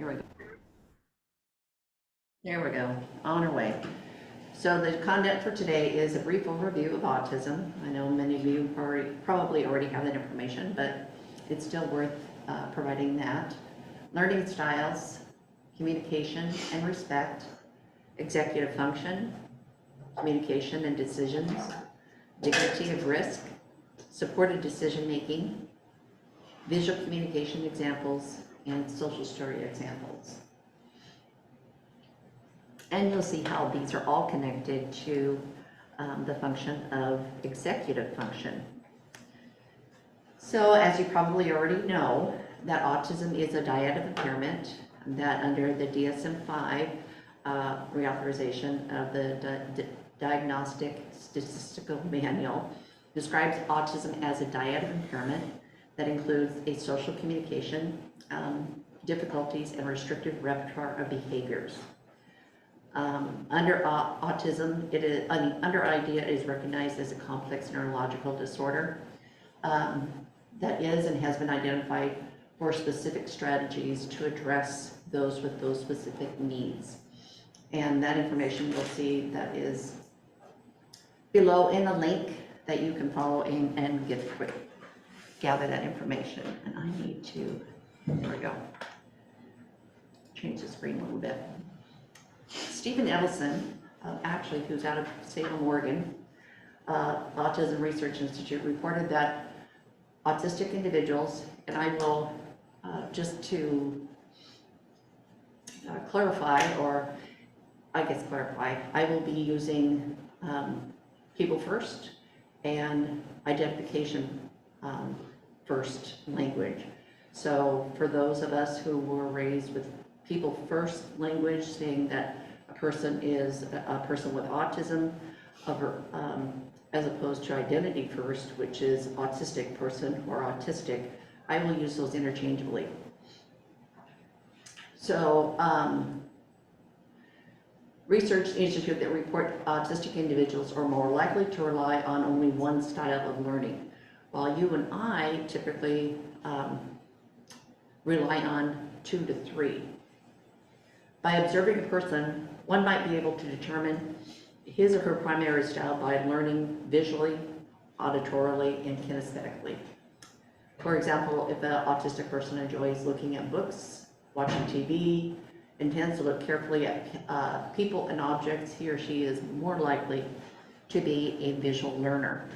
Here we go. There we go, on our way. So the content for today is a brief overview of autism. I know many of you probably already have that information, but it's still worth providing that. Learning styles, communication and respect, executive function, communication and decisions, dignity of risk, supported decision making, visual communication examples, and social story examples. And you'll see how these are all connected to the function of executive function. So as you probably already know, that autism is a dyad of impairment that under the DSM-5 reauthorization of the Diagnostic Statistical Manual describes autism as a dyad of impairment that includes a social communication difficulties and restrictive repertoire of behaviors. Under autism, under IDEA is recognized as a complex neurological disorder that is and has been identified for specific strategies to address those with those specific needs. And that information you'll see that is below in a link that you can follow and gather that information. And I need to, there we go, change the screen a little bit. Stephen Ellison, actually, who's out of Salem, Oregon, Autism Research Institute, reported that autistic individuals, and I will, just to clarify, or I guess clarify, I will be using people first and identification first language. So for those of us who were raised with people first language, saying that a person is a person with autism, as opposed to identity first, which is autistic person or autistic, I will use those interchangeably. So research institute that report autistic individuals are more likely to rely on only one style of learning, while you and I typically rely on 2 to 3. By observing a person, one might be able to determine his or her primary style by learning visually, auditorily, and kinesthetically. For example, if an autistic person enjoys looking at books, watching TV, and tends to look carefully at people and objects, he or she is more likely to be a visual learner.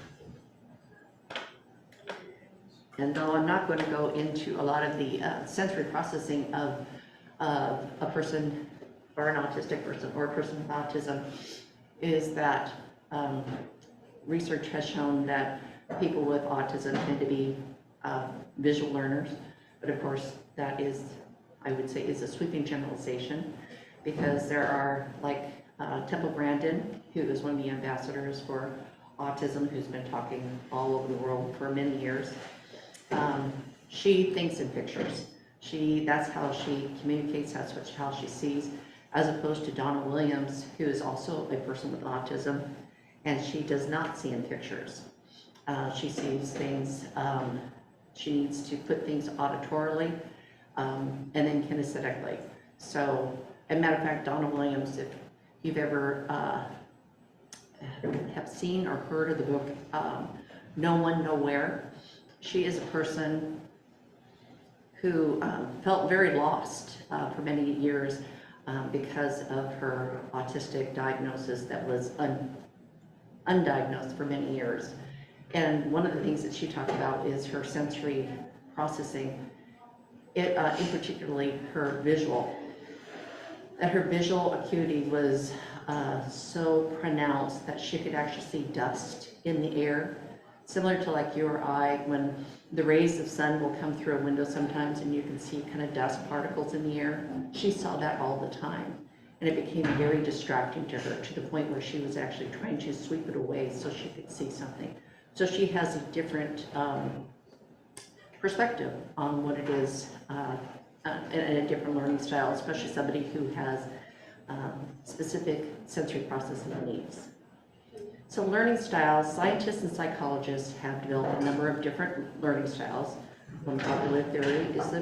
And though I'm not going to go into a lot of the sensory processing of a person or an autistic person or a person with autism, is that research has shown that people with autism tend to be visual learners. But of course, that is, I would say, is a sweeping generalization, because there are, like Temple Grandin, who is one of the ambassadors for autism, who's been talking all over the world for many years. She thinks in pictures. That's how she communicates, that's how she sees, as opposed to Donna Williams, who is also a person with autism, and she does not see in pictures. She sees things, she needs to put things auditorily, and then kinesthetically. So, as a matter of fact, Donna Williams, if you've ever have seen or heard of the book No One, Nowhere, she is a person who felt very lost for many years because of her autistic diagnosis that was undiagnosed for many years. And one of the things that she talked about is her sensory processing, in particularly her visual. That her visual acuity was so pronounced that she could actually see dust in the air, similar to like you or I, when the rays of sun will come through a window sometimes and you can see kind of dust particles in the air. She saw that all the time, and it became very distracting to her, to the point where she was actually trying to sweep it away so she could see something. So she has a different perspective on what it is, and a different learning style, especially somebody who has specific sensory processing needs. So learning styles, scientists and psychologists have developed a number of different learning styles. One popular theory is the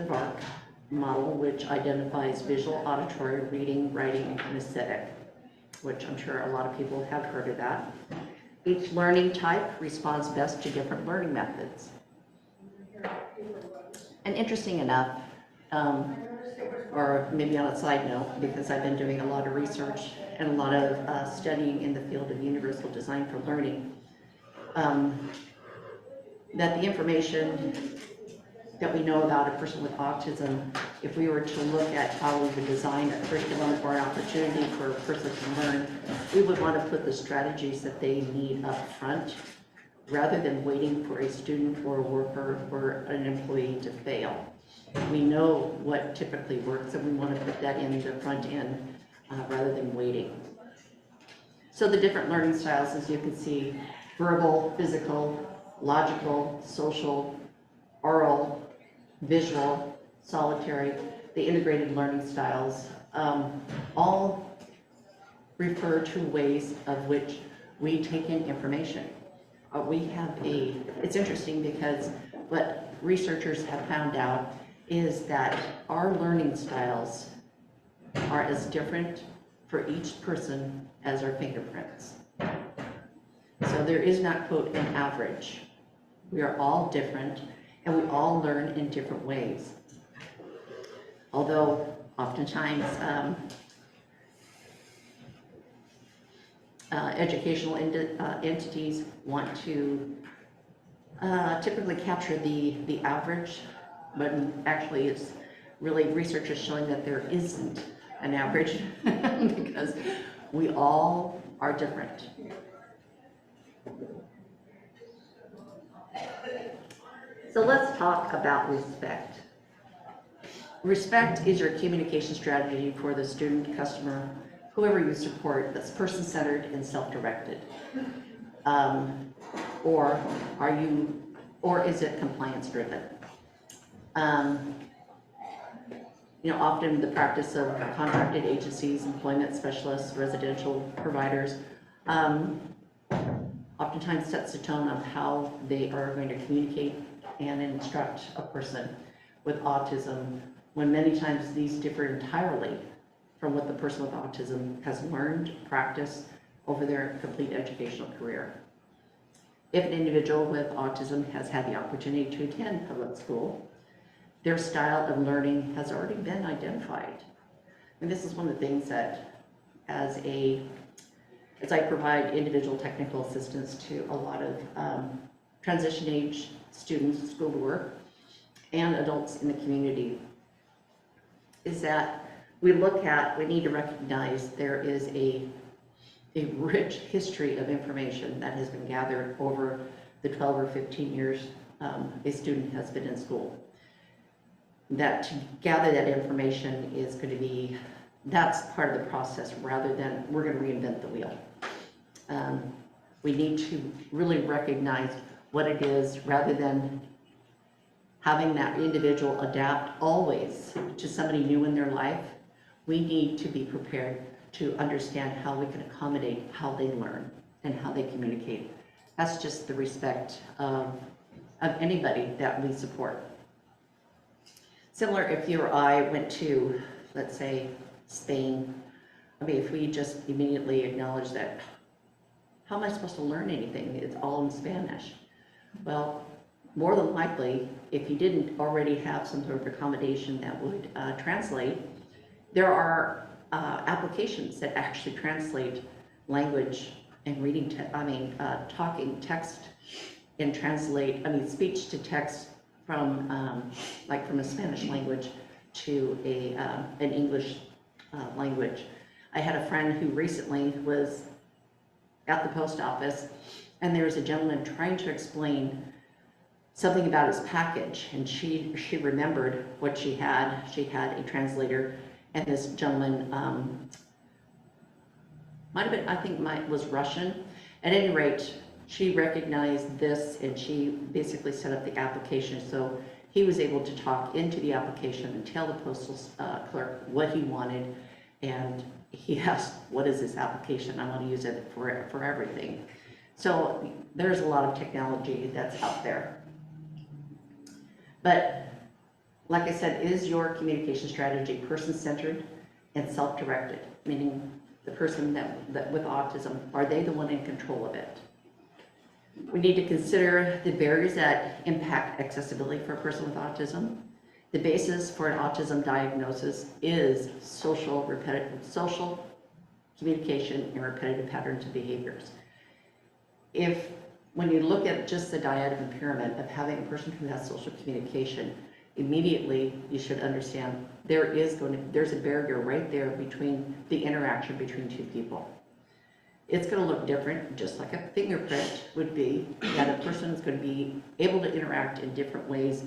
model, which identifies visual, auditory, reading, writing, and kinesthetic, which I'm sure a lot of people have heard of that. Each learning type responds best to different learning methods. And interesting enough, or maybe on a side note, because I've been doing a lot of research and a lot of studying in the field of universal design for learning, that the information that we know about a person with autism, if we were to look at how we would design a curriculum or an opportunity for a person to learn, we would want to put the strategies that they need up front, rather than waiting for a student or a worker or an employee to fail. We know what typically works, and we want to put that in the front end rather than waiting. So the different learning styles, as you can see, verbal, physical, logical, social, oral, visual, solitary, the integrated learning styles, all refer to ways of which we take in information. It's interesting because what researchers have found out is that our learning styles are as different for each person as our fingerprints. So there is not, quote, an average. We are all different, and we all learn in different ways. Although oftentimes educational entities want to typically capture the average, but actually it's really research is showing that there isn't an average because we all are different. So let's talk about respect. Respect is your communication strategy for the student, customer, whoever you support that's person-centered and self-directed. Or is it compliance-driven? Often the practice of contracted agencies, employment specialists, residential providers, oftentimes sets the tone of how they are going to communicate and instruct a person with autism, when many times these differ entirely from what the person with autism has learned, practiced over their complete educational career. If an individual with autism has had the opportunity to attend public school, their style of learning has already been identified. And this is one of the things that, as I provide individual technical assistance to a lot of transition age students, school to work, and adults in the community, is that we need to recognize there is a rich history of information that has been gathered over the 12 or 15 years a student has been in school. That to gather that information is going to be, that's part of the process, rather than we're going to reinvent the wheel. We need to really recognize what it is, rather than having that individual adapt always to somebody new in their life. We need to be prepared to understand how we can accommodate how they learn and how they communicate. That's just the respect of anybody that we support. Similar, if you or I went to, let's say, Spain, if we just immediately acknowledge that, how am I supposed to learn anything? It's all in Spanish. Well, more than likely, if you didn't already have some sort of accommodation that would translate, there are applications that actually translate language and reading, talking text and translate, speech to text from from a Spanish language to an English language. I had a friend who recently was at the post office, and there was a gentleman trying to explain something about his package, and she remembered what she had. She had a translator, and this gentleman might have been, was Russian. At any rate, she recognized this, and she basically set up the application. So he was able to talk into the application and tell the postal clerk what he wanted, and he asked, "What is this application? I want to use it for everything." So there's a lot of technology that's out there. But Like I said, is your communication strategy person-centered and self-directed? Meaning the person that with autism, are they the one in control of it? We need to consider the barriers that impact accessibility for a person with autism. The basis for an autism diagnosis is social communication and repetitive patterns of behaviors. When you look at just the dyadic impairment of having a person who has social communication, immediately you should understand there's a barrier right there between the interaction between two people. It's going to look different, just like a fingerprint would be, that a person is going to be able to interact in different ways,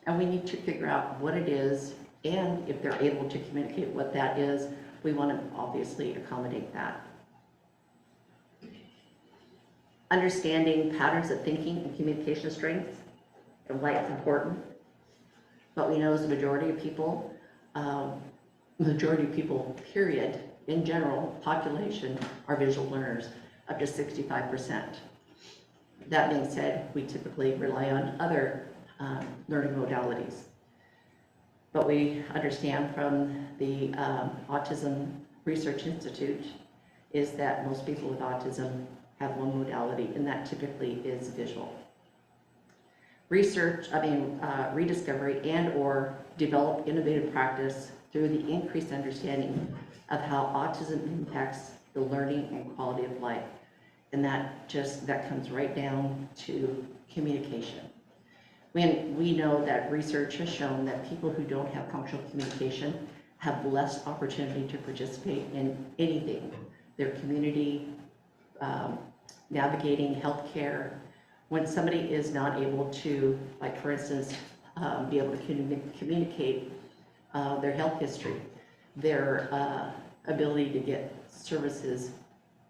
and we need to figure out what it is, and if they're able to communicate what that is, we want to obviously accommodate that. Understanding patterns of thinking and communication strengths and why it's important. What we know is the majority of people, period, in general, population, are visual learners, up to 65%. That being said, we typically rely on other learning modalities. But we understand from the Autism Research Institute is that most people with autism have one modality, and that typically is visual. Rediscovery and or develop innovative practice through the increased understanding of how autism impacts the learning and quality of life. And that comes right down to communication. We know that research has shown that people who don't have functional communication have less opportunity to participate in anything. Their community, navigating healthcare. When somebody is not able to, like for instance, be able to communicate their health history, their ability to get services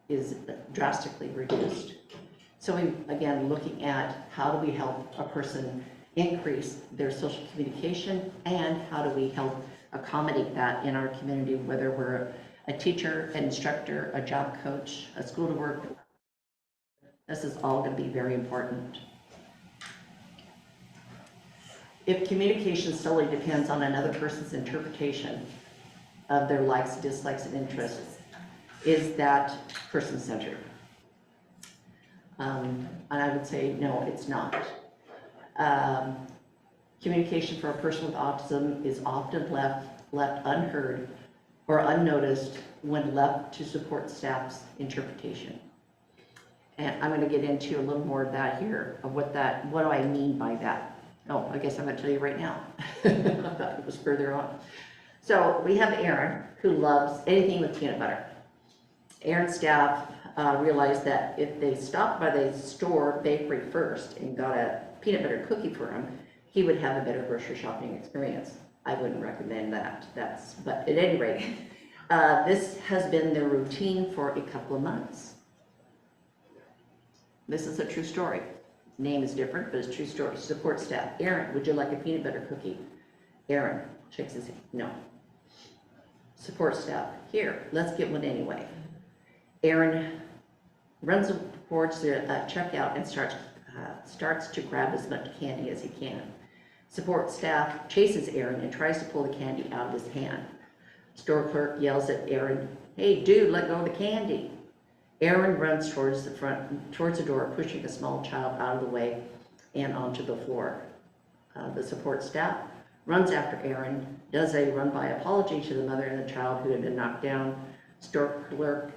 is drastically reduced. So again, looking at how do we help a person increase their social communication, and how do we help accommodate that in our community, whether we're a teacher, an instructor, a job coach, a school to work. This is all going to be very important. If communication solely depends on another person's interpretation of their likes, dislikes, and interests, is that person-centered? And I would say, no, it's not. Communication for a person with autism is often left unheard or unnoticed when left to support staff's interpretation. And I'm going to get into a little more of that here, of what do I mean by that? Oh, I guess I'm going to tell you right now. I thought it was further on. So we have Aaron, who loves anything with peanut butter. Aaron's staff realized that if they stopped by the store bakery first and got a peanut butter cookie for him, he would have a better grocery shopping experience. I wouldn't recommend that. But at any rate, this has been their routine for a couple of months. This is a true story. Name is different, but it's a true story. Support staff. Aaron, would you like a peanut butter cookie? Aaron shakes his head. No. Support staff. Here, let's get one anyway. Aaron runs towards the checkout and starts to grab as much candy as he can. Support staff chases Aaron and tries to pull the candy out of his hand. Store clerk yells at Aaron, "Hey, dude, let go of the candy." Aaron runs towards the door, pushing a small child out of the way and onto the floor. The support staff runs after Aaron, does a run-by apology to the mother and the child who had been knocked down. Store clerk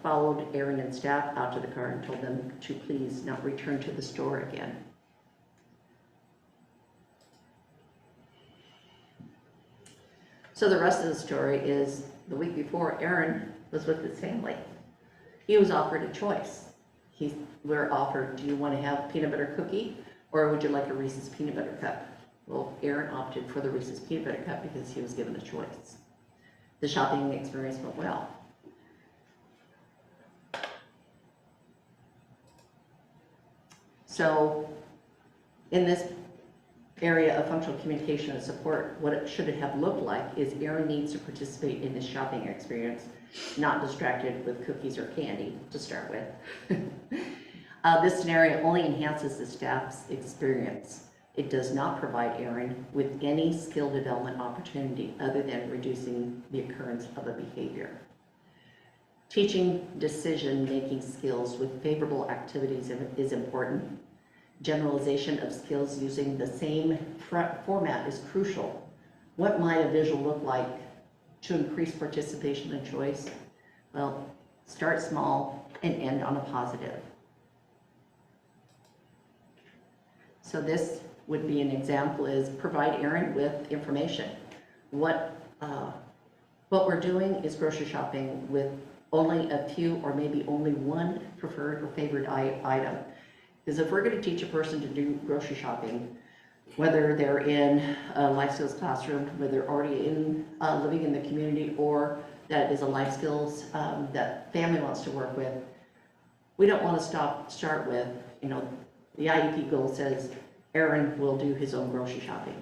followed Aaron and staff out to the car and told them to please not return to the store again. So the rest of the story is the week before, Aaron was with his family. He was offered a choice. We're offered, do you want to have peanut butter cookie or would you like a Reese's peanut butter cup? Well, Aaron opted for the Reese's peanut butter cup because he was given a choice. The shopping experience went well. So in this area of functional communication and support, what it should have looked like is Aaron needs to participate in his shopping experience, not distracted with cookies or candy to start with. This scenario only enhances the staff's experience. It does not provide Aaron with any skill development opportunity other than reducing the occurrence of a behavior. Teaching decision-making skills with favorable activities is important. Generalization of skills using the same format is crucial. What might a visual look like to increase participation and choice? Well, start small and end on a positive. So this would be an example is provide Aaron with information. What we're doing is grocery shopping with only a few or maybe only one preferred or favorite item. Because if we're going to teach a person to do grocery shopping, whether they're in a life skills classroom, whether they're already in living in the community, or that is a life skills that family wants to work with, we don't want to start with, you know, the IEP goal says Aaron will do his own grocery shopping.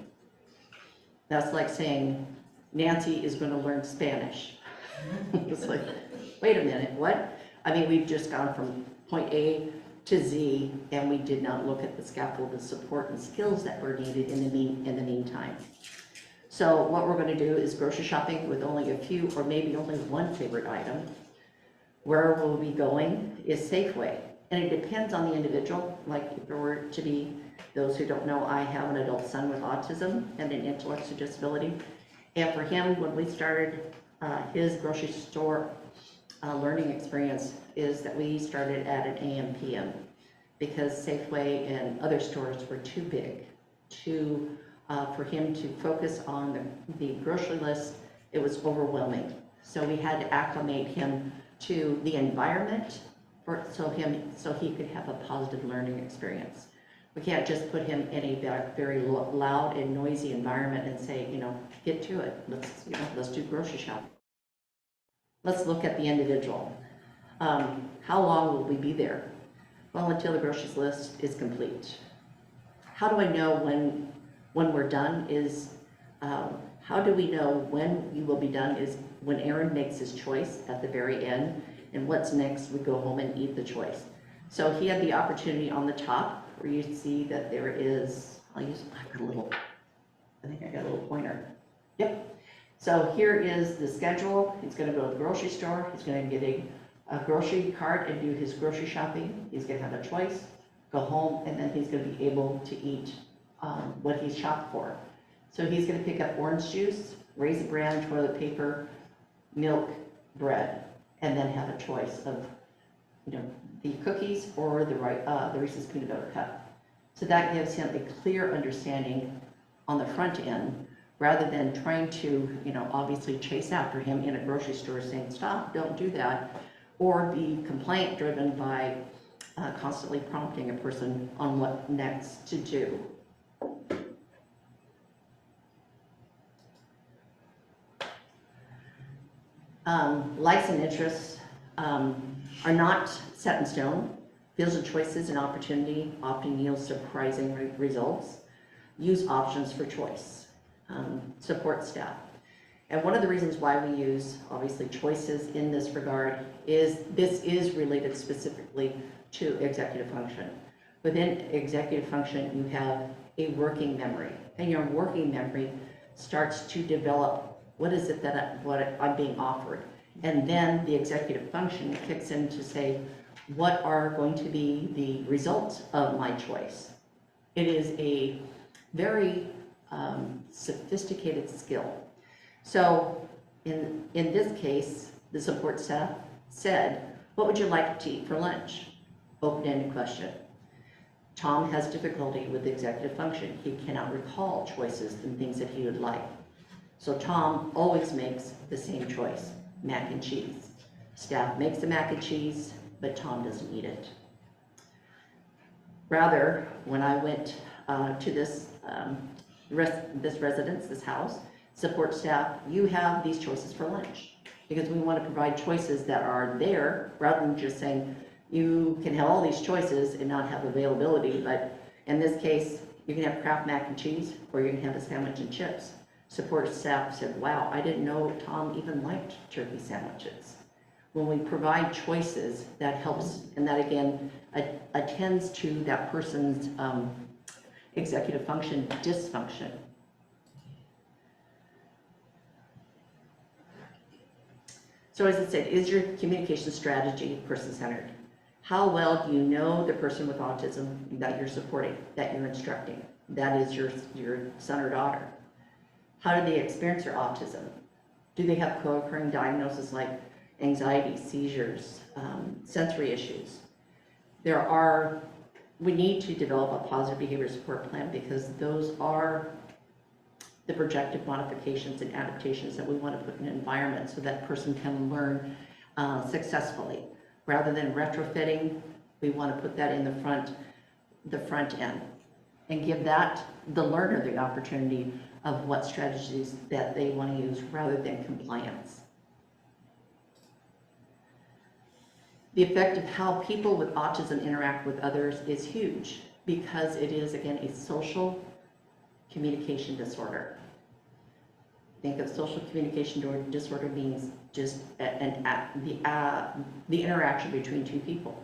That's like saying Nancy is going to learn Spanish. It's like, wait a minute, what? I mean, we've just gone from point A to Z, and we did not look at the scaffold of support and skills that were needed in the meantime. So what we're going to do is grocery shopping with only a few or maybe only one favorite item. Where we'll be going is Safeway, and it depends on the individual. Like if there were to be, those who don't know, I have an adult son with autism and an intellectual disability, and for him, when we started his grocery store learning experience, is that we started at an AM PM because Safeway and other stores were too big for him to focus on the grocery list. It was overwhelming, so we had to acclimate him to the environment so he could have a positive learning experience. We can't just put him in a very loud and noisy environment and say, you know, get to it. Let's do grocery shopping. Let's look at the individual. How long will we be there? Well, until the groceries list is complete. How do I know when we're done is, how do we know when you will be done is when Aaron makes his choice at the very end, and what's next, we go home and eat the choice. So he had the opportunity on the top where you see that there is, I think I got a little pointer. Yep. So here is the schedule. He's going to go to the grocery store. He's going to get a grocery cart and do his grocery shopping. He's going to have a choice, go home, and then he's going to be able to eat what he's shopped for. So he's going to pick up orange juice, Raisin Bran, toilet paper, milk, bread, and then have a choice of, you know, the cookies or the Reese's peanut butter cup. So that gives him a clear understanding on the front end, rather than trying to, you know, obviously chase after him in a grocery store saying, stop, don't do that, or be complaint driven by constantly prompting a person on what next to do. Likes and interests are not set in stone. Fields of choices and opportunity often yield surprising results. Use options for choice. Support staff. And one of the reasons why we use, obviously, choices in this regard is this is related specifically to executive function. Within executive function, you have a working memory, and your working memory starts to develop what is it that what I'm being offered. And then the executive function kicks in to say, what are going to be the results of my choice? It is a very sophisticated skill. So in this case, the support staff said, what would you like to eat for lunch? Open-ended question. Tom has difficulty with executive function. He cannot recall choices and things that he would like. So Tom always makes the same choice, mac and cheese. Staff makes the mac and cheese, but Tom doesn't eat it. Rather, when I went to this residence, this house, support staff, you have these choices for lunch, because we want to provide choices that are there rather than just saying you can have all these choices and not have availability. But in this case, you can have Kraft mac and cheese, or you can have a sandwich and chips. Support staff said, wow, I didn't know Tom even liked turkey sandwiches. When we provide choices, that helps, and that again attends to that person's executive function dysfunction. So as I said, is your communication strategy person-centered? How well do you know the person with autism that you're supporting, that you're instructing? That is your son or daughter. How do they experience their autism? Do they have co-occurring diagnoses like anxiety, seizures, sensory issues? We need to develop a positive behavior support plan because those are the projective modifications and adaptations that we want to put in an environment so that person can learn successfully. Rather than retrofitting, we want to put that in the front end and give the learner the opportunity of what strategies that they want to use rather than compliance. The effect of how people with autism interact with others is huge because it is, again, a social communication disorder. Think of social communication disorder means just the interaction between two people.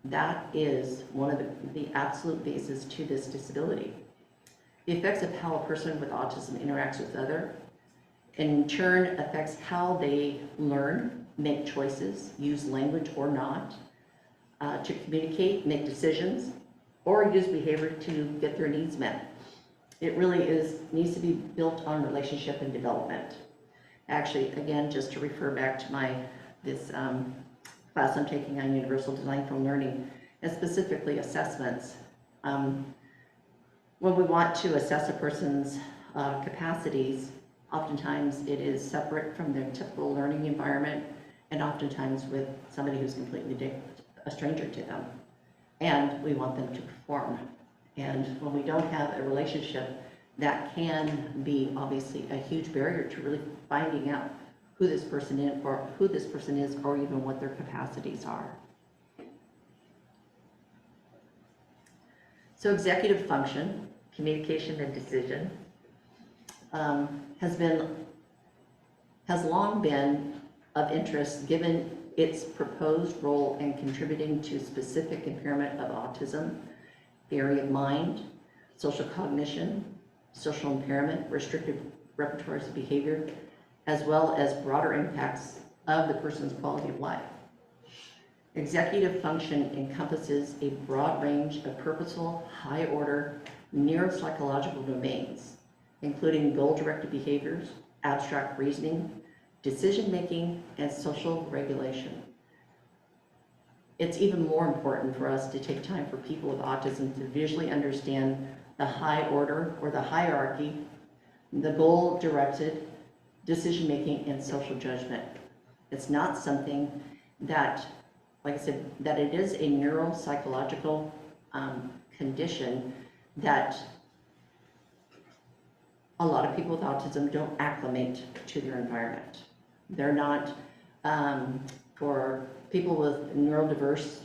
That is one of the absolute bases to this disability. The effects of how a person with autism interacts with others, in turn, affects how they learn, make choices, use language or not, to communicate, make decisions, or use behavior to get their needs met. It really needs to be built on relationship and development. Actually, again, just to refer back to this class I'm taking on Universal Design for Learning, and specifically assessments. When we want to assess a person's capacities, oftentimes it is separate from their typical learning environment, and oftentimes with somebody who's completely a stranger to them. And we want them to perform. And when we don't have a relationship, that can be obviously a huge barrier to really finding out who this person is, or even what their capacities are. So executive function, communication and decision, has long been of interest given its proposed role in contributing to specific impairment of autism, area of mind, social cognition, social impairment, restrictive repertoires of behavior, as well as broader impacts of the person's quality of life. Executive function encompasses a broad range of purposeful, high-order neuropsychological domains, including goal-directed behaviors, abstract reasoning, decision-making, and social regulation. It's even more important for us to take time for people with autism to visually understand the high order or the hierarchy, the goal-directed decision-making, and social judgment. It's not something that, like I said, that it is a neuropsychological condition that a lot of people with autism don't acclimate to their environment. They're not, for people with neurodiverse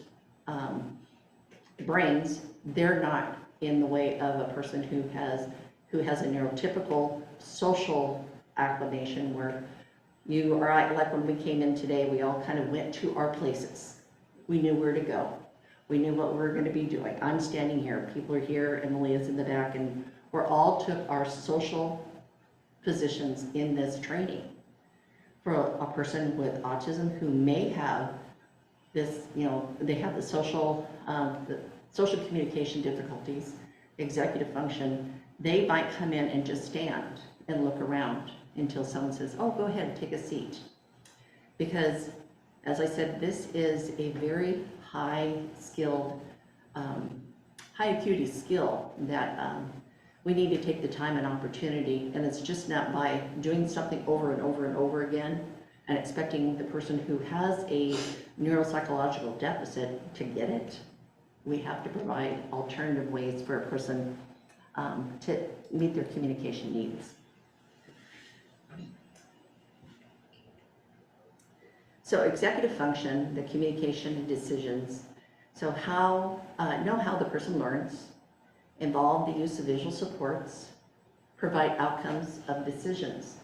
brains, they're not in the way of a person who has a neurotypical social acclimation where you are, like when we came in today, we all kind of went to our places. We knew where to go. We knew what we were going to be doing. I'm standing here, people are here, Emily is in the back, and we all took our social positions in this training. For a person with autism who may have this, they have the social communication difficulties, executive function, they might come in and just stand and look around until someone says, oh, go ahead and take a seat. Because, as I said, this is a very high-skilled, high acuity skill that we need to take the time and opportunity, and it's just not by doing something over and over and over again and expecting the person who has a neuropsychological deficit to get it. We have to provide alternative ways for a person to meet their communication needs. So executive function, the communication and decisions. So know how the person learns, involve the use of visual supports, provide outcomes of decisions.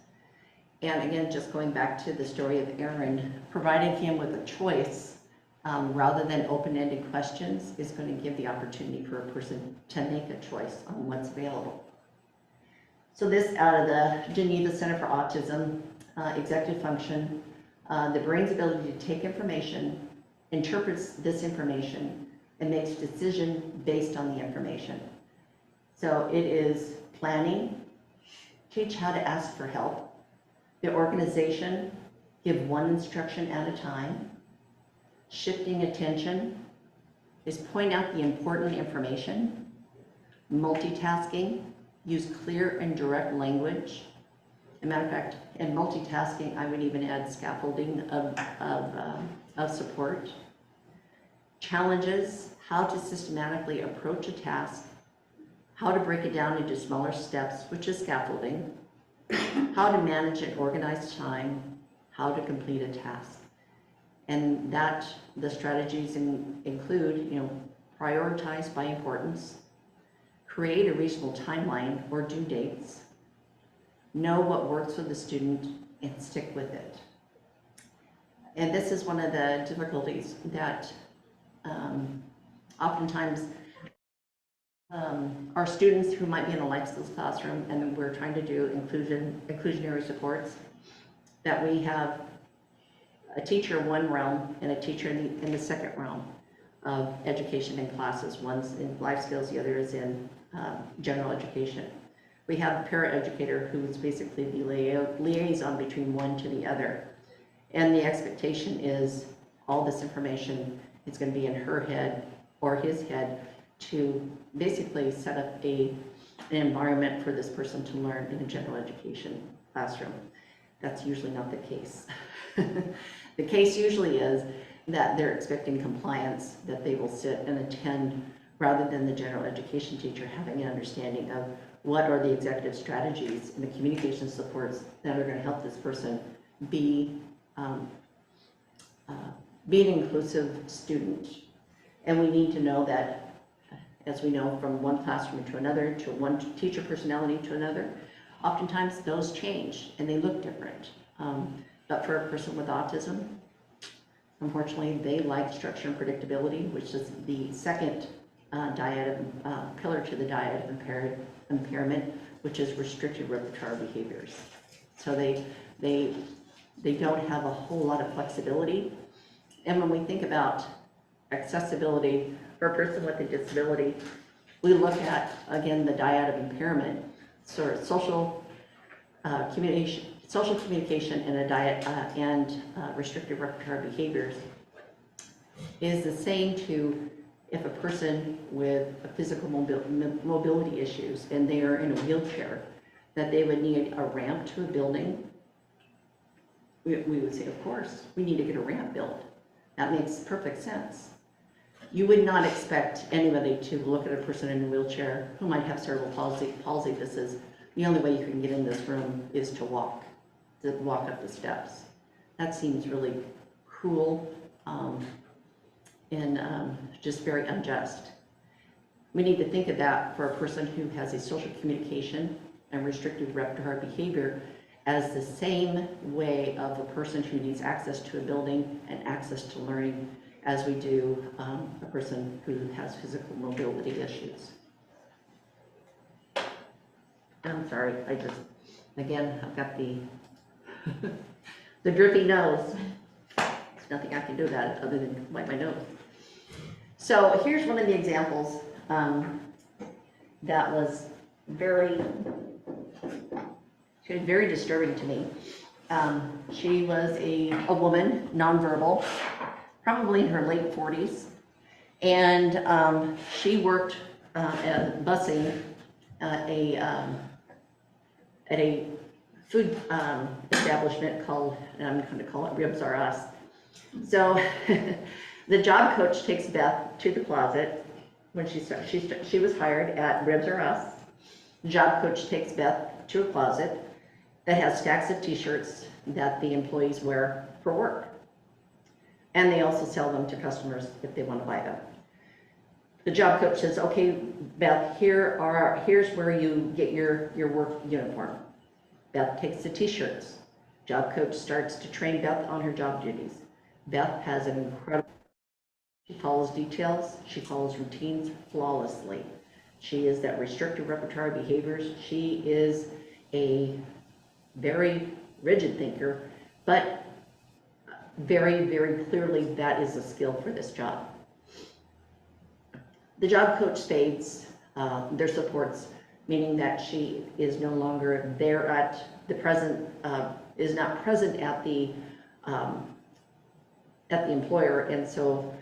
And again, just going back to the story of Aaron, providing him with a choice rather than open-ended questions, is going to give the opportunity for a person to make a choice on what's available. So this out of the Geneva Center for Autism, executive function, the brain's ability to take information, interprets this information, and makes decision based on the information. So it is planning, teach how to ask for help, the organization, give one instruction at a time, shifting attention, is point out the important information, multitasking, use clear and direct language. As a matter of fact, in multitasking, I would even add scaffolding of support. Challenges, how to systematically approach a task, how to break it down into smaller steps, which is scaffolding, how to manage and organize time, how to complete a task. And that the strategies include, prioritize by importance, create a reasonable timeline or due dates, know what works for the student, and stick with it. And this is one of the difficulties that oftentimes our students who might be in a life skills classroom and we're trying to do inclusionary supports, that we have a teacher in one realm and a teacher in the second realm of education and classes. One's in life skills, the other is in general education. We have a paraeducator who is basically the liaison between one to the other. And the expectation is all this information is going to be in her head or his head to basically set up an environment for this person to learn in a general education classroom. That's usually not the case. The case usually is that they're expecting compliance, that they will sit and attend, rather than the general education teacher having an understanding of what are the executive strategies and the communication supports that are going to help this person be an inclusive student. And we need to know that, as we know, from one classroom to another, to one teacher personality to another, oftentimes those change and they look different. But for a person with autism, unfortunately, they like structure and predictability, which is the second pillar to the dyad of impairment, which is restricted repertoire behaviors. So they don't have a whole lot of flexibility. And when we think about accessibility for a person with a disability, we look at, again, the dyad of impairment, sort of social communication and a diet and restrictive repertoire behaviors is the same to if a person with a physical mobility issues and they are in a wheelchair, that they would need a ramp to a building. We would say, of course, we need to get a ramp built. That makes perfect sense. You would not expect anybody to look at a person in a wheelchair who might have cerebral palsy. This is the only way you can get in this room is to walk up the steps. That seems really cruel and just very unjust. We need to think of that for a person who has a social communication and restricted repertoire behavior as the same way of a person who needs access to a building and access to learning as we do a person who has physical mobility issues. I'm sorry, I've got the the drippy nose. There's nothing I can do about it other than wipe my nose. So here's one of the examples that was very disturbing to me. She was a woman, nonverbal, probably in her late 40s, and she worked at busing at a food establishment called, and I'm going to call it Ribs R Us. So the job coach takes Beth to the closet when she was hired at Ribs R Us. The job coach takes Beth to a closet that has stacks of t-shirts that the employees wear for work. And they also sell them to customers if they want to buy them. The job coach says, okay, Beth, here's where you get your work uniform. Beth takes the t-shirts. Job coach starts to train Beth on her job duties. Beth has an incredible She follows details, she follows routines flawlessly. She is that restrictive repertoire of behaviors. She is a very rigid thinker, but very, very clearly that is a skill for this job. The job coach fades their supports, meaning that she is no longer there at the present, is not present at the employer, and so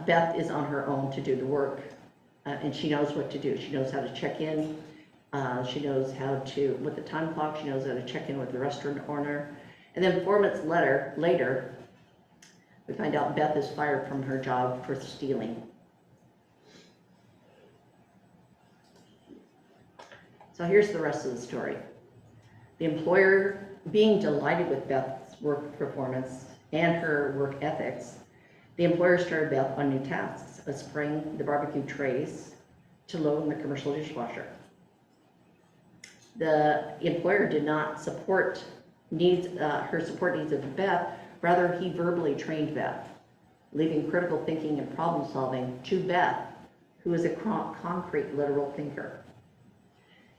Beth is on her own to do the work, and she knows what to do. She knows how to check in. She knows how to, with the time clock, she knows how to check in with the restaurant owner. And then 4 months later, we find out Beth is fired from her job for stealing. So here's the rest of the story. The employer, being delighted with Beth's work performance and her work ethics, the employer started Beth on new tasks of spraying the barbecue trays to load the commercial dishwasher. The employer did not support her support needs of Beth, rather he verbally trained Beth, leaving critical thinking and problem solving to Beth, who is a concrete, literal thinker.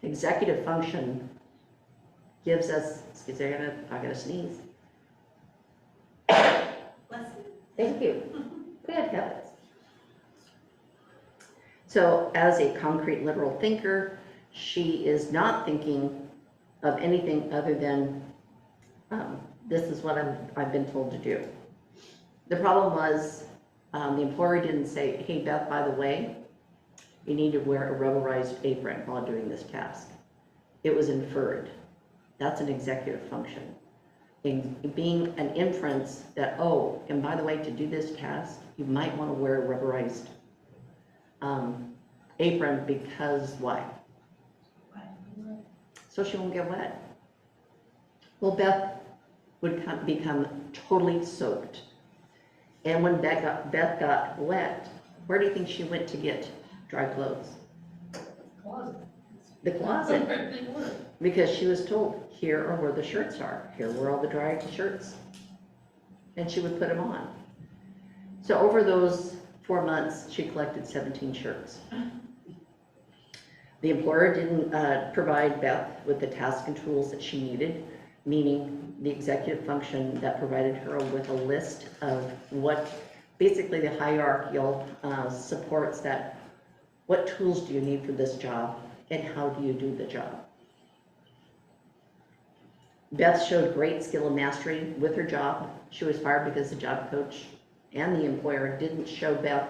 Executive function gives us, excuse me, I gotta sneeze. Thank you. Good heavens. So as a concrete, literal thinker, she is not thinking of anything other than this is what I've been told to do. The problem was the employer didn't say, hey Beth, by the way, you need to wear a rubberized apron while doing this task. It was inferred. That's an executive function. In being an inference that, oh, and by the way, to do this task, you might want to wear a rubberized apron because why? So she won't get wet. Well, Beth would become totally soaked. And when Beth got wet, where do you think she went to get dry clothes? The closet. Because she was told, here are where the shirts are. Here were all the dry shirts. And she would put them on. So over those 4 months, she collected 17 shirts. The employer didn't provide Beth with the tasks and tools that she needed, meaning the executive function that provided her with a list of what, basically the hierarchical supports that, what tools do you need for this job and how do you do the job. Beth showed great skill and mastery with her job. She was fired because the job coach and the employer didn't show Beth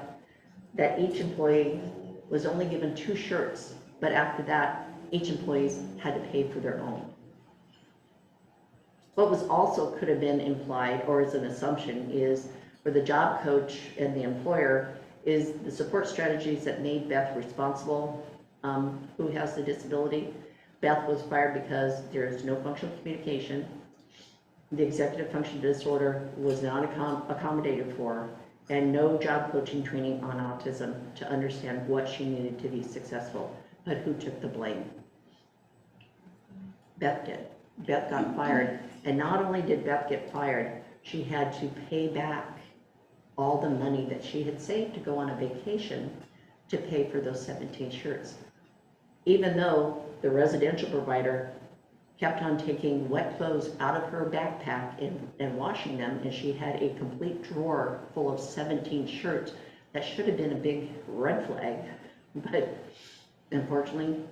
that each employee was only given 2 shirts, but after that, each employee had to pay for their own. What was also could have been implied, or as an assumption, is for the job coach and the employer is the support strategies that made Beth responsible, who has the disability. Beth was fired because there is no functional communication. The executive function disorder was not accommodated for, and no job coaching training on autism to understand what she needed to be successful, but who took the blame? Beth did. Beth got fired, and not only did Beth get fired, she had to pay back all the money that she had saved to go on a vacation to pay for those 17 shirts. Even though the residential provider kept on taking wet clothes out of her backpack and washing them, and she had a complete drawer full of 17 shirts that should have been a big red flag, but unfortunately,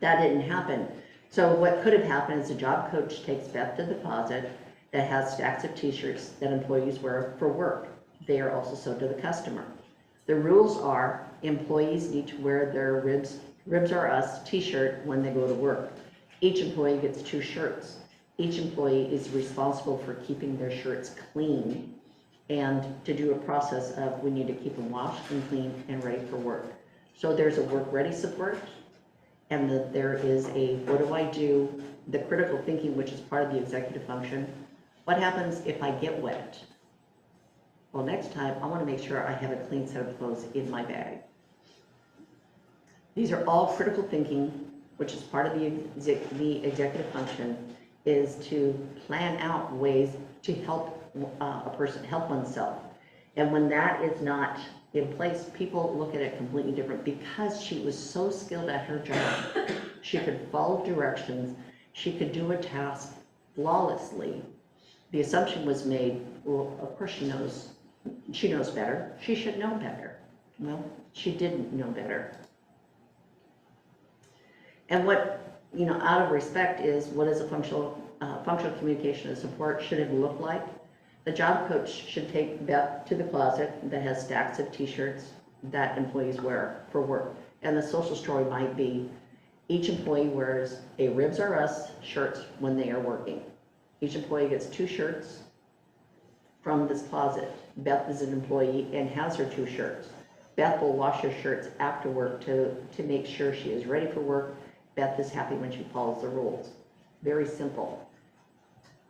that didn't happen. So what could have happened is the job coach takes Beth to the closet that has stacks of t-shirts that employees wear for work. They are also sold to the customer. The rules are employees need to wear their ribs are us t-shirt when they go to work. Each employee gets 2 shirts. Each employee is responsible for keeping their shirts clean and to do a process of we need to keep them washed and clean and ready for work. So there's a work ready support, and there is a what do I do, the critical thinking, which is part of the executive function. What happens if I get wet? Well, next time I want to make sure I have a clean set of clothes in my bag. These are all critical thinking, which is part of the executive function, is to plan out ways to help a person help oneself. And when that is not in place, people look at it completely different. Because she was so skilled at her job, she could follow directions, she could do a task flawlessly. The assumption was made, well, of course she knows better, she should know better. Well, she didn't know better. And what, out of respect is, what is a functional communication and support should it look like? The job coach should take Beth to the closet that has stacks of t-shirts that employees wear for work. And the social story might be, each employee wears a Ribs R Us shirt when they are working. Each employee gets 2 shirts from this closet. Beth is an employee and has her 2 shirts. Beth will wash her shirts after work to make sure she is ready for work. Beth is happy when she follows the rules. Very simple.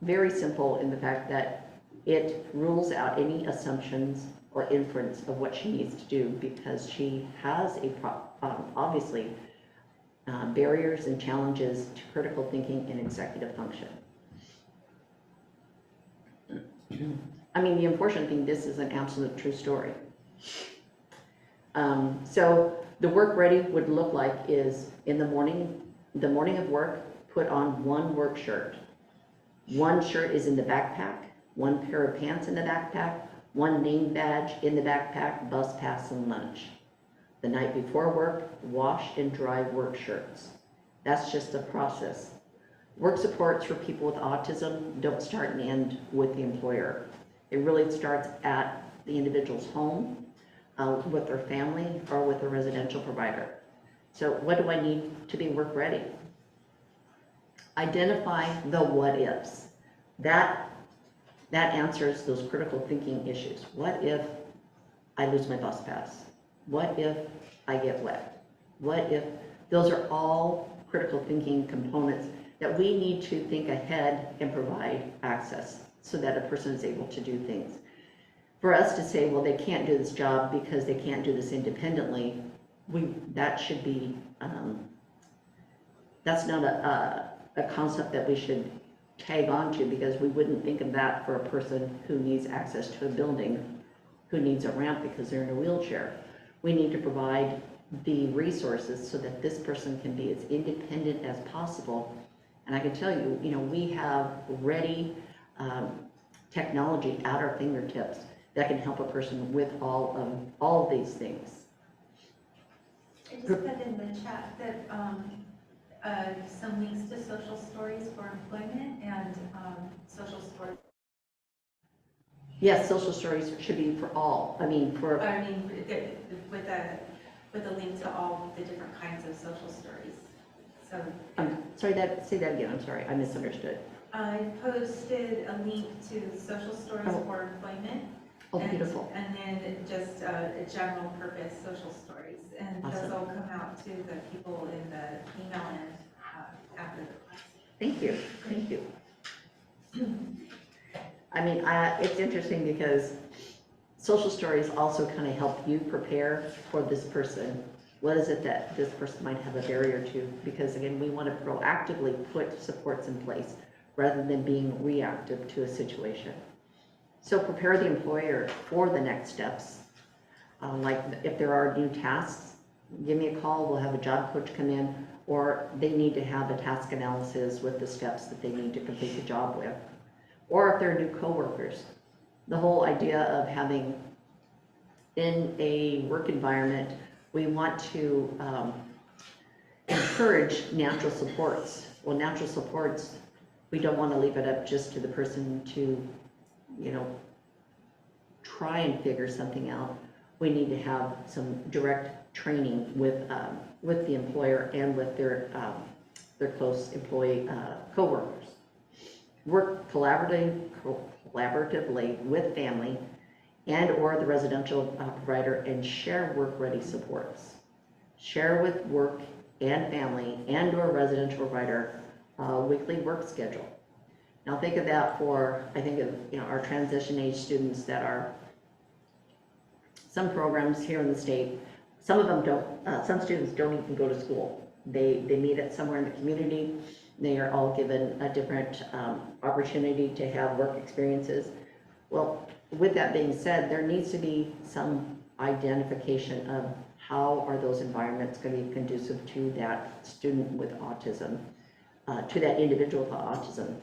Very simple in the fact that it rules out any assumptions or inference of what she needs to do, because she has obviously barriers and challenges to critical thinking and executive function. I mean, the unfortunate thing, this is an absolute true story. So the work ready would look like is in the morning of work, put on 1 work shirt. 1 shirt is in the backpack, 1 pair of pants in the backpack, 1 name badge in the backpack, bus pass and lunch. The night before work, wash and dry work shirts. That's just a process. Work supports for people with autism don't start and end with the employer. It really starts at the individual's home, with their family, or with a residential provider. So what do I need to be work ready? Identify the what ifs. That answers those critical thinking issues. What if I lose my bus pass? What if I get wet? What if? Those are all critical thinking components that we need to think ahead and provide access so that a person is able to do things. For us to say, well, they can't do this job because they can't do this independently, that should be, that's not a concept that we should tag on to, because we wouldn't think of that for a person who needs access to a building, who needs a ramp because they're in a wheelchair. We need to provide the resources so that this person can be as independent as possible. And I can tell you, we have ready technology at our fingertips that can help a person with all of these things. I just put in the chat that some links to social stories for employment and social stories. Yes, social stories should be for all. with a link to all the different kinds of social stories. So. Sorry, say that again. I'm sorry, I misunderstood. I posted a link to social stories for employment. Oh, beautiful. And then just a general purpose social stories. And Awesome. those will come out to the people in the email and after the class. Thank you. Thank you. I mean, it's interesting because social stories also kind of help you prepare for this person. What is it that this person might have a barrier to? Because again, we want to proactively put supports in place rather than being reactive to a situation. So prepare the employer for the next steps. Like if there are new tasks, give me a call, we'll have a job coach come in, or they need to have a task analysis with the steps that they need to complete the job with. Or if they're new coworkers, the whole idea of having in a work environment, we want to encourage natural supports. Well, natural supports, we don't want to leave it up just to the person to, try and figure something out. We need to have some direct training with the employer and with their close employee coworkers. Work collaboratively with family and or the residential provider and share work-ready supports. Share with work and family and or residential provider weekly work schedule. Now think of that for, I think of our transition age students that are, some programs here in the state, some of them don't, some students don't even go to school. They meet at somewhere in the community. They are all given a different opportunity to have work experiences. Well, with that being said, there needs to be some identification of how are those environments going to be conducive to that student with autism, to that individual with autism.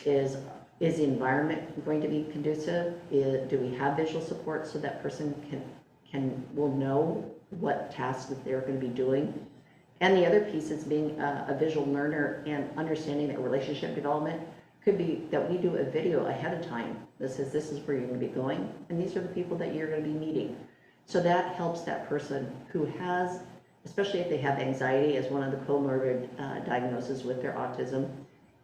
Is the environment going to be conducive? Do we have visual support so that person will know what tasks that they're going to be doing? And the other piece is being a visual learner and understanding that relationship development could be that we do a video ahead of time that says this is where you're going to be going, and these are the people that you're going to be meeting. So that helps that person who has, especially if they have anxiety as one of the comorbid diagnoses with their autism,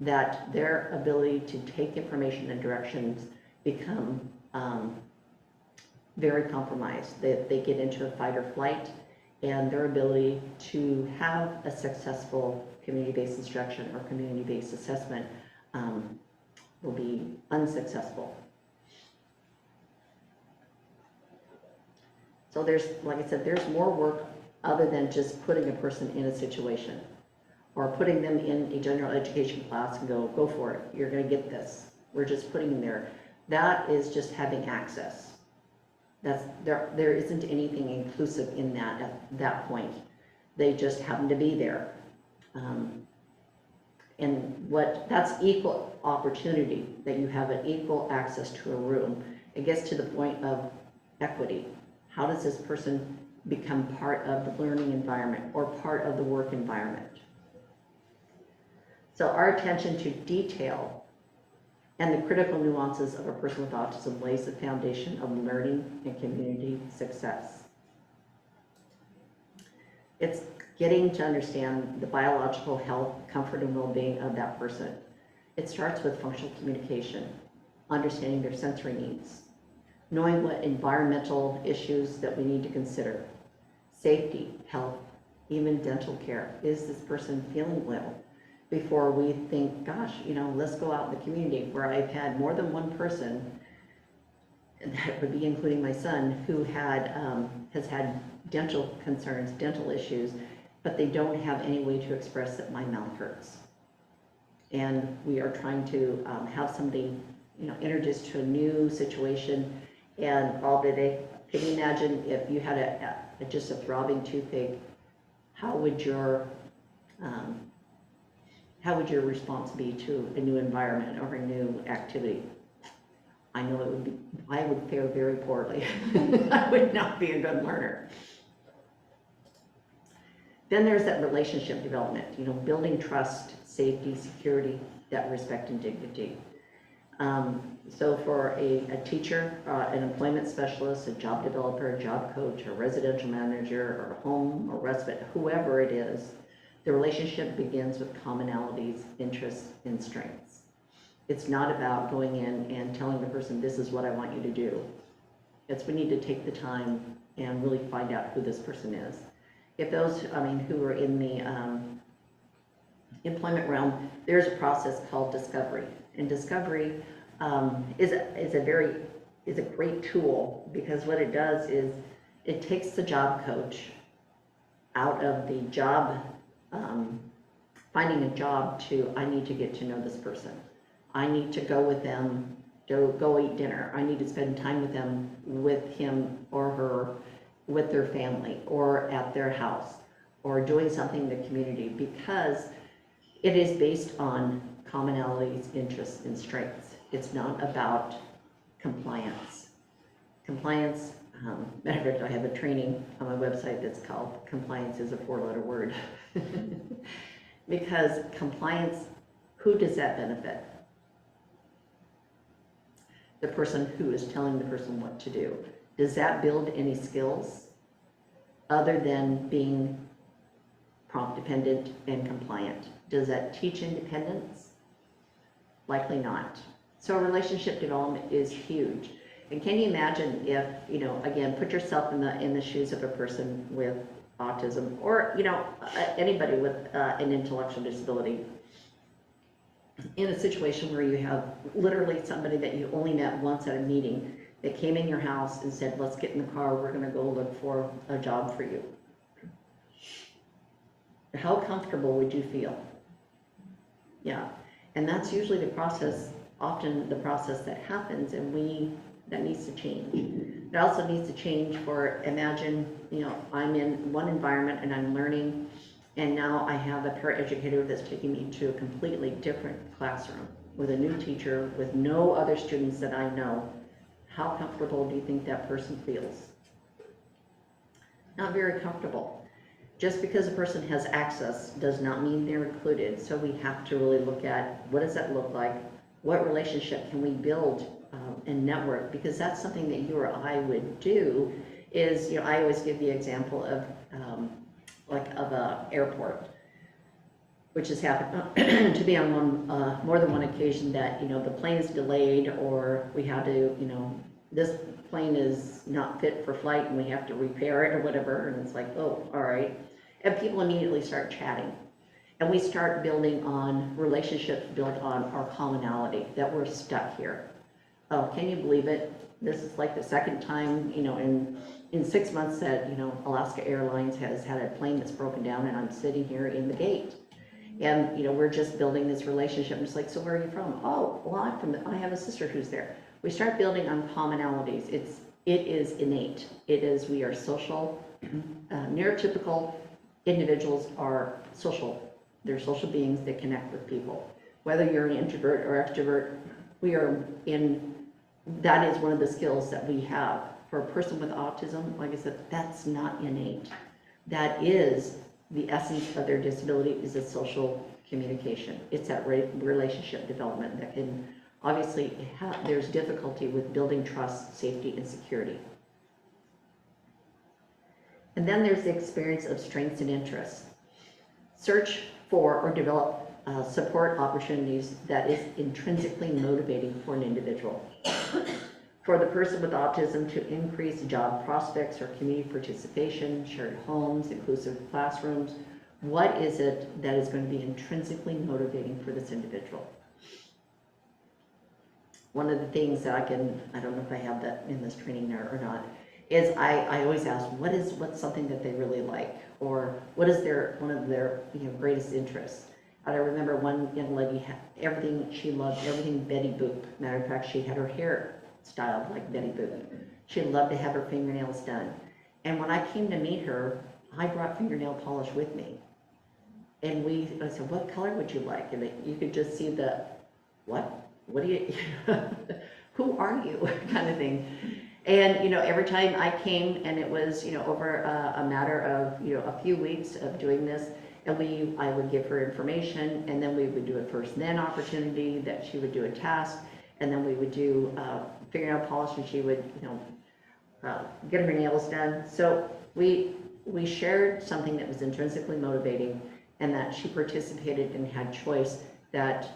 that their ability to take information and directions become very compromised. They get into a fight or flight, and their ability to have a successful community-based instruction or community-based assessment will be unsuccessful. So there's, like I said, there's more work other than just putting a person in a situation or putting them in a general education class and go for it. You're going to get this. We're just putting them there. That is just having access. There isn't anything inclusive in that at that point. They just happen to be there. And that's equal opportunity, that you have an equal access to a room. It gets to the point of equity. How does this person become part of the learning environment or part of the work environment? So our attention to detail and the critical nuances of a person with autism lays the foundation of learning and community success. It's getting to understand the biological health, comfort, and well-being of that person. It starts with functional communication, understanding their sensory needs, knowing what environmental issues that we need to consider, safety, health, even dental care. Is this person feeling well? Before we think, gosh, let's go out in the community, where I've had more than one person, and that would be including my son, who has had dental concerns, dental issues, but they don't have any way to express that my mouth hurts. And we are trying to have somebody, introduced to a new situation, and all the day. Can you imagine if you had just a throbbing toothache? How would your response be to a new environment or a new activity? I know I would fare very poorly. I would not be a good learner. Then there's that relationship development, building trust, safety, security, that respect and dignity. So for a teacher, an employment specialist, a job developer, a job coach, a residential manager, or a home or respite, whoever it is, the relationship begins with commonalities, interests, and strengths. It's not about going in and telling the person, this is what I want you to do. We need to take the time and really find out who this person is. If those, who are in the employment realm, there's a process called discovery. And discovery is a great tool, because what it does is it takes the job coach out of the job, finding a job, to I need to get to know this person. I need to go with them, to go eat dinner. I need to spend time with them, with him or her, with their family, or at their house, or doing something in the community, because it is based on commonalities, interests, and strengths. It's not about compliance. Compliance, matter of fact, I have a training on my website that's called Compliance is a 4-letter word. Because compliance, who does that benefit? The person who is telling the person what to do. Does that build any skills other than being prompt dependent and compliant? Does that teach independence? Likely not. So relationship development is huge. And can you imagine if, again, put yourself in the shoes of a person with autism, or, anybody with an intellectual disability, in a situation where you have literally somebody that you only met once at a meeting that came in your house and said, let's get in the car, we're going to go look for a job for you. How comfortable would you feel? Yeah, and that's usually the process, often the process that happens, and we That needs to change. It also needs to change for, imagine, I'm in one environment and I'm learning, and now I have a paraeducator that's taking me to a completely different classroom with a new teacher, with no other students that I know. How comfortable do you think that person feels? Not very comfortable. Just because a person has access does not mean they're included, so we have to really look at, what does that look like? What relationship can we build and network? Because that's something that you or I would do. Is, I always give the example of of a airport, which has happened to be on more than one occasion, that the plane is delayed, or we had to, this plane is not fit for flight and we have to repair it or whatever, and it's like, oh, all right, and people immediately start chatting. And we start building on relationships built on our commonality, that we're stuck here. Oh, can you believe it? This is like the second time, in 6 months that, Alaska Airlines has had a plane that's broken down, and I'm sitting here in the gate. And, we're just building this relationship. It's like, so where are you from? Oh, well, I have a sister who's there. We start building on commonalities. It is innate. We are social. Neurotypical individuals are social. They're social beings that connect with people. Whether you're an introvert or extrovert, that is one of the skills that we have. For a person with autism, like I said, that's not innate. That is the essence of their disability, is a social communication. It's that relationship development that can, obviously, there's difficulty with building trust, safety, and security. And then there's the experience of strengths and interests. Search for or develop support opportunities that is intrinsically motivating for an individual. For the person with autism, to increase job prospects or community participation, shared homes, inclusive classrooms, what is it that is going to be intrinsically motivating for this individual? One of the things that I don't know if I have that in this training there or not, is I always ask, what's something that they really like, or what is one of their greatest interests? I remember one young lady she loved everything Betty Boop. Matter of fact, she had her hair styled like Betty Boop. She loved to have her fingernails done. And when I came to meet her, I brought fingernail polish with me. And I said, what color would you like? And you could just see the, what do you, who are you, kind of thing. And, every time I came, and it was, over a matter of, a few weeks of doing this, and I would give her information, and then we would do a first then opportunity that she would do a task, and then we would do fingernail polish, and she would, get her nails done. So we shared something that was intrinsically motivating, and that she participated and had choice, that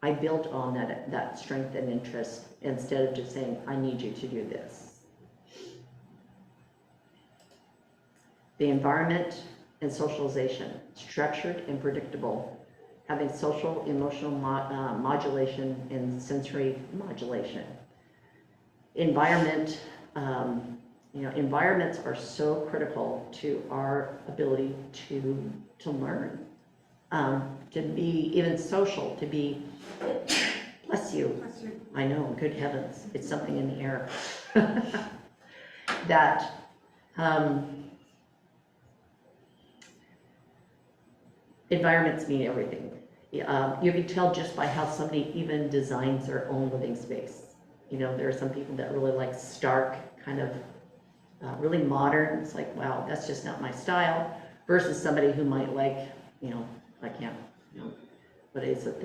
I built on that strength and interest, instead of just saying, I need you to do this. The environment and socialization, structured and predictable, having social, emotional modulation and sensory modulation. Environment, environments are so critical to our ability to learn, to be even social, to be, bless you. I know, good heavens, it's something in the air. That environments mean everything. You can tell just by how somebody even designs their own living space. There are some people that really like stark, kind of really modern. It's like, wow, that's just not my style. Versus somebody who might like, I can't, what is it?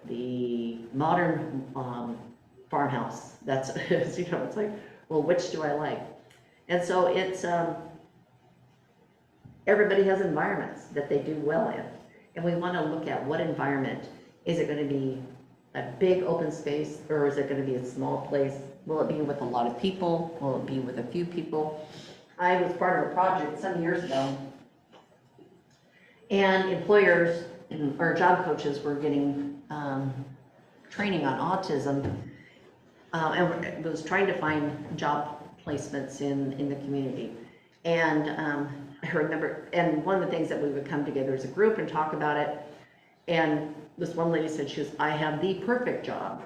The modern farmhouse. That's, it's like, well, which do I like? And so it's, everybody has environments that they do well in. And we want to look at what environment. Is it going to be a big open space, or is it going to be a small place? Will it be with a lot of people? Will it be with a few people? I was part of a project some years ago, and employers or job coaches were getting training on autism, and was trying to find job placements in the community. And I remember, and one of the things that we would come together as a group and talk about it, And this one lady said, I have the perfect job.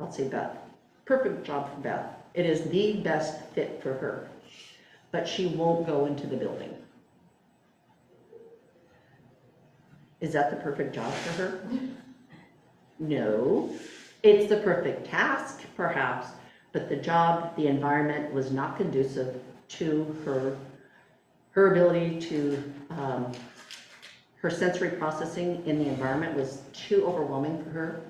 I'll say Beth, perfect job for Beth. It is the best fit for her, but she won't go into the building. Is that the perfect job for her? No. It's the perfect task, perhaps, but the job, the environment was not conducive to her ability to, her sensory processing in the environment was too overwhelming for her.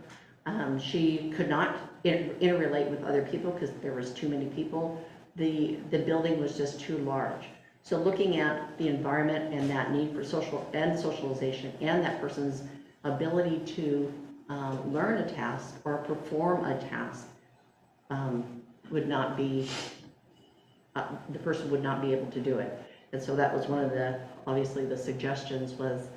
She could not interrelate with other people because there was too many people. The building was just too large. So looking at the environment and that need for socialization and that person's ability to learn a task or perform a task would not be, the person would not be able to do it. And so that was one of the, obviously the suggestions was,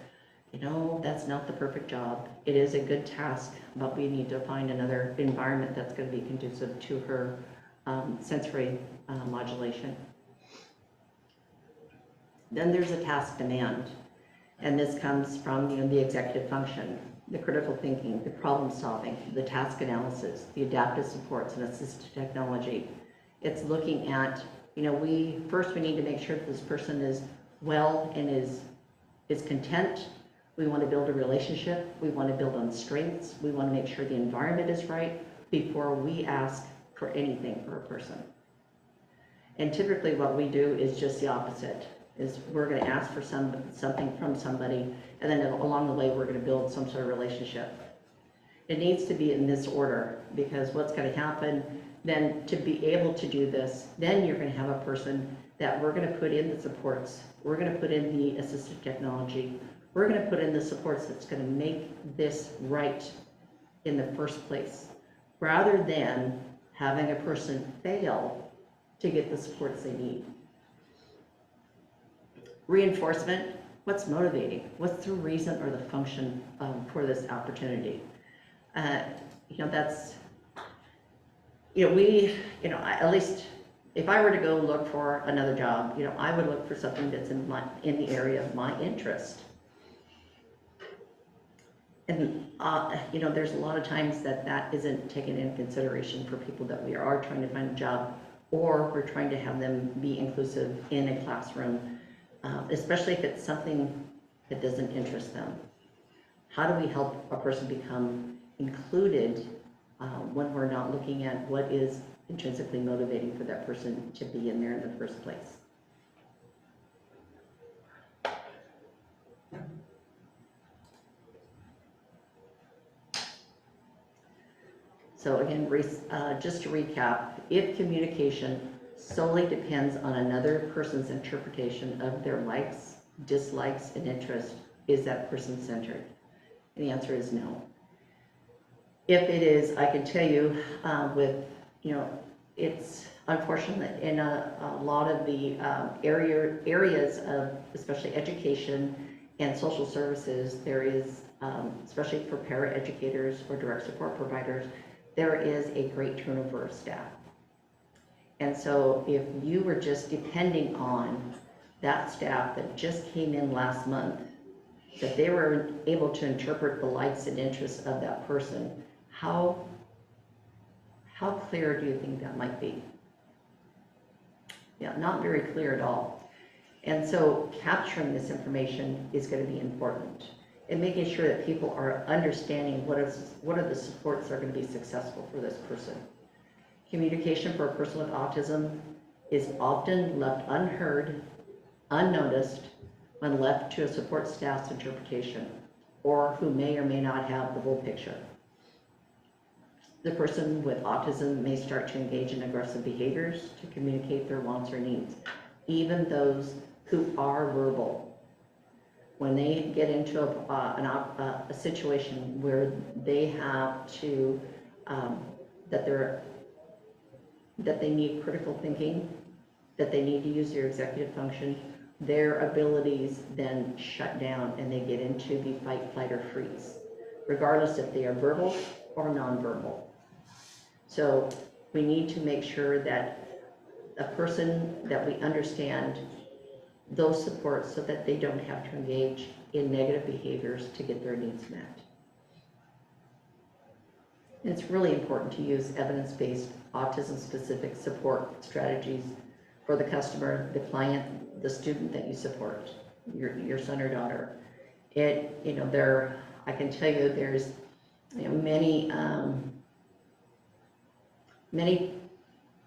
you know, that's not the perfect job. It is a good task, but we need to find another environment that's going to be conducive to her sensory modulation. Then there's a task demand, and this comes from, you know, the executive function, the critical thinking, the problem solving, the task analysis, the adaptive supports and assistive technology. It's looking at, you know, we need to make sure that this person is well and is content. We want to build a relationship. We want to build on strengths. We want to make sure the environment is right before we ask for anything for a person. And typically what we do is just the opposite, is we're going to ask for something from somebody, and then along the way we're going to build some sort of relationship. It needs to be in this order, because what's going to happen then to be able to do this, then you're going to have a person that we're going to put in the supports, we're going to put in the assistive technology, we're going to put in the supports that's going to make this right in the first place, rather than having a person fail to get the supports they need. Reinforcement, what's motivating? What's the reason or the function for this opportunity? You know, that's, you know, at least if I were to go look for another job, you know, I would look for something that's in the area of my interest. And, you know, there's a lot of times that isn't taken into consideration for people that we are trying to find a job, or we're trying to have them be inclusive in a classroom, especially if it's something that doesn't interest them. How do we help a person become included when we're not looking at what is intrinsically motivating for that person to be in there in the first place? So again, just to recap, if communication solely depends on another person's interpretation of their likes, dislikes, and interests, is that person-centered? And the answer is no. If it is, I can tell you with, you know, it's unfortunate in a lot of the areas of especially education and social services, there is, especially for para-educators or direct support providers, there is a great turnover of staff. And so if you were just depending on that staff that just came in last month, that they were able to interpret the likes and interests of that person, how clear do you think that might be? Yeah, not very clear at all. And so capturing this information is going to be important, and making sure that people are understanding what are the supports that are going to be successful for this person. Communication for a person with autism is often left unheard, unnoticed, when left to a support staff's interpretation, or who may or may not have the whole picture. The person with autism may start to engage in aggressive behaviors to communicate their wants or needs, even those who are verbal. When they get into a situation where they have to, that they need critical thinking, that they need to use their executive function, their abilities then shut down and they get into the fight, flight, or freeze, regardless if they are verbal or nonverbal. So we need to make sure that a person, that we understand those supports so that they don't have to engage in negative behaviors to get their needs met. And it's really important to use evidence-based autism-specific support strategies for the customer, the client, the student that you support, your son or daughter. I can tell you there's many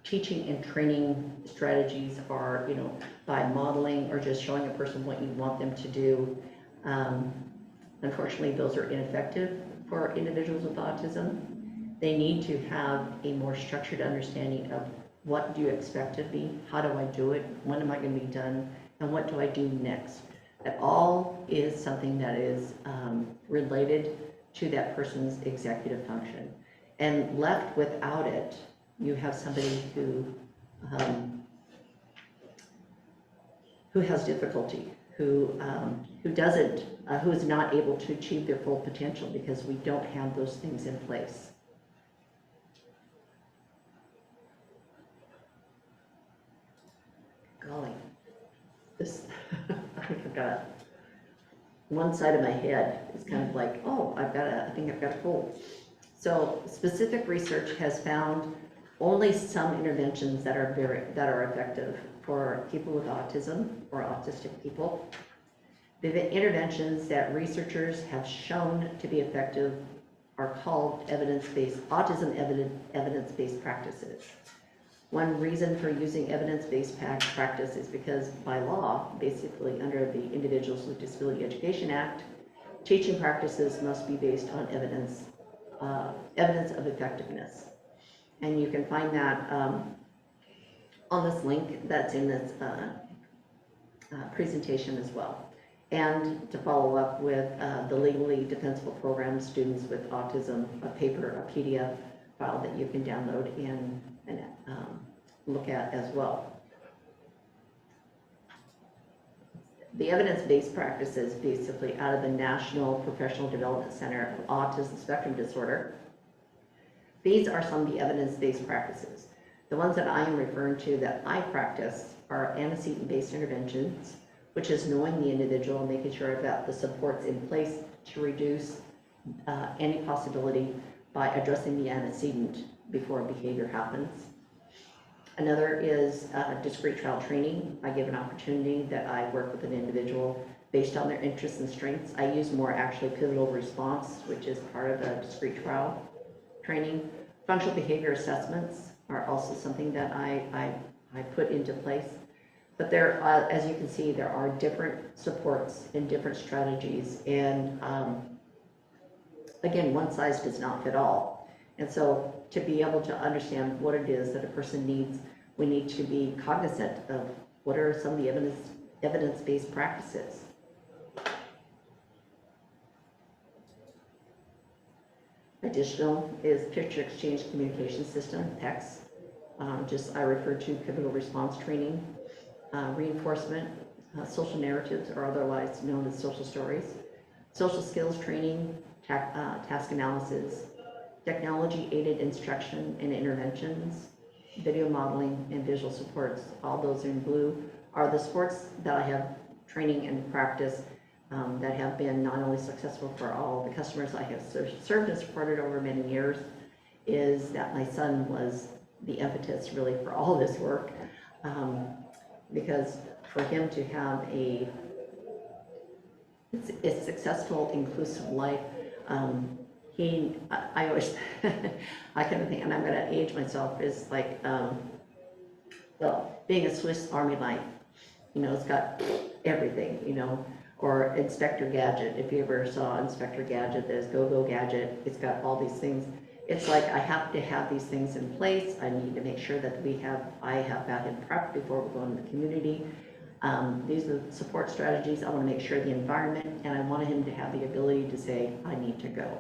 teaching and training strategies are, by modeling or just showing a person what you want them to do. Unfortunately, those are ineffective for individuals with autism. They need to have a more structured understanding of what do you expect of me, how do I do it, when am I going to be done, and what do I do next. That all is something that is related to that person's executive function. And left without it, you have somebody who has difficulty, who is not able to achieve their full potential because we don't have those things in place. Golly, this, I think I've got one side of my head is kind of like, oh, I think I've got a cold. So specific research has found only some interventions that are effective for people with autism or autistic people. The interventions that researchers have shown to be effective are called autism evidence-based practices. One reason for using evidence-based practice is because by law, basically under the Individuals with Disability Education Act, teaching practices must be based on evidence of effectiveness. And you can find that on this link that's in this presentation as well. And to follow up with the legally defensible program, students with autism, a PDF file that you can download and look at as well. The evidence-based practices basically out of the National Professional Development Center of Autism Spectrum Disorder. These are some of the evidence-based practices. The ones that I am referring to that I practice are antecedent-based interventions, which is knowing the individual and making sure that the support's in place to reduce any possibility by addressing the antecedent before behavior happens. Another is discrete trial training. I give an opportunity that I work with an individual based on their interests and strengths. I use more actually pivotal response, which is part of a discrete trial training. Functional behavior assessments are also something that I put into place. But there, as you can see, there are different supports and different strategies. And again, one size does not fit all. And so to be able to understand what it is that a person needs, we need to be cognizant of what are some of the evidence-based practices. Additional is picture exchange communication system, PECS. I refer to pivotal response training, reinforcement, social narratives, or otherwise known as social stories, social skills training, task analysis, technology-aided instruction and interventions, video modeling, and visual supports. All those in blue are the supports that I have training and practice that have been not only successful for all the customers I have served and supported over many years, is that my son was the impetus really for all this work, because for him to have a successful, inclusive life, I always, I kind of think, and I'm going to age myself, is like, well, being a Swiss Army knife, it's got everything, or Inspector Gadget. If you ever saw Inspector Gadget, there's Go-Go Gadget. It's got all these things. It's like I have to have these things in place. I need to make sure that I have that in prep before we go into the community. These are the support strategies. I want to make sure the environment, and I want him to have the ability to say, I need to go,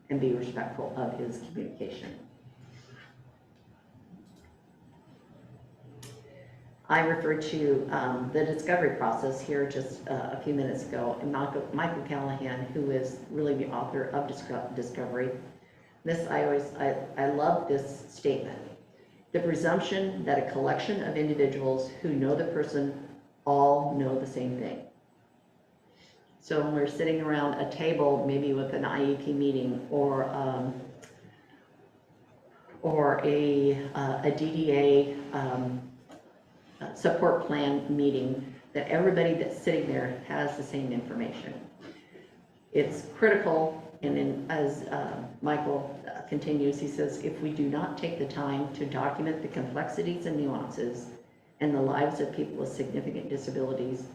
and be respectful of his communication. I referred to the discovery process here just a few minutes ago, and Michael Callahan, who is really the author of Discovery. I love this statement. The presumption that a collection of individuals who know the person all know the same thing. So when we're sitting around a table, maybe with an IEP meeting or a DDA support plan meeting, that everybody that's sitting there has the same information. It's critical, and then as Michael continues, he says, if we do not take the time to document the complexities and nuances in the lives of people with significant disabilities,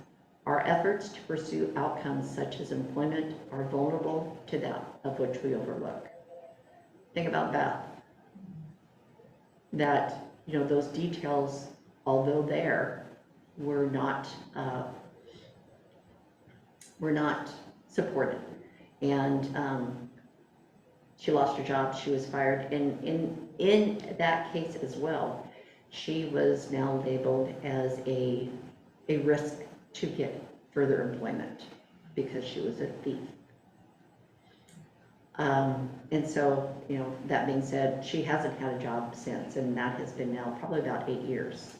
our efforts to pursue outcomes such as employment are vulnerable to that of which we overlook. Think about that. That, you know, those details, although there, were not supported. And she lost her job, she was fired, and in that case as well, she was now labeled as a risk to get further employment because she was a thief. And so, you know, that being said, she hasn't had a job since, and that has been now probably about 8 years.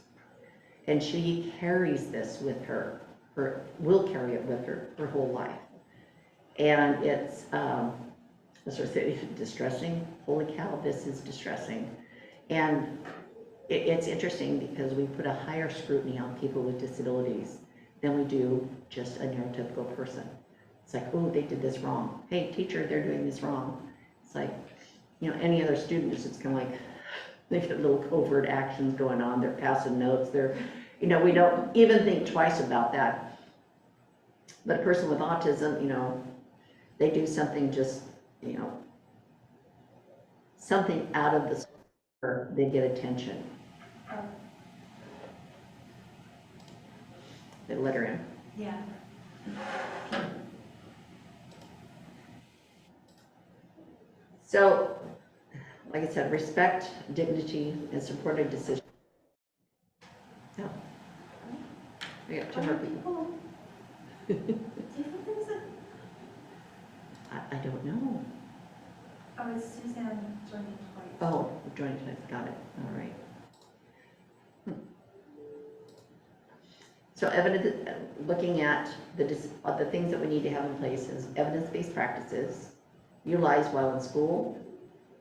And she carries this with her, will carry it with her whole life. And it's, as I said, distressing. Holy cow, this is distressing. And it's interesting because we put a higher scrutiny on people with disabilities than we do just a neurotypical person. It's like, oh, they did this wrong. Hey, teacher, they're doing this wrong. It's like, you know, any other students, it's kind of like, they get little covert actions going on. They're passing notes. They're, you know, we don't even think twice about that. But a person with autism, you know, they do something just, you know, something out of the square, they get attention. They let her in. Yeah. So, like I said, respect, dignity, and supportive decision. Yeah. We got 2 more people. Do you think there's a, I don't know. oh, it's Suzanne joining twice. Oh, joining tonight, got it, all right. So evidence, looking at the things that we need to have in place is evidence-based practices, utilized while in school,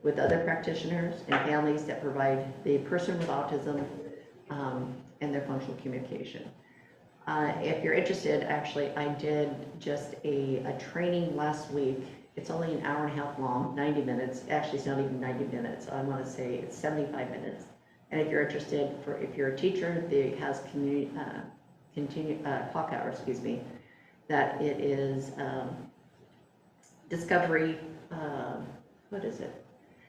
with other practitioners and families that provide the person with autism and their functional communication. If you're interested, actually, I did just a training last week. It's only an hour and a half long, 90 minutes. Actually, it's not even 90 minutes. I want to say it's 75 minutes. And if you're interested, if you're a teacher that has clock hour, excuse me, that it is discovery, what is it?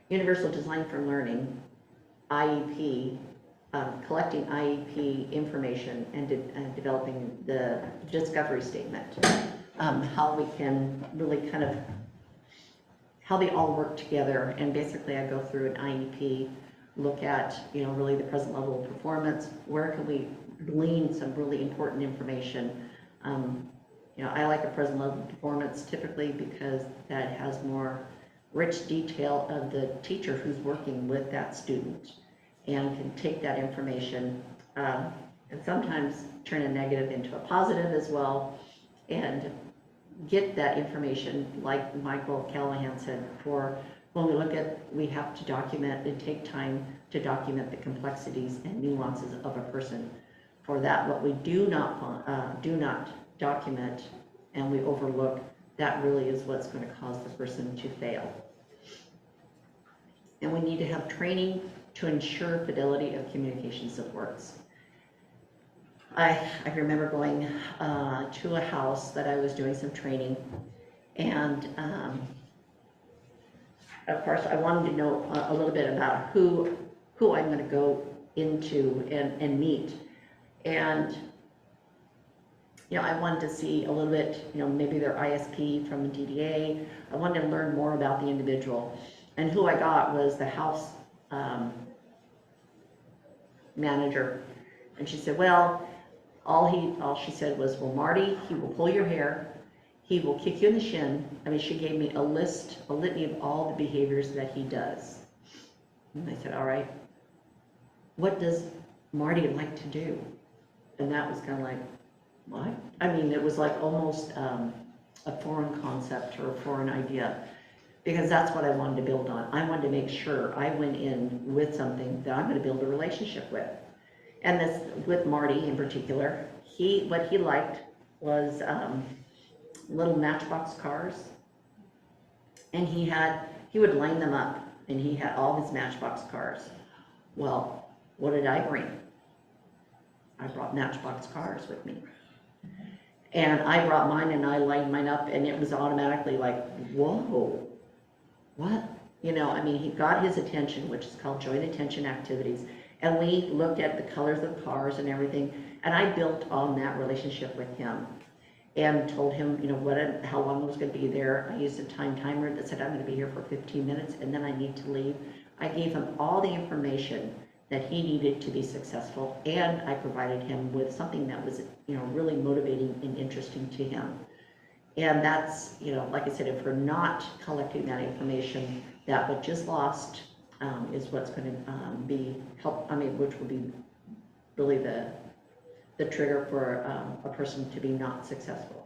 Universal Design for Learning, IEP, collecting IEP information and developing the discovery statement. How we can really kind of, how they all work together. And basically I go through an IEP, look at, you know, really the present level of performance, where can we glean some really important information. You know, I like a present level of performance typically because that has more rich detail of the teacher who's working with that student and can take that information and sometimes turn a negative into a positive as well, and get that information, like Michael Callahan said, for when we look at, we have to document and take time to document the complexities and nuances of a person. For that, what we do not document and we overlook, that really is what's going to cause the person to fail. And we need to have training to ensure fidelity of communication supports. I remember going to a house that I was doing some training, and of course I wanted to know a little bit about who I'm going to go into and meet. And you know, I wanted to see a little bit, you know, maybe their ISP from the DDA. I wanted to learn more about the individual. And who I got was the house manager. And she said, well, all she said was, well, Marty, he will pull your hair, he will kick you in the shin. I mean, she gave me a litany of all the behaviors that he does. And I said, all right, what does Marty like to do? And that was kind of like, what? I mean, it was like almost a foreign concept or a foreign idea, because that's what I wanted to build on. I wanted to make sure I went in with something that I'm going to build a relationship with. And this, with Marty in particular, what he liked was little matchbox cars. And he would line them up, and he had all his matchbox cars. Well, what did I bring? I brought matchbox cars with me. And I brought mine and I lined mine up, and it was automatically like, whoa, what? You know, I mean, he got his attention, which is called joint attention activities. And we looked at the colors of the cars and everything. And I built on that relationship with him and told him, you know, how long I was going to be there. I used a timer that said I'm going to be here for 15 minutes and then I need to leave. I gave him all the information that he needed to be successful, and I provided him with something that was, you know, really motivating and interesting to him. And that's, you know, like I said, if we're not collecting that information, that what just lost is what's going to which will be really the trigger for a person to be not successful.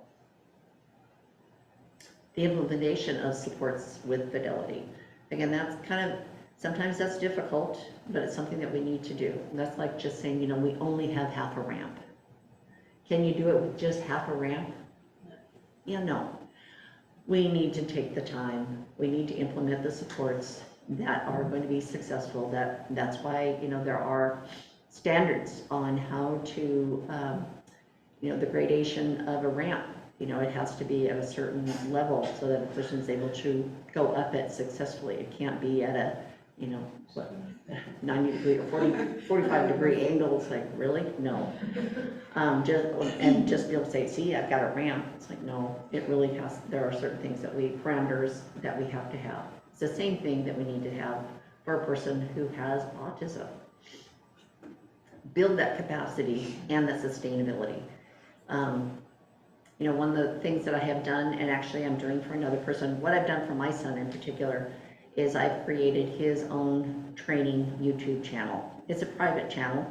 The implementation of supports with fidelity. Again, that's sometimes that's difficult, but it's something that we need to do. And that's like just saying, you know, we only have half a ramp. Can you do it with just half a ramp? Yeah, no. We need to take the time. We need to implement the supports that are going to be successful. That's why, you know, there are standards on how to, you know, the gradation of a ramp. You know, it has to be at a certain level so that a person is able to go up it successfully. It can't be at a, you know, what, 90 degree or 45 degree angle. It's like, really? No. Just be able to say, see, I've got a ramp. It's like, no, it really there are certain things parameters that we have to have. It's the same thing that we need to have for a person who has autism. Build that capacity and the sustainability. You know, one of the things that I have done, and actually I'm doing for another person, what I've done for my son in particular, is I've created his own training YouTube channel. It's a private channel,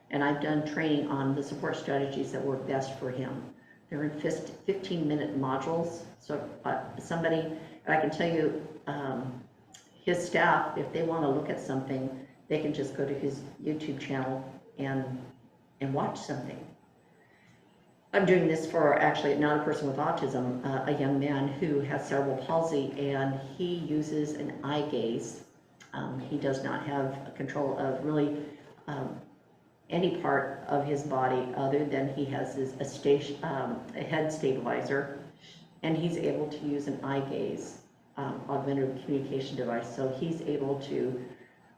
and I've done training on the support strategies that work best for him. They're in 15-minute modules, so and I can tell you, his staff, if they want to look at something, they can just go to his YouTube channel and watch something. I'm doing this for actually not a person with autism, a young man who has cerebral palsy, and he uses an eye gaze. He does not have control of really any part of his body other than he has a head stabilizer, and he's able to use an eye gaze augmented communication device. So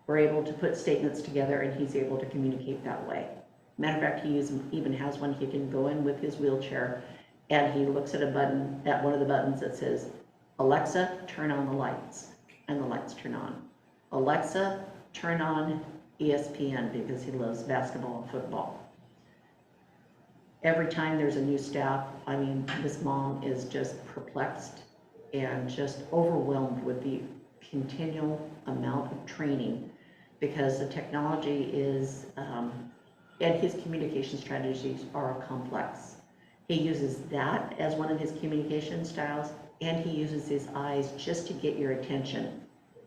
we're able to put statements together, and he's able to communicate that way. Matter of fact, he even has one. He can go in with his wheelchair, and he looks at one of the buttons that says, Alexa, turn on the lights, and the lights turn on. Alexa, turn on ESPN, because he loves basketball and football. Every time there's a new staff, I mean, this mom is just perplexed and just overwhelmed with the continual amount of training, because the technology is, and his communication strategies are complex. He uses that as one of his communication styles, and he uses his eyes just to get your attention.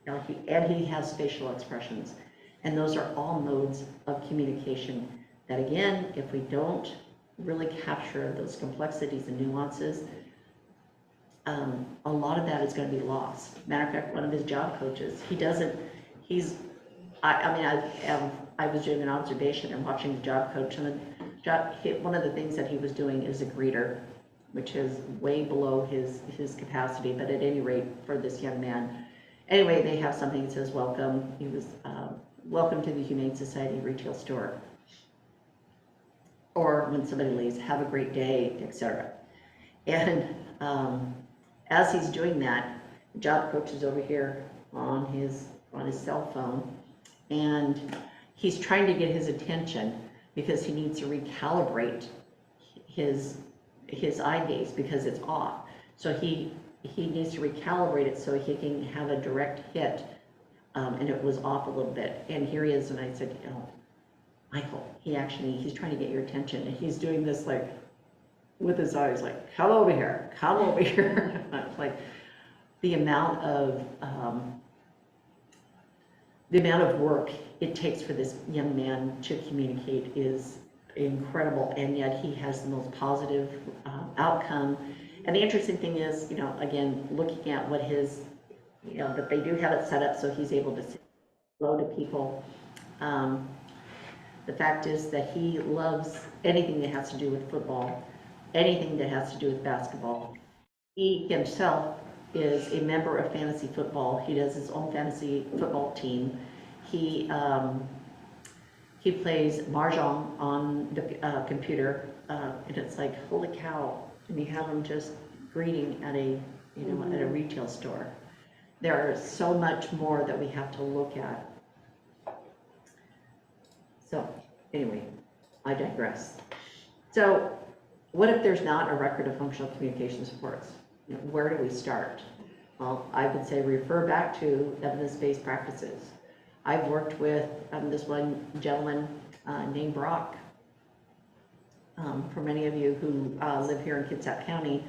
And he has facial expressions. And those are all modes of communication that, again, if we don't really capture those complexities and nuances, a lot of that is going to be lost. Matter of fact, one of his job coaches, I was doing an observation and watching the job coach, and one of the things that he was doing is a greeter, which is way below his capacity, but at any rate, for this young man. Anyway, they have something that says, welcome. He was, welcome to the Humane Society retail store. Or when somebody leaves, have a great day, etc. And as he's doing that, the job coach is over here on his cell phone, and he's trying to get his attention because he needs to recalibrate his eye gaze because it's off. So he needs to recalibrate it so he can have a direct hit, and it was off a little bit. And here he is, and I said, Michael, he's trying to get your attention, and he's doing this like, with his eyes like, come over here, come over here. Like the amount of work it takes for this young man to communicate is incredible, and yet he has the most positive outcome. And the interesting thing is, you know, again, looking at what his, you know, that they do have it set up so he's able to say hello to people. The fact is that he loves anything that has to do with football, anything that has to do with basketball. He himself is a member of fantasy football. He does his own fantasy football team. He plays mahjong on the computer, and it's like, holy cow! And you have him just greeting at a, you know, at a retail store. There is so much more that we have to look at. So anyway, I digress. So what if there's not a record of functional communication supports? You know, where do we start? Well, I would say refer back to evidence-based practices. I've worked with this one gentleman named Brock. For many of you who live here in Kitsap County,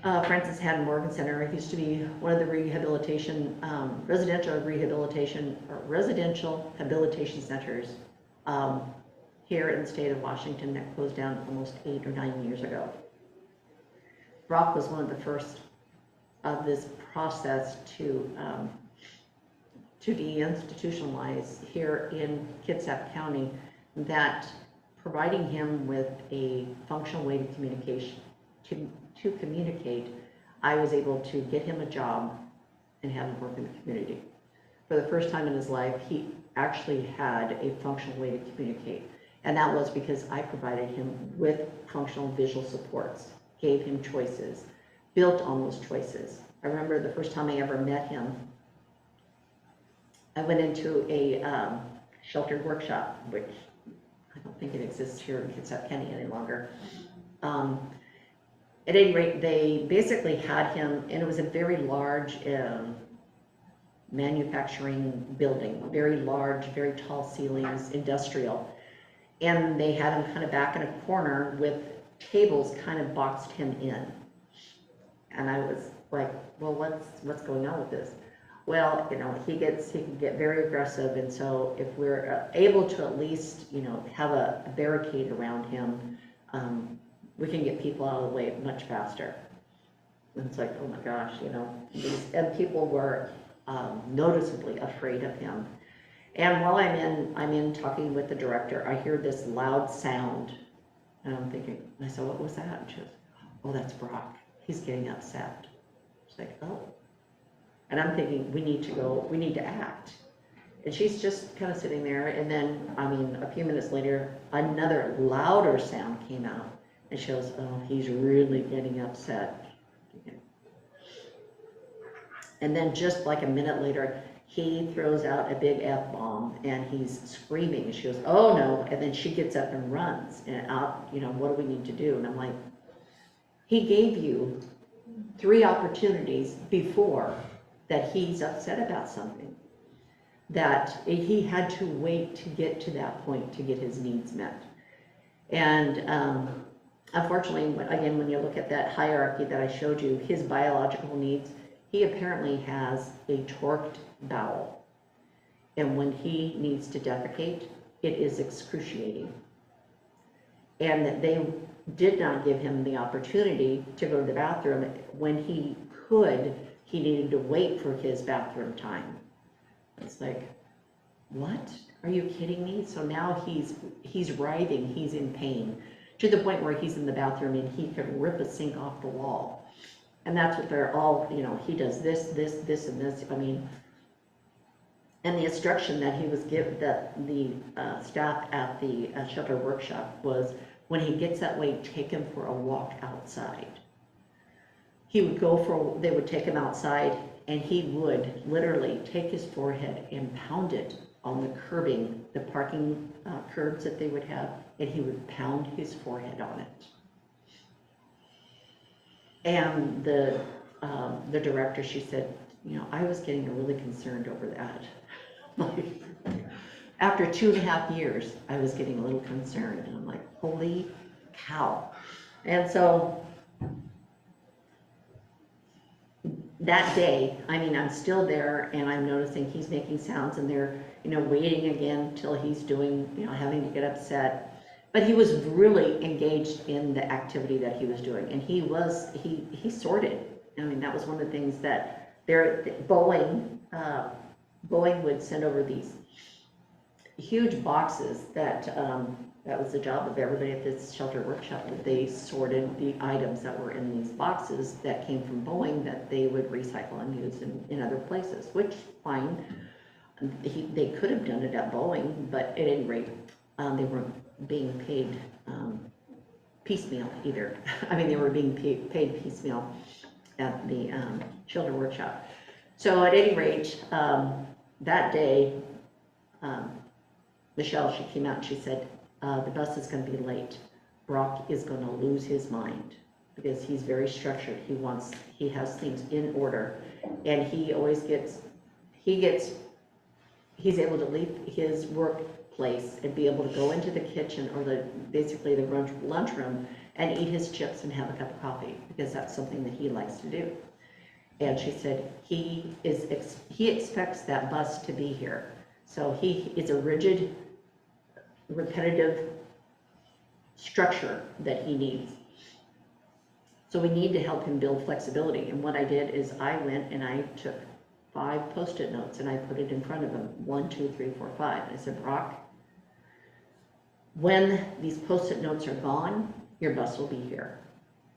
Francis Haddon Morgan Center used to be one of the rehabilitation, residential rehabilitation centers here in the state of Washington that closed down almost 8 or 9 years ago. Brock was one of the first of this process to deinstitutionalize here in Kitsap County, that providing him with a functional way to to communicate, I was able to get him a job and have him work in the community. For the first time in his life, he actually had a functional way to communicate. And that was because I provided him with functional visual supports, gave him choices, built on those choices. I remember the first time I ever met him, I went into a sheltered workshop, which I don't think it exists here in Kitsap County any longer. At any rate, they basically had him, and it was a very large manufacturing building, very large, very tall ceilings, industrial. And they had him kind of back in a corner with tables kind of boxed him in. And I was like, well, what's going on with this? Well, you know, he can get very aggressive, and so if we're able to at least, you know, have a barricade around him, we can get people out of the way much faster. And it's like, oh my gosh, you know, and people were noticeably afraid of him. And while I'm in talking with the director, I hear this loud sound, and I'm thinking, and I said, what was that? And she goes, oh, that's Brock. He's getting upset. She's like, oh. And I'm thinking, we need to act. And she's just kind of sitting there, and then, I mean, a few minutes later, another louder sound came out, and she goes, oh, he's really getting upset. And then just like a minute later, he throws out a big F-bomb, and he's screaming, and she goes, oh no, and then she gets up and runs, and out, you know, what do we need to do? And I'm like, he gave you 3 opportunities before that he's upset about something, that he had to wait to get to that point to get his needs met. And unfortunately, again, when you look at that hierarchy that I showed you, his biological needs, he apparently has a torqued bowel. And when he needs to defecate, it is excruciating. And that they did not give him the opportunity to go to the bathroom when he could. He needed to wait for his bathroom time. It's like, what? Are you kidding me? So now he's writhing, he's in pain, to the point where he's in the bathroom and he could rip a sink off the wall. And that's what they're all, you know, he does this, and this. I mean, and the instruction that he was given, that the staff at the shelter workshop was, when he gets that way, take him for a walk outside. He would they would take him outside, and he would literally take his forehead and pound it on the curbing, the parking curbs that they would have, and he would pound his forehead on it. And the director, she said, you know, I was getting really concerned over that. Like, after 2.5 years, I was getting a little concerned, and I'm like, holy cow. And so that day, I mean, I'm still there and I'm noticing he's making sounds and they're, waiting again till he's doing, having to get upset. But he was really engaged in the activity that he was doing, and he sorted. I mean, that was one of the things that Boeing would send over these huge boxes that was the job of everybody at this shelter workshop, that they sorted the items that were in these boxes that came from Boeing that they would recycle and use in other places, which, fine. They could have done it at Boeing, but at any rate, they weren't being paid piecemeal either. I mean, they were being paid piecemeal at the shelter workshop. So at any rate, that day, Michelle, she came out and she said, the bus is going to be late. Brock is going to lose his mind because he's very structured. He has things in order, and he always he's able to leave his workplace and be able to go into the kitchen or basically the lunchroom and eat his chips and have a cup of coffee because that's something that he likes to do. And she said he expects that bus to be here. So it's a rigid, repetitive structure that he needs. So we need to help him build flexibility. And what I did is I went and I took 5 Post-it notes and I put it in front of him, 1, 2, 3, 4, 5. I said, Brock, when these Post-it notes are gone, your bus will be here.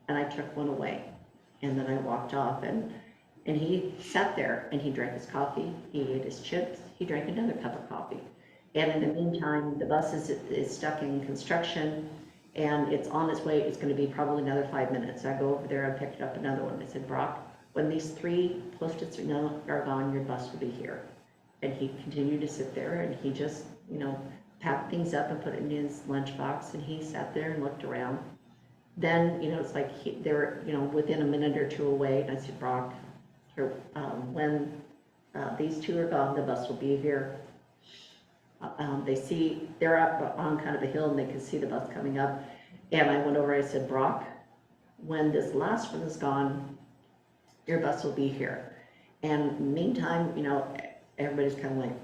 And I took one away. And then I walked off and he sat there and he drank his coffee, he ate his chips, he drank another cup of coffee. And in the meantime, the bus is stuck in construction and it's on its way. It's going to be probably another 5 minutes. I go over there, I picked up another one. I said, Brock, when these 3 Post-its are gone, your bus will be here. And he continued to sit there and he just, packed things up and put it in his lunchbox and he sat there and looked around. Then, it's like they were, within a minute or two away, and I said, Brock, when these 2 are gone, the bus will be here. They're up on kind of a hill and they can see the bus coming up. And I went over and I said, Brock, when this last one is gone, your bus will be here. And meantime, everybody's kind of like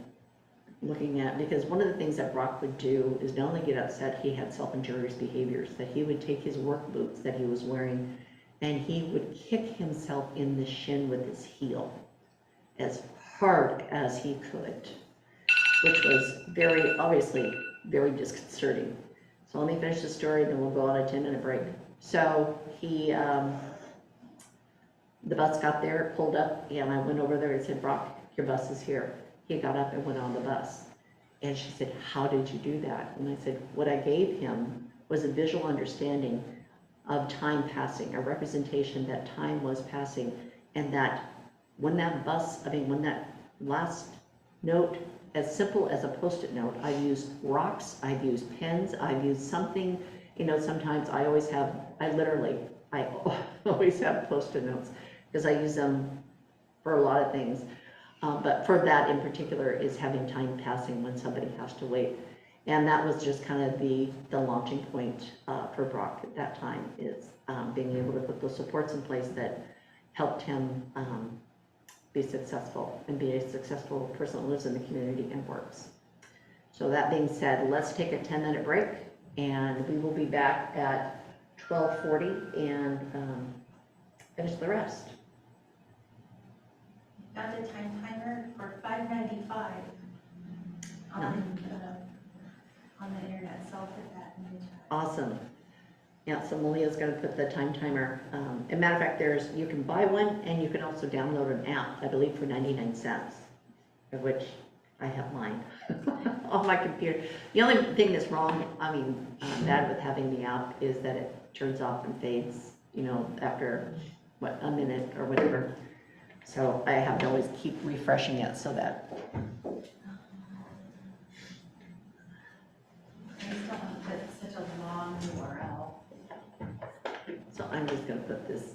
looking at, because one of the things that Brock would do is not only get upset, he had self-injurious behaviors, that he would take his work boots that he was wearing and he would kick himself in the shin with his heel as hard as he could, which was obviously very disconcerting. So let me finish the story, then we'll go on a 10-minute break. So the bus got there, pulled up, and I went over there and said, Brock, your bus is here. He got up and went on the bus. And she said, how did you do that? And I said, what I gave him was a visual understanding of time passing, a representation that time was passing, and that when that last note, as simple as a Post-it note, I've used rocks, I've used pens, I've used something, sometimes I always have Post-it notes because I use them for a lot of things. But for that in particular is having time passing when somebody has to wait. And that was just kind of the launching point for Brock at that time, is being able to put those supports in place that helped him be successful and be a successful person that lives in the community and works. So that being said, let's take a 10-minute break and we will be back at 12:40 and finish the rest. Got a time timer for $5.95 on the internet, so I'll put that in the chat. Awesome. Yeah, so Malia's going to put the time timer. As a matter of fact, you can buy one and you can also download an app, I believe for 99 cents, of which I have mine on my computer. The only thing that's bad with having the app is that it turns off and fades, after a minute or whatever. So I have to always keep refreshing it so that. I just don't want to put such a long URL. So I'm just going to put this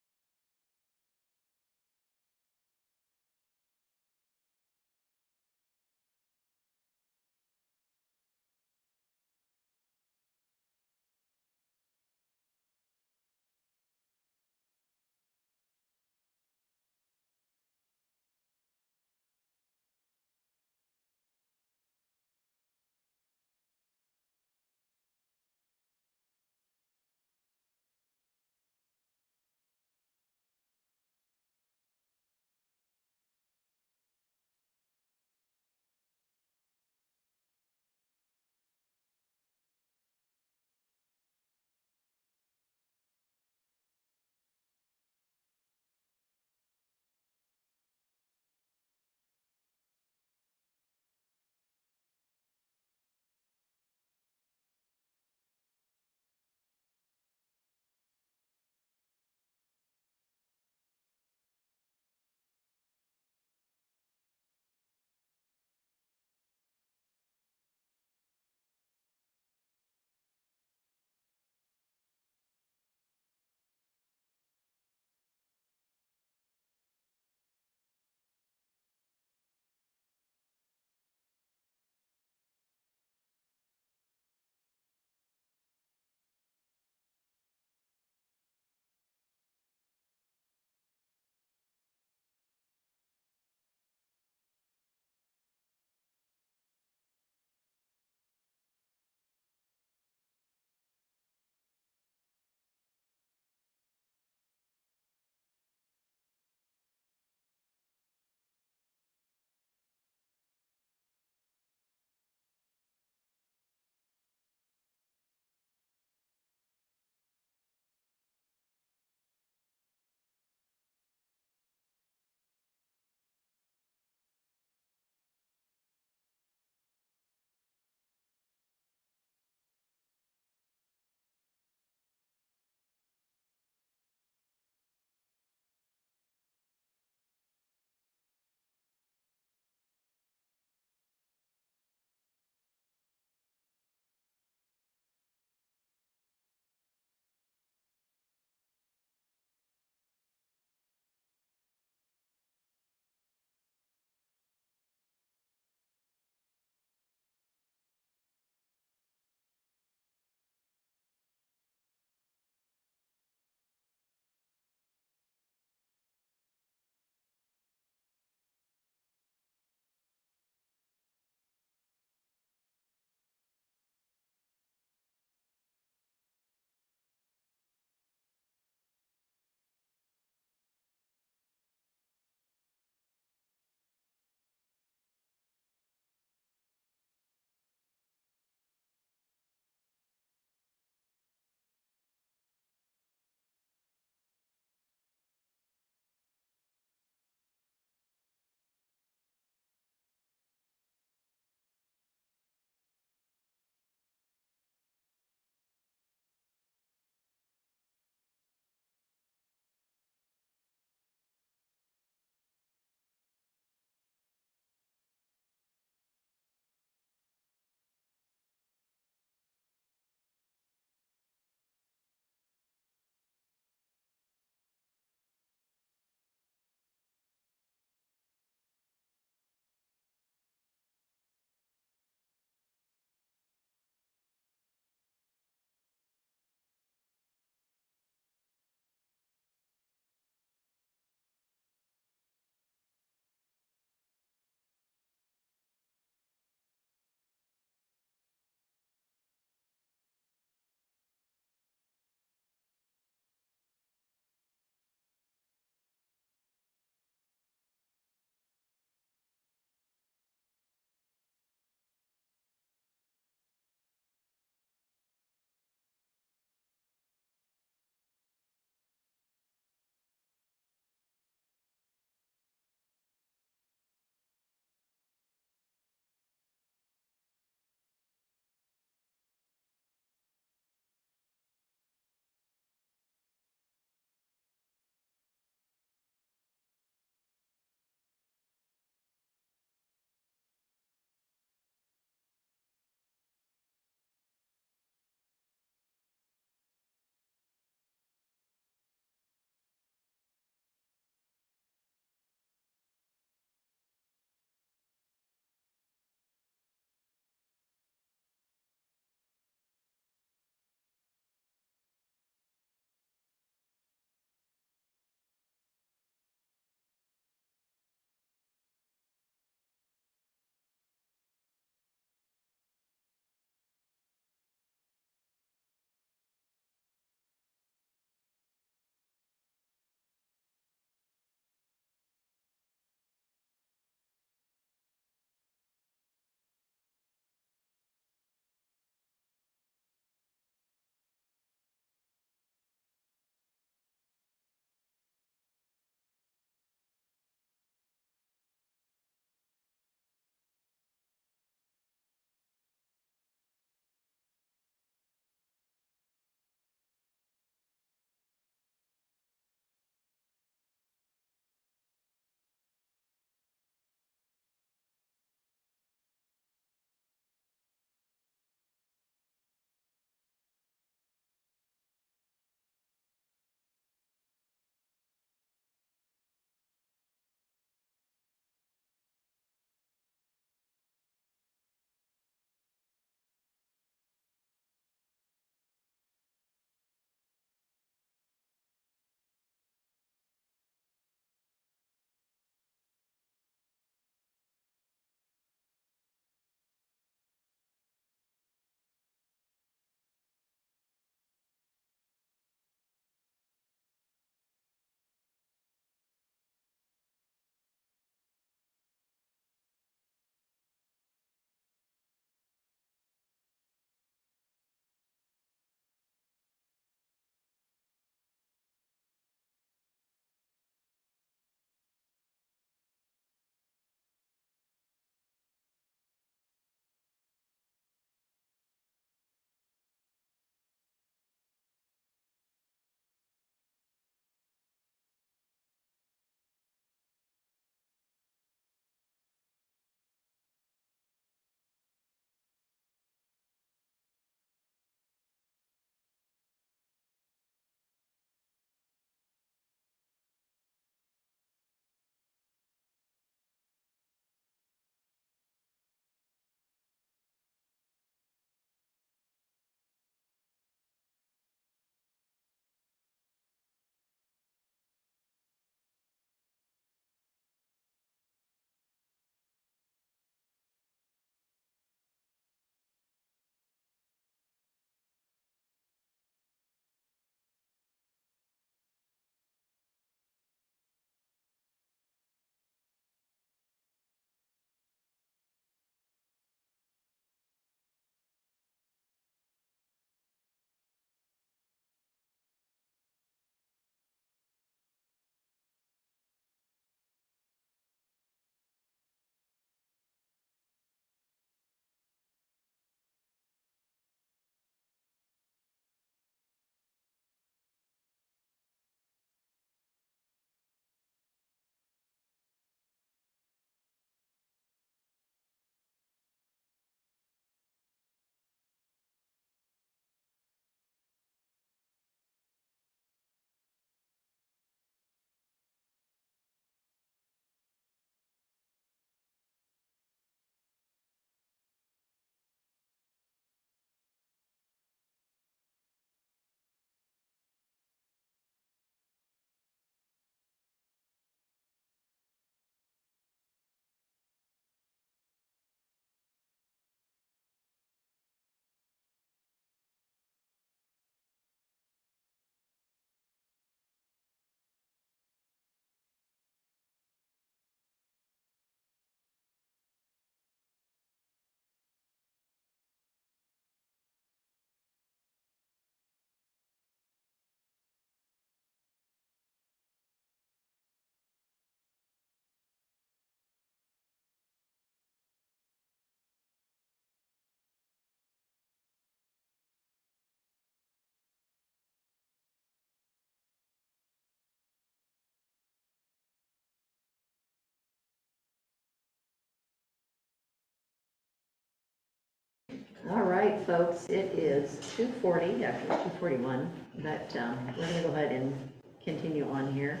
All right, folks, it is 2:40, actually 2:41, but we're gonna go ahead and continue on here.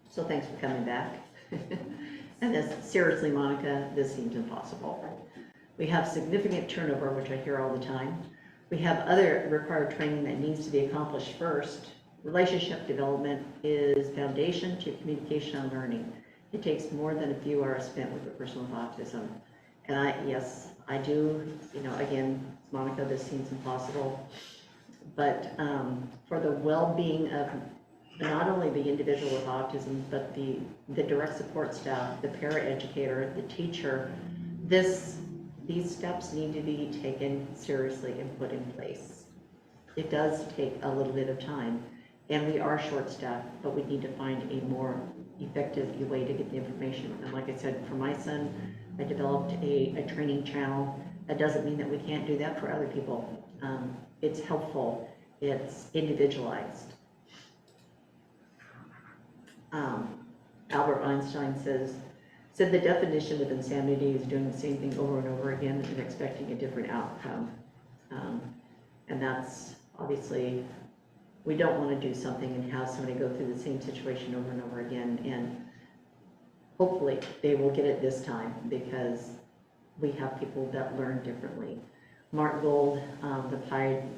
So thanks for coming back. And this, seriously, Monica, this seems impossible. We have significant turnover, which I hear all the time. We have other required training that needs to be accomplished first. Relationship development is foundation to communication and learning. It takes more than a few hours spent with a person with autism. And yes, I do, again, Monica, this seems impossible. But for the well-being of not only the individual with autism, but the direct support staff, the paraeducator, the teacher, these steps need to be taken seriously and put in place. It does take a little bit of time, and we are short-staffed, but we need to find a more effective way to get the information. And like I said, for my son, I developed a training channel. That doesn't mean that we can't do that for other people. It's helpful, it's individualized. Albert Einstein said the definition of insanity is doing the same thing over and over again and expecting a different outcome. And that's obviously, we don't want to do something and have somebody go through the same situation over and over again. And hopefully they will get it this time, because we have people that learn differently. Mark Gold, the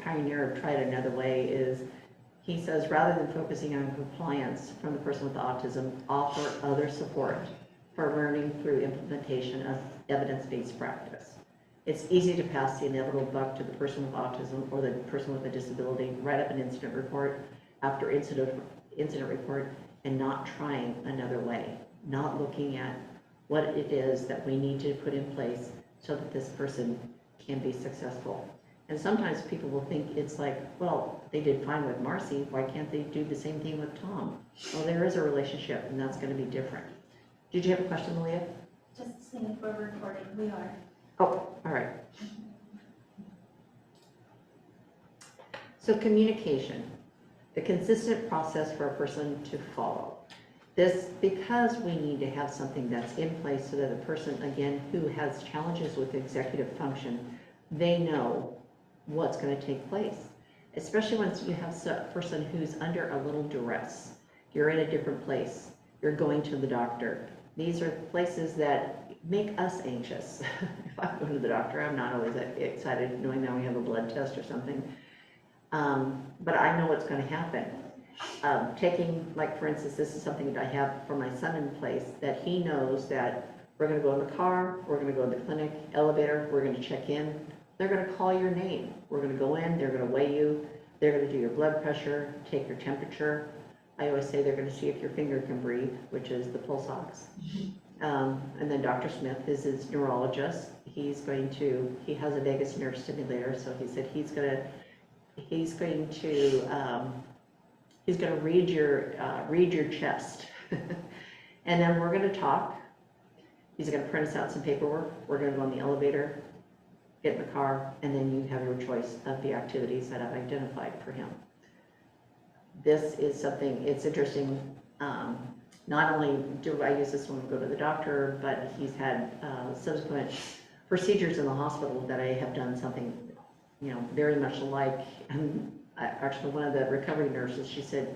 pioneer of Try It Another Way, he says, rather than focusing on compliance from the person with autism, offer other support for learning through implementation of evidence-based practice. It's easy to pass the inevitable buck to the person with autism or the person with a disability, write up an incident report after incident report, and not trying another way, not looking at what it is that we need to put in place so that this person can be successful. And sometimes people will think it's like, well, they did fine with Marcy, why can't they do the same thing with Tom? Well, there is a relationship, and that's going to be different. Did you have a question, Malia? Just seeing if we're recording. We are. Oh, all right. So communication, the consistent process for a person to follow. This, because we need to have something that's in place so that the person, again, who has challenges with executive function, they know what's going to take place, especially once you have a person who's under a little duress. You're in a different place. You're going to the doctor. These are places that make us anxious. If I go to the doctor, I'm not always excited knowing that we have a blood test or something. But I know what's going to happen. Taking, like, for instance, this is something that I have for my son in place, that he knows that we're going to go in the car, we're going to go to the clinic, elevator, we're going to check in. They're going to call your name. We're going to go in, they're going to weigh you, they're going to do your blood pressure, take your temperature. I always say they're going to see if your finger can breathe, which is the pulse ox. And then Dr. Smith is his neurologist. He has a vagus nerve stimulator, so he said he's going to read your chest. And then we're going to talk. He's going to print us out some paperwork. We're going to go on the elevator, get in the car, and then you have your choice of the activities that I've identified for him. This is something, it's interesting. Not only do I use this when we go to the doctor, but he's had subsequent procedures in the hospital that I have done something, very much alike. And actually, one of the recovery nurses, she said,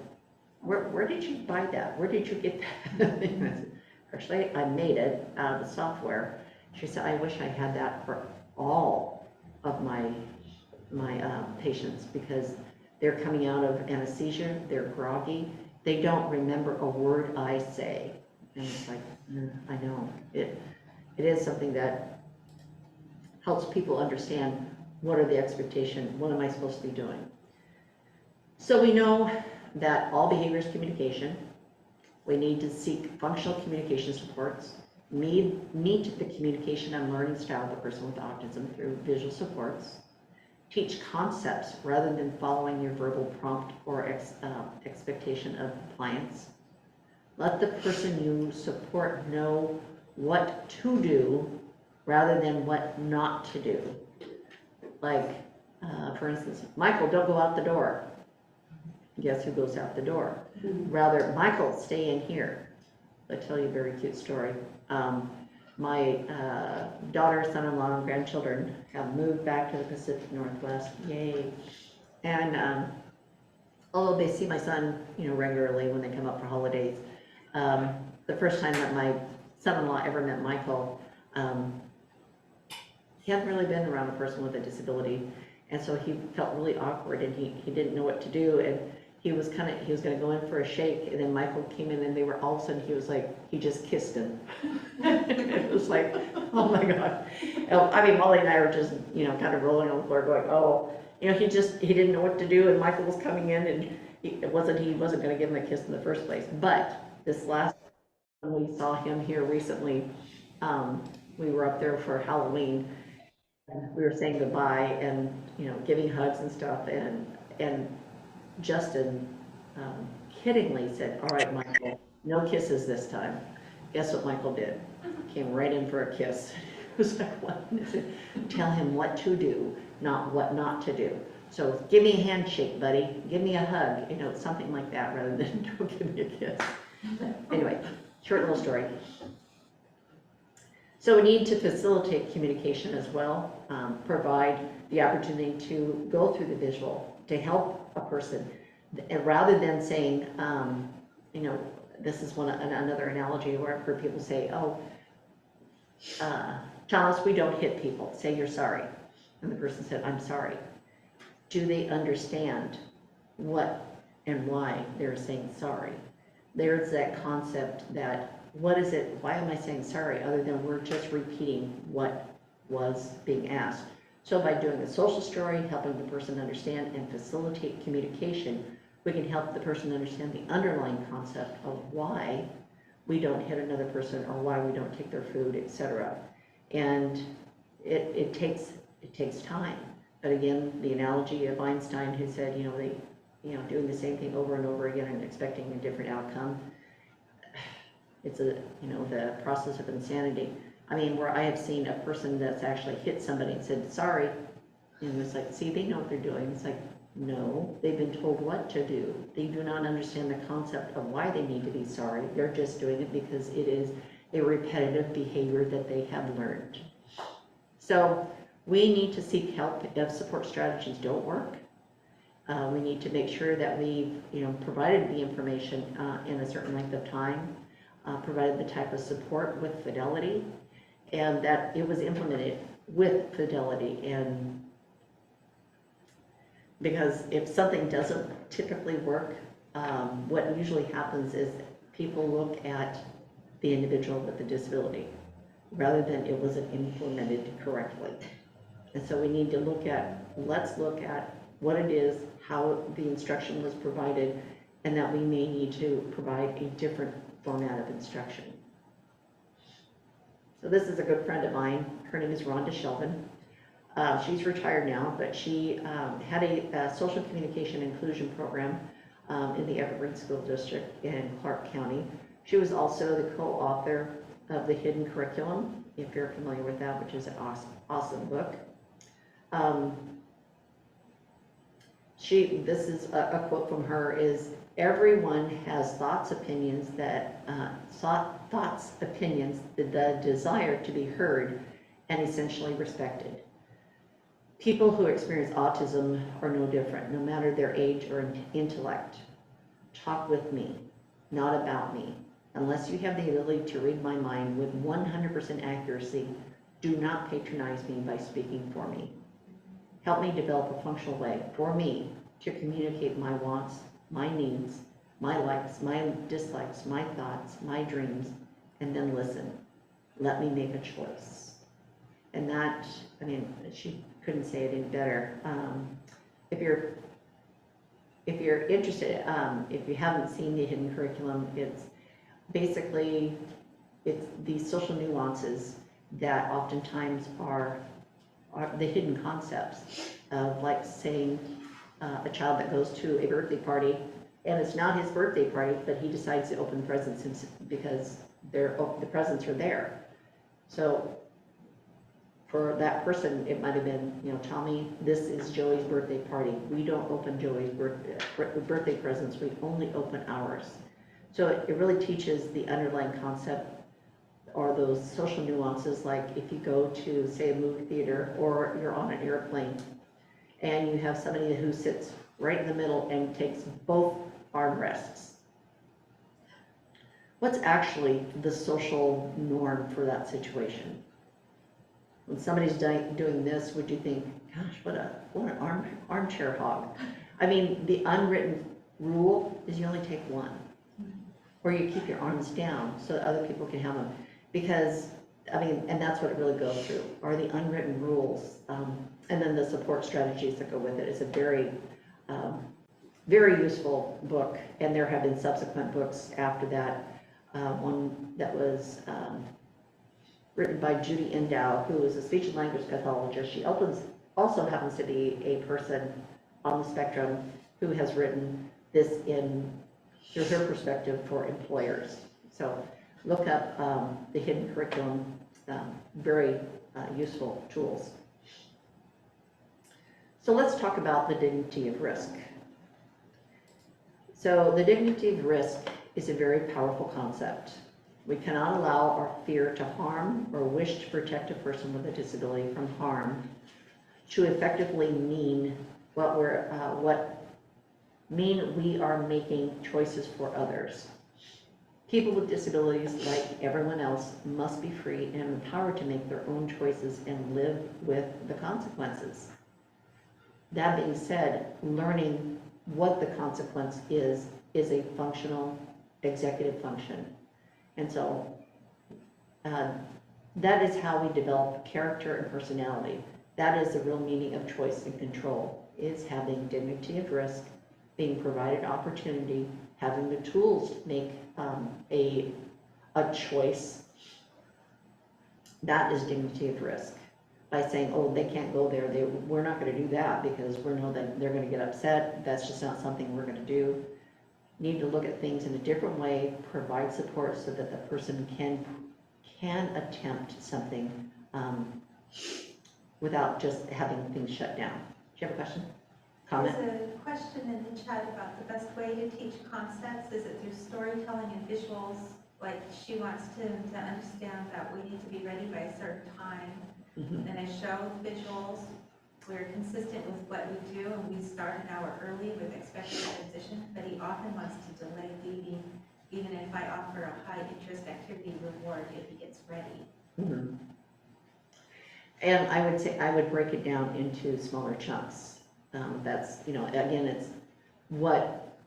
where did you buy that? Where did you get that? Actually, I made it out of the software. She said, I wish I had that for all of my patients, because they're coming out of anesthesia, they're groggy, they don't remember a word I say. And it's like, I know. It is something that helps people understand what are the expectations, what am I supposed to be doing. So we know that all behavior is communication. We need to seek functional communication supports, meet the communication and learning style of the person with autism through visual supports, teach concepts rather than following your verbal prompt or expectation of compliance. Let the person you support know what to do rather than what not to do. Like, for instance, Michael, don't go out the door. Guess who goes out the door? Rather, Michael, stay in here. I'll tell you a very cute story. My daughter, son-in-law, and grandchildren have moved back to the Pacific Northwest, yay. And although they see my son, regularly when they come up for holidays, the first time that my son-in-law ever met Michael, he hadn't really been around a person with a disability, and so he felt really awkward, and he didn't know what to do, and he was gonna go in for a shake, and then Michael came in, and they were, all of a sudden, he was like, he just kissed him. It was like, oh my God. I mean, Molly and I were just, kind of rolling on the floor going, oh, he didn't know what to do, and Michael was coming in, and he wasn't gonna give him a kiss in the first place. But this last time we saw him here recently, we were up there for Halloween, and we were saying goodbye and, giving hugs and stuff, and Justin kiddingly said, all right, Michael, no kisses this time. Guess what Michael did? Came right in for a kiss. It was like, what? I said, tell him what to do, not what not to do. So give me a handshake, buddy. Give me a hug, something like that, rather than don't give me a kiss. Anyway, short little story. So we need to facilitate communication as well, provide the opportunity to go through the visual to help a person, rather than saying, this is another analogy where I've heard people say, oh, Thomas, we don't hit people, say you're sorry. And the person said, I'm sorry. Do they understand what and why they're saying sorry? There's that concept that, what is it, why am I saying sorry, other than we're just repeating what was being asked. So by doing a social story, helping the person understand and facilitate communication, we can help the person understand the underlying concept of why we don't hit another person or why we don't take their food, etc. And it takes time. But again, the analogy of Einstein, who said, doing the same thing over and over again and expecting a different outcome, it's the process of insanity. I mean, where I have seen a person that's actually hit somebody and said, sorry, and it's like, see, they know what they're doing. It's like, no, they've been told what to do. They do not understand the concept of why they need to be sorry. They're just doing it because it is a repetitive behavior that they have learned. So we need to seek help if support strategies don't work. We need to make sure that we've provided the information in a certain length of time, provided the type of support with fidelity, and that it was implemented with fidelity. And because if something doesn't typically work, what usually happens is people look at the individual with the disability rather than it wasn't implemented correctly. And so we need to let's look at what it is, how the instruction was provided, and that we may need to provide a different format of instruction. So this is a good friend of mine. Her name is Rhonda Shelvin. She's retired now, but she had a social communication inclusion program in the Evergreen School District in Clark County. She was also the co-author of The Hidden Curriculum, if you're familiar with that, which is an awesome book. This is a quote from her, is, everyone has opinions, the desire to be heard and essentially respected. People who experience autism are no different, no matter their age or intellect. Talk with me, not about me. Unless you have the ability to read my mind with 100% accuracy, do not patronize me by speaking for me. Help me develop a functional way for me to communicate my wants, my needs, my likes, my dislikes, my thoughts, my dreams, and then listen. Let me make a choice. And that, she couldn't say it any better. If you're interested, if you haven't seen The Hidden Curriculum, it's basically, it's these social nuances that oftentimes are the hidden concepts of, like, saying a child that goes to a birthday party, and it's not his birthday party, but he decides to open presents because the presents are there. So for that person, it might have been, Tommy, this is Joey's birthday party. We don't open Joey's birthday presents. We only open ours. So it really teaches the underlying concept are those social nuances, like if you go to, say, a movie theater or you're on an airplane and you have somebody who sits right in the middle and takes both armrests. What's actually the social norm for that situation? When somebody's doing this, would you think, gosh, what an armchair hog? I mean, the unwritten rule is you only take one. Or you keep your arms down so that other people can have them. Because, I mean, and that's what it really goes through, are the unwritten rules. And then the support strategies that go with it. It's a very, very useful book. And there have been subsequent books after that. One that was written by Judy Endow, who is a speech and language pathologist. She also happens to be a person on the spectrum who has written this through her perspective for employers. So look up the hidden curriculum, very useful tools. So let's talk about the dignity of risk. So the dignity of risk is a very powerful concept. We cannot allow our fear to harm or wish to protect a person with a disability from harm to effectively mean we are making choices for others. People with disabilities, like everyone else, must be free and empowered to make their own choices and live with the consequences. That being said, learning what the consequence is a functional executive function. And so that is how we develop character and personality. That is the real meaning of choice and control, is having dignity of risk, being provided opportunity, having the tools to make a choice. That is dignity of risk. By saying, oh, they can't go there, we're not going to do that because we know that they're going to get upset. That's just not something we're going to do. Need to look at things in a different way, provide support so that the person can attempt something without just having things shut down. Do you have a question? Comment? There's a question in the chat about the best way to teach concepts. Is it through storytelling and visuals? Like she wants to understand that we need to be ready by a certain time. Mm-hmm. And I show visuals. We're consistent with what we do, and we start an hour early with expected transition, but he often wants to delay leaving, even if I offer a high interest activity reward if he gets ready. Mm-hmm. And I would say, I would break it down into smaller chunks. That's, again, it's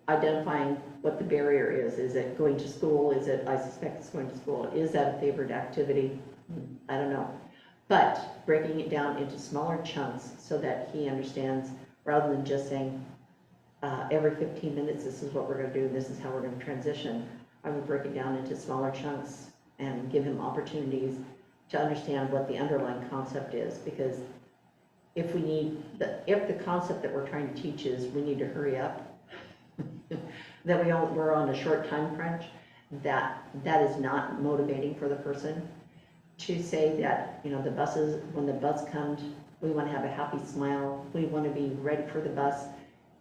identifying what the barrier is. Is it going to school? Is it, I suspect it's going to school. Is that a favored activity? I don't know. But breaking it down into smaller chunks so that he understands, rather than just saying, every 15 minutes, this is what we're going to do, this is how we're going to transition. I would break it down into smaller chunks and give him opportunities to understand what the underlying concept is. Because if the concept that we're trying to teach is we need to hurry up, that we're on a short time crunch, that is not motivating for the person. To say that, when the bus comes, we want to have a happy smile, we want to be ready for the bus,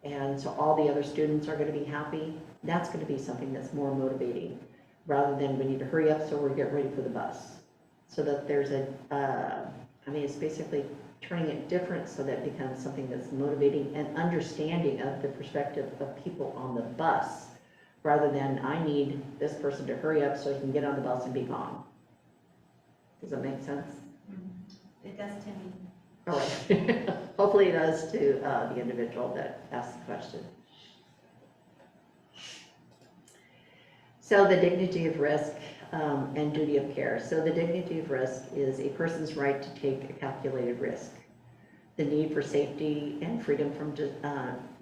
and so all the other students are going to be happy, that's going to be something that's more motivating, rather than we need to hurry up so we're getting ready for the bus. So that there's it's basically turning it different so that it becomes something that's motivating and understanding of the perspective of people on the bus, rather than I need this person to hurry up so he can get on the bus and be gone. Does that make sense? It does to me. All right. Hopefully it does to the individual that asked the question. So the dignity of risk and duty of care. So the dignity of risk is a person's right to take a calculated risk. The need for safety and freedom from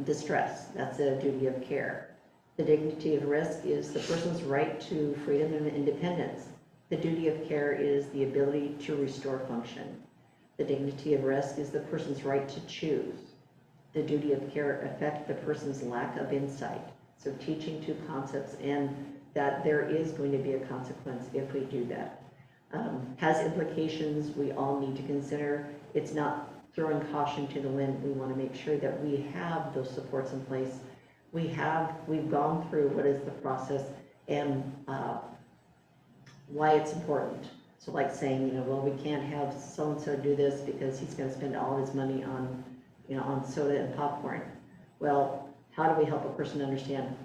distress. That's the duty of care. The dignity of risk is the person's right to freedom and independence. The duty of care is the ability to restore function. The dignity of risk is the person's right to choose. The duty of care affects the person's lack of insight. So teaching two concepts, and that there is going to be a consequence if we do that. Has implications we all need to consider. It's not throwing caution to the wind. We want to make sure that we have those supports in place. We've gone through what is the process, and why it's important. So like saying, well, we can't have so-and-so do this because he's gonna spend all his money on, on soda and popcorn. Well, how do we help a person understand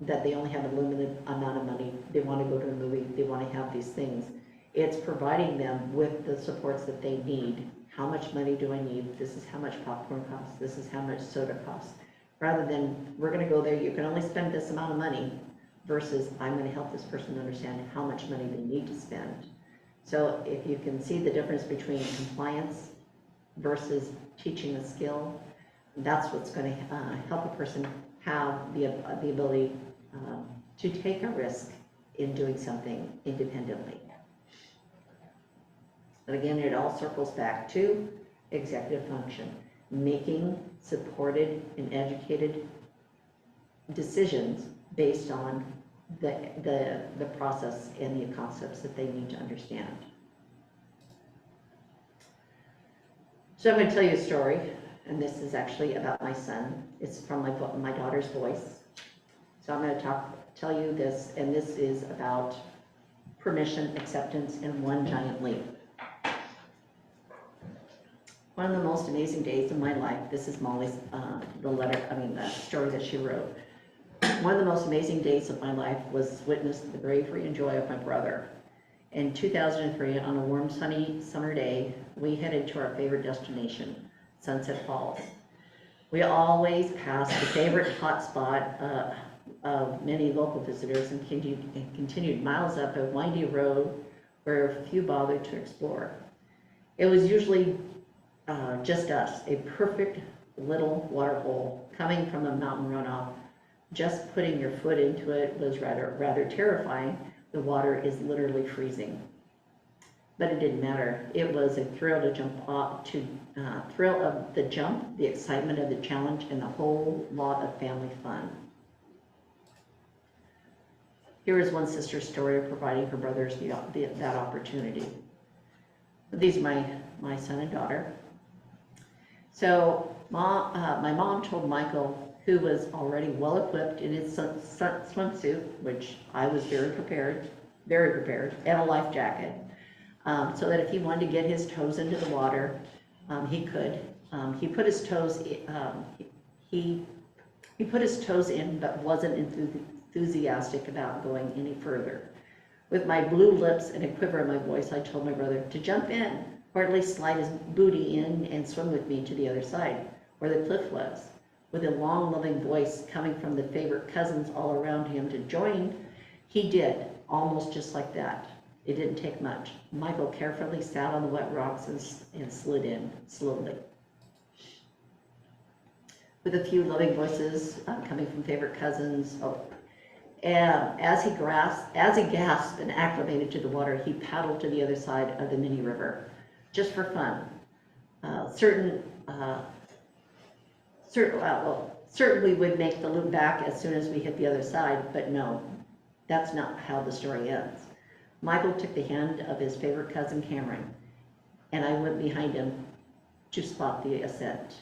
that they only have a limited amount of money, they want to go to a movie, they want to have these things? It's providing them with the supports that they need. How much money do I need? This is how much popcorn costs. This is how much soda costs. Rather than, we're going to go there, you can only spend this amount of money, versus I'm going to help this person understand how much money they need to spend. So if you can see the difference between compliance versus teaching a skill, that's what's going to help a person have the ability to take a risk in doing something independently. But again, it all circles back to executive function, making supported and educated decisions based on the process and the concepts that they need to understand. So I'm going to tell you a story, and this is actually about my son. It's from my daughter's voice. So I'm going to tell you this, and this is about permission, acceptance, and one giant leap. One of the most amazing days of my life, this is Molly's, the story that she wrote. One of the most amazing days of my life was witnessed the bravery and joy of my brother. In 2003, on a warm, sunny summer day, we headed to our favorite destination, Sunset Falls. We always passed the favorite hot spot of many local visitors and continued miles up a windy road where few bothered to explore. It was usually just us, a perfect little water hole coming from a mountain runoff. Just putting your foot into it was rather terrifying. The water is literally freezing. But it didn't matter. It was a thrill to jump off, thrill of the jump, the excitement of the challenge, and a whole lot of family fun. Here is one sister's story of providing her brothers that opportunity. These are my son and daughter. So my mom told Michael, who was already well equipped in his swimsuit, which I was very prepared, and a life jacket, so that if he wanted to get his toes into the water, he could. He put his toes in, but wasn't enthusiastic about going any further. With my blue lips and a quiver in my voice, I told my brother to jump in, or at least slide his booty in and swim with me to the other side, where the cliff was. With a long, loving voice coming from the favorite cousins all around him to join, he did, almost just like that. It didn't take much. Michael carefully sat on the wet rocks and slid in slowly. With a few loving voices coming from favorite cousins, as he gasped and acclimated to the water, he paddled to the other side of the mini river, just for fun. Certainly would make the loop back as soon as we hit the other side, but no, that's not how the story ends. Michael took the hand of his favorite cousin Cameron, and I went behind him to spot the ascent.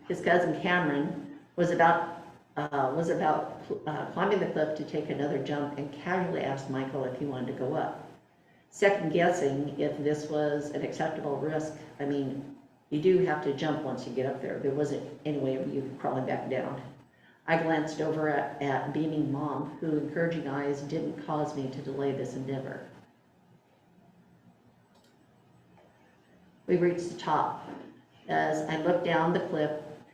His cousin Cameron was about climbing the cliff to take another jump and casually asked Michael if he wanted to go up. Second guessing if this was an acceptable risk. I mean, you do have to jump once you get up there. There wasn't any way of you crawling back down. I glanced over at beaming Mom, whose encouraging eyes didn't cause me to delay this endeavor. We reached the top. As I looked down the cliff,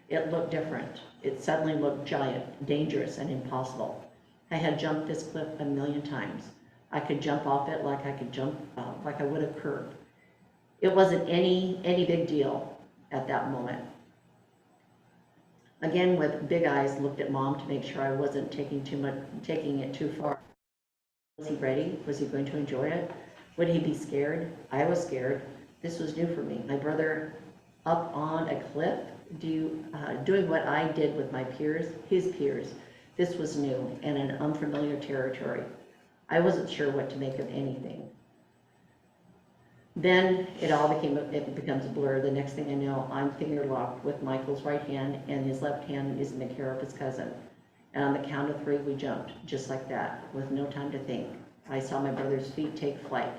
it looked different. It suddenly looked giant, dangerous, and impossible. I had jumped this cliff a million times. I could jump off it like I would a curb. It wasn't any big deal at that moment. Again, with big eyes, looked at Mom to make sure I wasn't taking it too far. Was he ready? Was he going to enjoy it? Would he be scared? I was scared. This was new for me. My brother up on a cliff, doing what I did with my peers, his peers. This was new and an unfamiliar territory. I wasn't sure what to make of anything. Then it becomes a blur. The next thing I know, I'm finger locked with Michael's right hand, and his left hand is in the care of his cousin. And on the count of 3, we jumped, just like that, with no time to think. I saw my brother's feet take flight.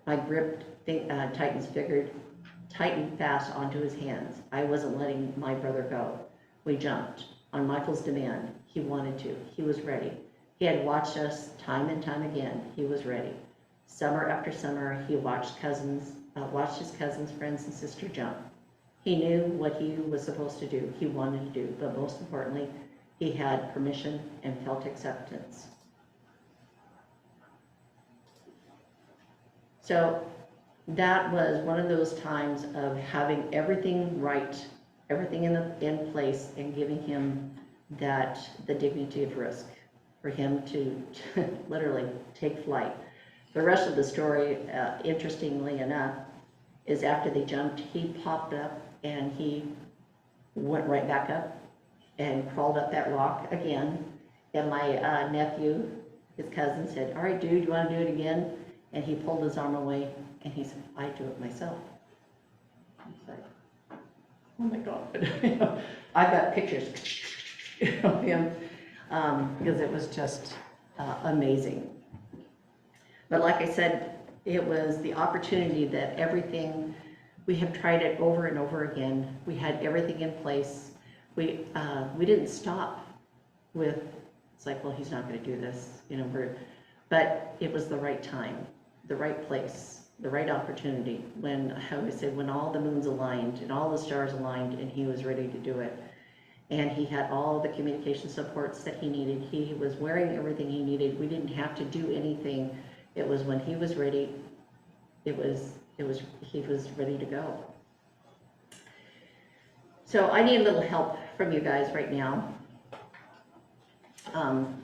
My grip tightened fast onto his hands. I wasn't letting my brother go. We jumped. On Michael's demand, he wanted to. He was ready. He had watched us time and time again. He was ready. Summer after summer, he watched his cousins, friends, and sister jump. He knew what he was supposed to do, he wanted to do, but most importantly, he had permission and felt acceptance. So that was one of those times of having everything right, everything in place, and giving him the dignity of risk for him to literally take flight. The rest of the story, interestingly enough, is after they jumped, he popped up and he went right back up and crawled up that rock again. And my nephew, his cousin, said, "All right, dude, you want to do it again?" And he pulled his arm away and he said, "I do it myself." I was like, oh my God. I've got pictures of him because it was just amazing. But like I said, it was the opportunity that everything, we have tried it over and over again. We had everything in place. We didn't stop with, it's like, well, he's not going to do this, but it was the right time, the right place, the right opportunity. When, I always say, when all the moons aligned and all the stars aligned and he was ready to do it. And he had all the communication supports that he needed. He was wearing everything he needed. We didn't have to do anything. It was when he was ready, he was ready to go. So I need a little help from you guys right now.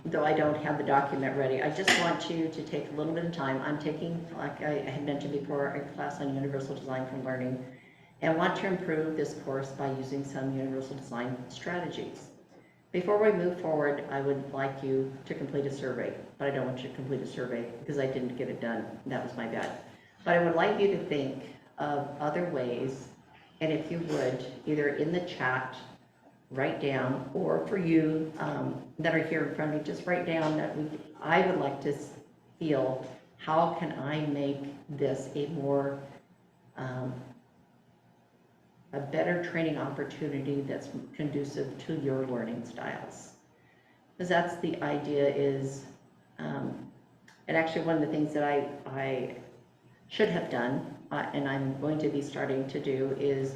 Though I don't have the document ready, I just want you to take a little bit of time. I'm taking, like I had mentioned before, a class on universal design from learning, and want to improve this course by using some universal design strategies. Before we move forward, I would like you to complete a survey, but I don't want you to complete a survey because I didn't get it done. That was my bad. But I would like you to think of other ways, and if you would, either in the chat, write down, or for you that are here in front of me, just write down that I would like to feel, how can I make this a more, a better training opportunity that's conducive to your learning styles. Because that's the idea is, and actually one of the things that I should have done, and I'm going to be starting to do, is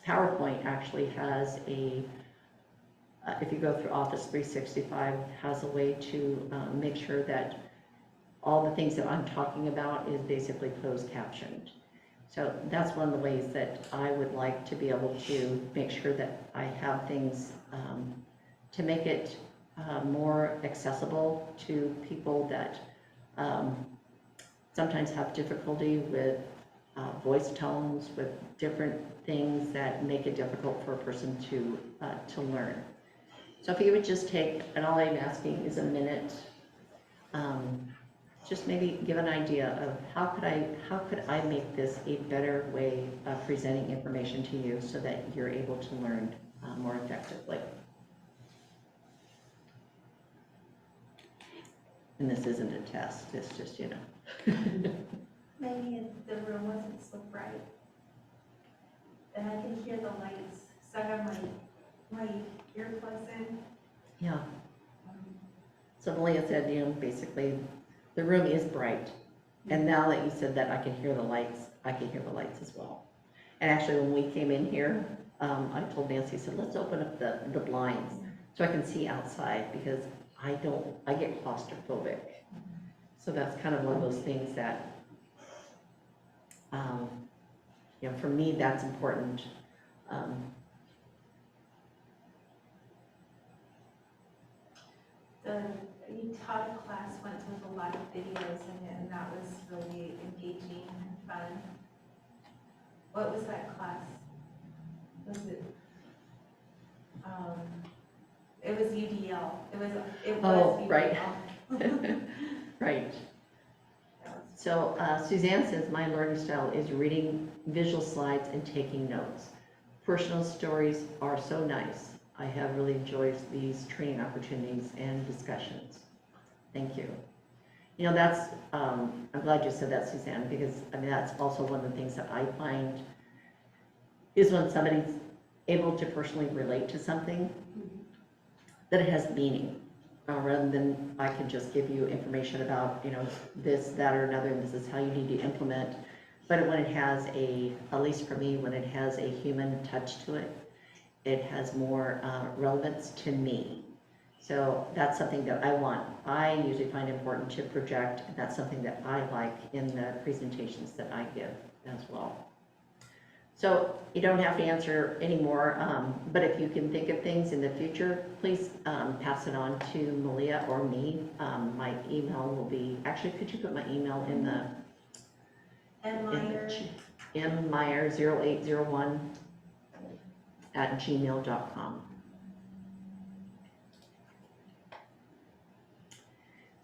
PowerPoint actually has a, if you go through Office 365, has a way to make sure that all the things that I'm talking about is basically closed captioned. So that's one of the ways that I would like to be able to make sure that I have things to make it more accessible to people that sometimes have difficulty with voice tones, with different things that make it difficult for a person to learn. So if you would just take, and all I'm asking is a minute, just maybe give an idea of how could I make this a better way of presenting information to you so that you're able to learn more effectively. And this isn't a test, it's just, Maybe if the room wasn't so bright, then I could hear the lights. So I have my earplugs in. Yeah. So Malia said, basically, the room is bright. And now that you said that, I can hear the lights. I can hear the lights as well. And actually, when we came in here, I told Nancy, I said, let's open up the blinds so I can see outside, because I get claustrophobic. So that's kind of one of those things that, for me, that's important. You taught a class once with a lot of videos in it, and that was really engaging and fun. What was that class? Was it? It was UDL. It was UDL. Right. Right. So Suzanne says, my learning style is reading visual slides and taking notes. Personal stories are so nice. I have really enjoyed these training opportunities and discussions. Thank you. You know, that's, I'm glad you said that, Suzanne, because, I mean, that's also one of the things that I find is when somebody's able to personally relate to something, that it has meaning, rather than I can just give you information about, you know, this, that, or another, and this is how you need to implement. But when it has a, at least for me, when it has a human touch to it, it has more relevance to me. So that's something that I want. I usually find important to project, and that's something that I like in the presentations that I give as well. So you don't have to answer anymore, but if you can think of things in the future, please pass it on to Malia or me. My email will be, actually, could you put my email in the mmeyer0801@gmail.com.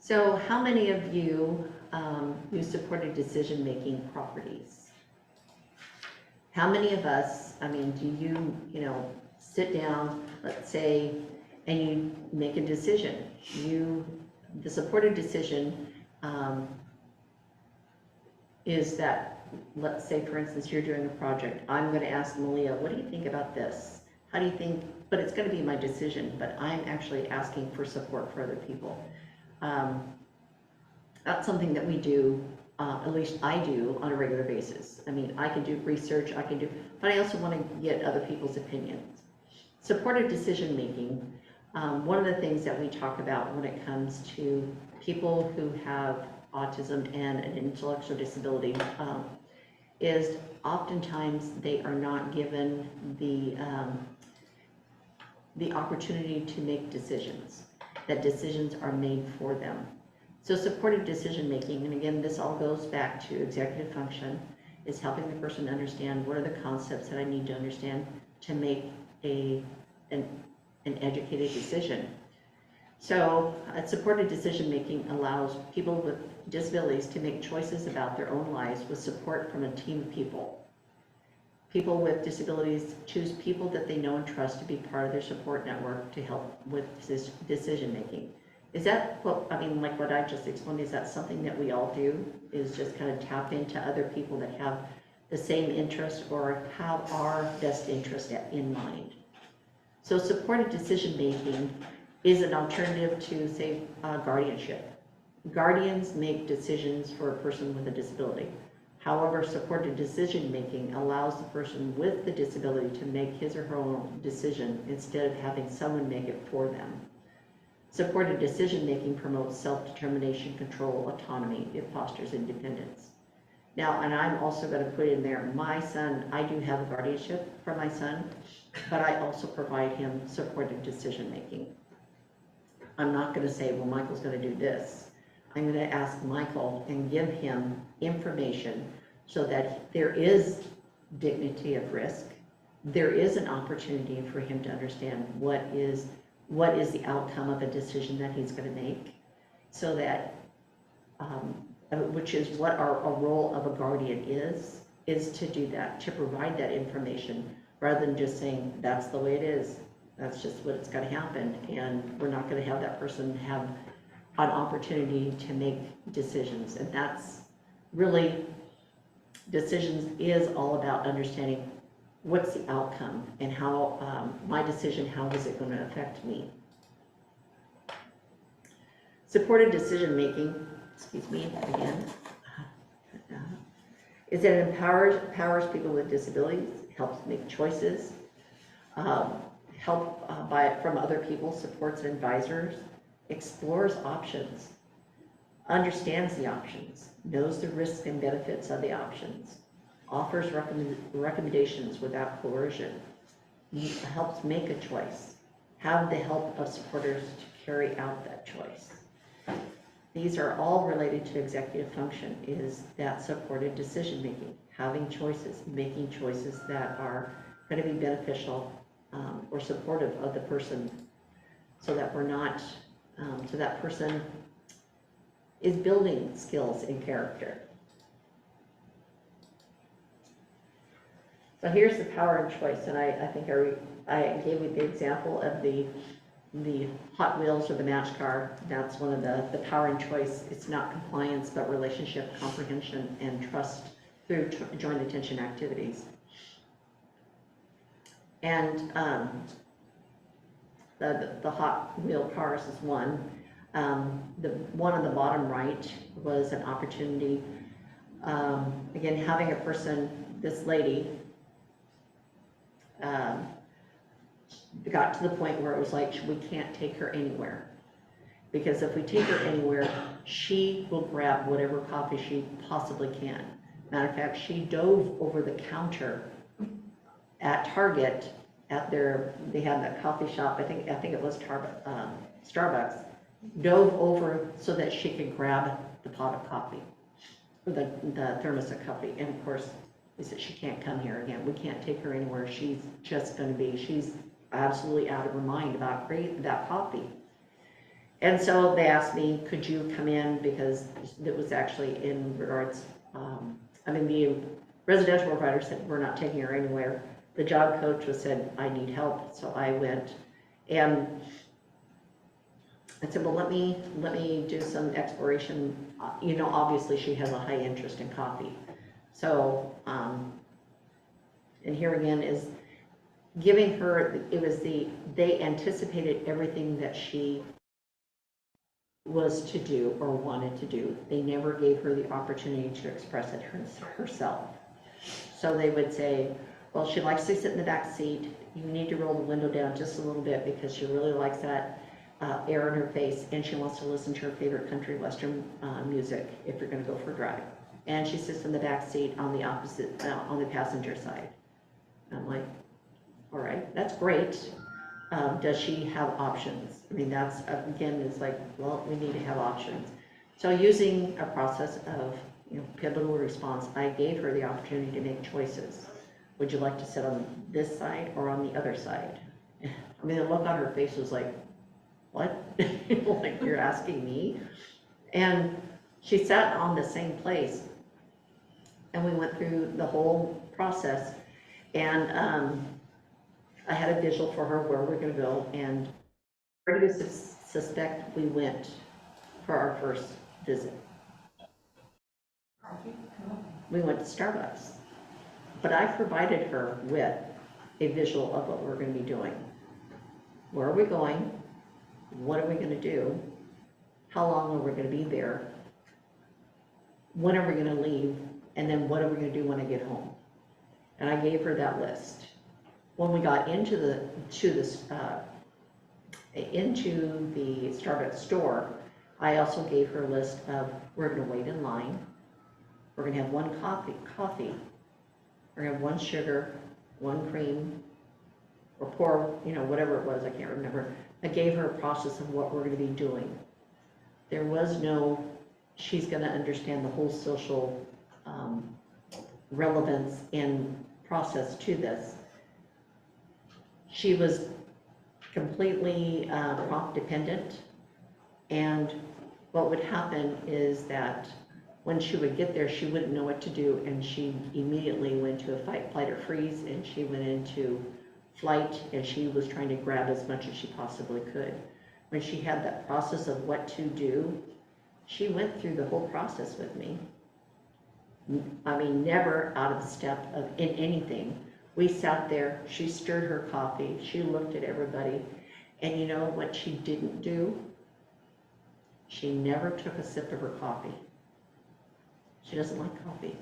So how many of you use supported decision-making properties? How many of us, I mean, do you know, sit down, let's say, and you make a decision? The supported decision is that, let's say, for instance, you're doing a project. I'm going to ask Malia, what do you think about this? How do you think, but it's going to be my decision, but I'm actually asking for support for other people. That's something that we do, at least I do, on a regular basis. I mean, I can do research, but I also want to get other people's opinions. Supported decision-making, one of the things that we talk about when it comes to people who have autism and an intellectual disability is oftentimes they are not given the opportunity to make decisions, that decisions are made for them. So supported decision-making, and again, this all goes back to executive function, is helping the person understand what are the concepts that I need to understand to make an educated decision. So supported decision-making allows people with disabilities to make choices about their own lives with support from a team of people. People with disabilities choose people that they know and trust to be part of their support network to help with decision-making. Is that what, I mean, like what I just explained, is that something that we all do, is just kind of tap into other people that have the same interest or have our best interest in mind? So supported decision-making is an alternative to, say, guardianship. Guardians make decisions for a person with a disability. However, supported decision-making allows the person with the disability to make his or her own decision instead of having someone make it for them. Supported decision-making promotes self-determination, control, autonomy. It fosters independence. Now, and I'm also going to put in there, my son, I do have a guardianship for my son, but I also provide him supported decision-making. I'm not going to say, well, Michael's going to do this. I'm going to ask Michael and give him information so that there is dignity of risk. There is an opportunity for him to understand what is the outcome of a decision that he's going to make, so that, which is what our role of a guardian is to do that, to provide that information, rather than just saying, that's the way it is, that's just what it's going to happen, and we're not going to have that person have an opportunity to make decisions. And that's really, decisions is all about understanding what's the outcome and how my decision, how is it going to affect me. Supported decision-making, excuse me, again, is that it empowers people with disabilities, helps make choices, help from other people, supports and advisors, explores options, understands the options, knows the risks and benefits of the options, offers recommendations without coercion, helps make a choice, have the help of supporters to carry out that choice. These are all related to executive function, is that supported decision-making, having choices, making choices that are going to be beneficial or supportive of the person, so that we're not, so that person is building skills and character. So here's the power of choice, and I think I gave you the example of the Hot Wheels or the Match car. That's one of the power and choice. It's not compliance, but relationship, comprehension, and trust through joint attention activities. And the Hot Wheel cars is one. The one on the bottom right was an opportunity. Again, having a person, this lady, got to the point where it was like, we can't take her anywhere. Because if we take her anywhere, she will grab whatever coffee she possibly can. Matter of fact, she dove over the counter at Target, they had that coffee shop, I think it was Starbucks, dove over so that she could grab the pot of coffee, or the thermos of coffee. And of course, they said she can't come here again. We can't take her anywhere. She's absolutely out of her mind about that coffee. And so they asked me, could you come in, because it was actually in regards, the residential provider said, we're not taking her anywhere. The job coach said, I need help. So I went, and I said, well, let me do some exploration. Obviously she has a high interest in coffee. So, and here again is giving her, they anticipated everything that she was to do or wanted to do. They never gave her the opportunity to express it herself. So they would say, well, she likes to sit in the back seat. You need to roll the window down just a little bit because she really likes that air in her face, and she wants to listen to her favorite country western music if you're going to go for a drive. And she sits in the back seat on the opposite, on the passenger side. And I'm like, all right, that's great. Does she have options? I mean, that's, again, it's like, well, we need to have options. So using a process of, pivotal response, I gave her the opportunity to make choices. Would you like to sit on this side or on the other side? I mean, the look on her face was like, what? Like, you're asking me? And she sat on the same place, and we went through the whole process. And I had a visual for her where we're going to go, and where do you suspect we went for our first visit? We went to Starbucks, but I provided her with a visual of what we're going to be doing. Where are we going? What are we going to do? How long are we going to be there? When are we going to leave? And then what are we going to do when I get home? And I gave her that list. When we got into the Starbucks store, I also gave her a list of, we're going to wait in line. We're going to have one coffee. We're going to have one sugar, one cream, or pour, whatever it was, I can't remember. I gave her a process of what we're going to be doing. There was no, she's going to understand the whole social relevance and process to this. She was completely prompt dependent, and what would happen is that when she would get there, she wouldn't know what to do, and she immediately went to a fight, flight, or freeze, and she went into flight, and she was trying to grab as much as she possibly could. When she had that process of what to do, she went through the whole process with me. I mean, never out of step in anything. We sat there, she stirred her coffee, she looked at everybody, and you know what she didn't do? She never took a sip of her coffee. She doesn't like coffee.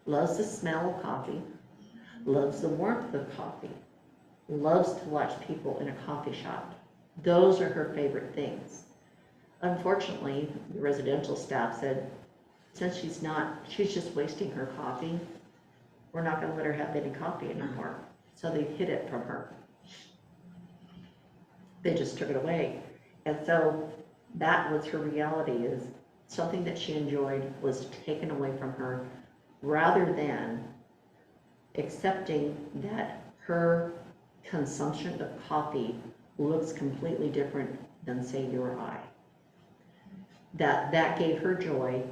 Loves the smell of coffee, loves the warmth of coffee, loves to watch people in a coffee shop. Those are her favorite things. Unfortunately, the residential staff said, since she's just wasting her coffee, we're not going to let her have any coffee anymore. So they hid it from her. They just took it away. And so that was her reality, is something that she enjoyed was taken away from her, rather than accepting that her consumption of coffee looks completely different than, say, you or I. That gave her joy,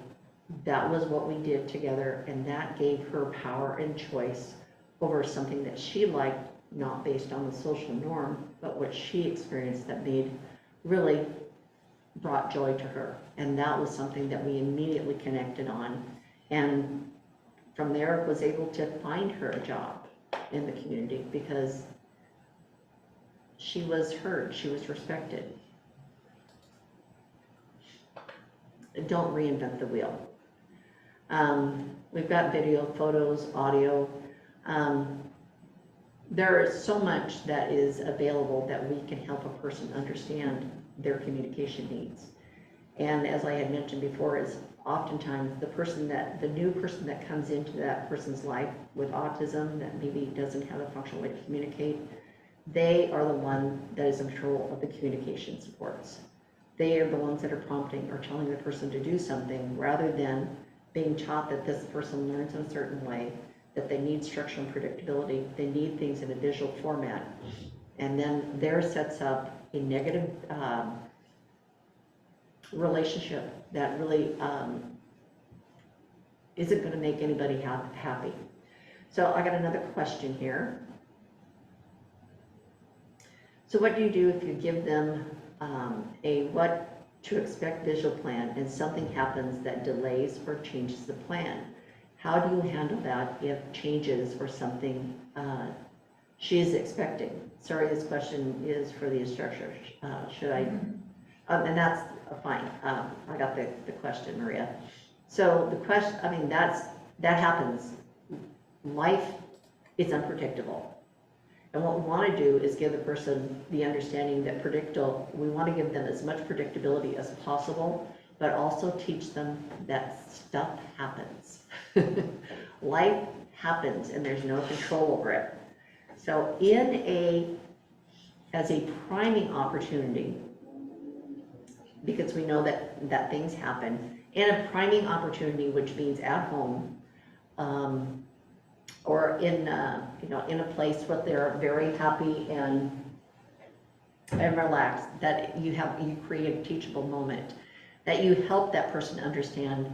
that was what we did together, and that gave her power and choice over something that she liked, not based on the social norm, but what she experienced that really brought joy to her. And that was something that we immediately connected on, and from there was able to find her a job in the community because she was heard, she was respected. Don't reinvent the wheel. We've got video, photos, audio. There is so much that is available that we can help a person understand their communication needs. And as I had mentioned before, is oftentimes the new person that comes into that person's life with autism that maybe doesn't have a functional way to communicate, they are the one that is in control of the communication supports. They are the ones that are prompting or telling the person to do something rather than being taught that this person learns in a certain way, that they need structure and predictability, they need things in a visual format. And then there sets up a negative relationship that really isn't going to make anybody happy. So I got another question here. So what do you do if you give them a what to expect visual plan and something happens that delays or changes the plan? How do you handle that if changes or something she is expecting? Sorry, this question is for the instructor. Should I? And that's fine. I got the question, Maria. So the question, I mean, that happens. Life is unpredictable. And what we want to do is give the person the understanding that we want to give them as much predictability as possible, but also teach them that stuff happens. Life happens and there's no control over it. So as a priming opportunity, because we know that things happen, and a priming opportunity, which means at home, or in a place where they're very happy and relaxed, that you create a teachable moment, that you help that person understand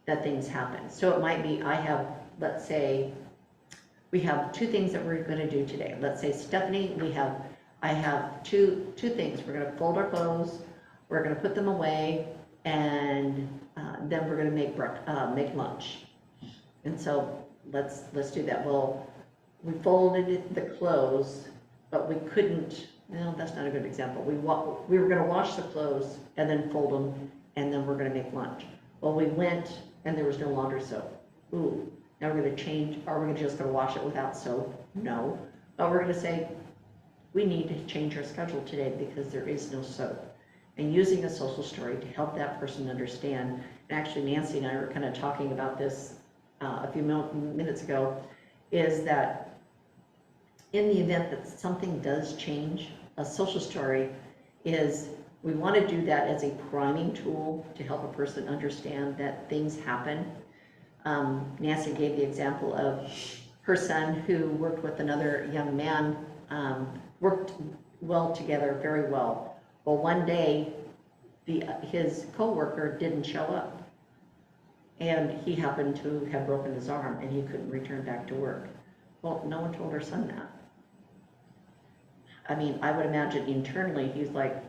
that things happen. So it might be, let's say, we have two things that we're going to do today. Let's say, Stephanie, I have two things. We're going to fold our clothes, we're going to put them away, and then we're going to make lunch. And so let's do that. Well, we folded the clothes, but we couldn't. No, that's not a good example. We were going to wash the clothes and then fold them, and then we're going to make lunch. Well, we went and there was no laundry soap. Ooh, now we're going to change. Are we just going to wash it without soap? No. But we're going to say we need to change our schedule today because there is no soap. And using a social story to help that person understand. And actually, Nancy and I were kind of talking about this a few minutes ago, is that in the event that something does change, a social story we want to do that as a priming tool to help a person understand that things happen. Nancy gave the example of her son who worked with another young man, worked well together, very well. Well, one day, his co-worker didn't show up, and he happened to have broken his arm, and he couldn't return back to work. Well, no one told her son that. I mean, I would imagine internally, he's like,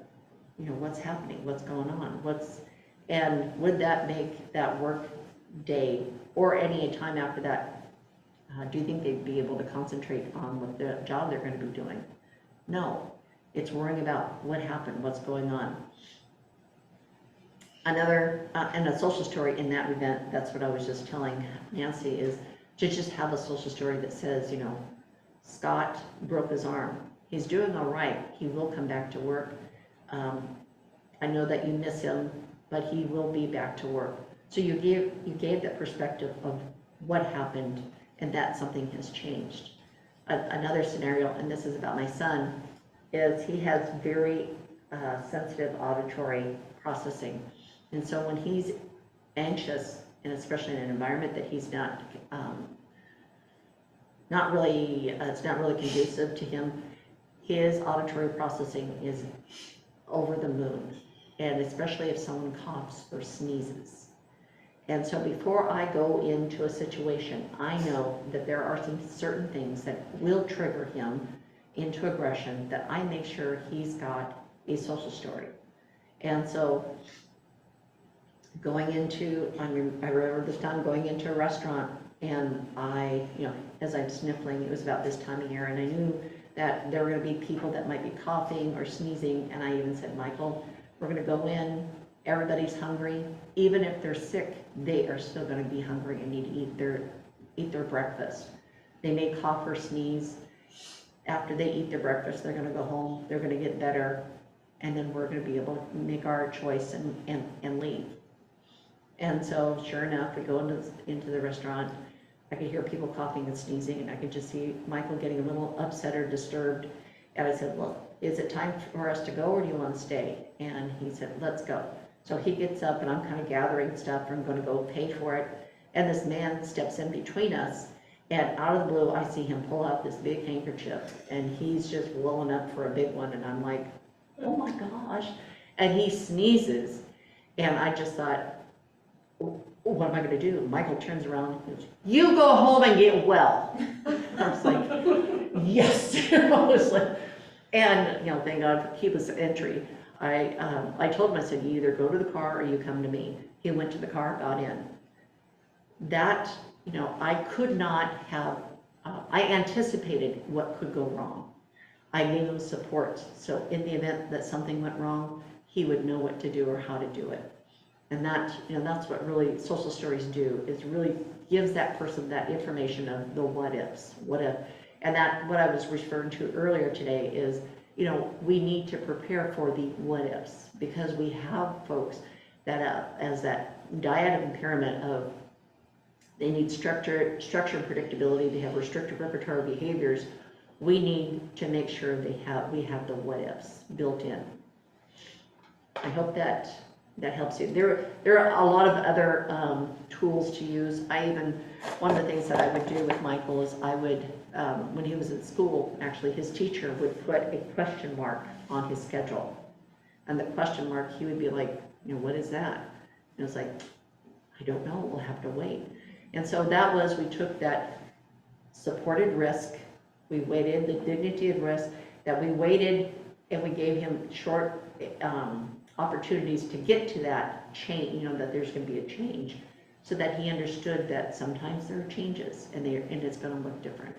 what's happening? What's going on? And would that make that work day or any time after that, do you think they'd be able to concentrate on what the job they're going to be doing? No. It's worrying about what happened, what's going on. Another, and a social story in that event, that's what I was just telling Nancy, is to just have a social story that says, Scott broke his arm. He's doing all right. He will come back to work. I know that you miss him, but he will be back to work. So you gave that perspective of what happened and that something has changed. Another scenario, and this is about my son, is he has very sensitive auditory processing. And so when he's anxious, and especially in an environment that he's not really conducive to him, his auditory processing is over the moon. And especially if someone coughs or sneezes. And so before I go into a situation, I know that there are some certain things that will trigger him into aggression, that I make sure he's got a social story. And so going into, I remember this time going into a restaurant, and as I'm sniffling, it was about this time of year, and I knew that there were going to be people that might be coughing or sneezing, and I even said, Michael, we're going to go in, everybody's hungry, even if they're sick, they are still going to be hungry and need to eat their breakfast. They may cough or sneeze. After they eat their breakfast, they're going to go home, they're going to get better, and then we're going to be able to make our choice and leave. And so sure enough, we go into the restaurant. I could hear people coughing and sneezing, and I could just see Michael getting a little upset or disturbed. And I said, well, is it time for us to go, or do you want to stay? And he said, let's go. So he gets up, and I'm kind of gathering stuff, and I'm going to go pay for it. And this man steps in between us, and out of the blue, I see him pull out this big handkerchief, and he's just welling up for a big one, and I'm like, oh my gosh. And he sneezes, and I just thought, what am I going to do? Michael turns around and goes, you go home and get well. I was like, yes. I was like, and thank God he was entry. I told him, I said, you either go to the car or you come to me. He went to the car, got in. That, I could not have, I anticipated what could go wrong. I gave him support. So in the event that something went wrong, he would know what to do or how to do it. And that, that's what really social stories do, is really gives that person that information of the what ifs, what if. And that, what I was referring to earlier today is, we need to prepare for the what ifs, because we have folks that as that dyadic impairment of, they need structure and predictability, they have restrictive repertoire behaviors. We need to make sure we have the what ifs built in. I hope that helps you. There are a lot of other tools to use. One of the things that I would do with Michael is I would, when he was at school, actually his teacher would put a question mark on his schedule. And the question mark, he would be like, what is that? And it was like, I don't know, we'll have to wait. And so we took that supported risk, we weighted the dignity of risk, that we weighted, and we gave him short opportunities to get to that change, that there's going to be a change, so that he understood that sometimes there are changes and it's going to look different.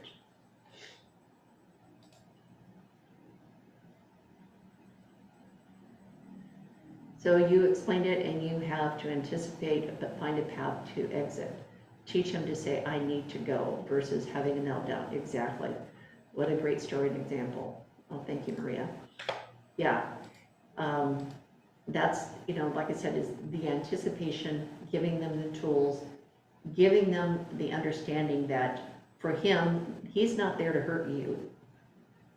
So you explained it, and you have to anticipate but find a path to exit. Teach him to say, I need to go, versus having a meltdown. Exactly. What a great story and example. Oh, thank you, Maria. Yeah. That's, like I said, is the anticipation, giving them the tools, giving them the understanding that for him, he's not there to hurt you.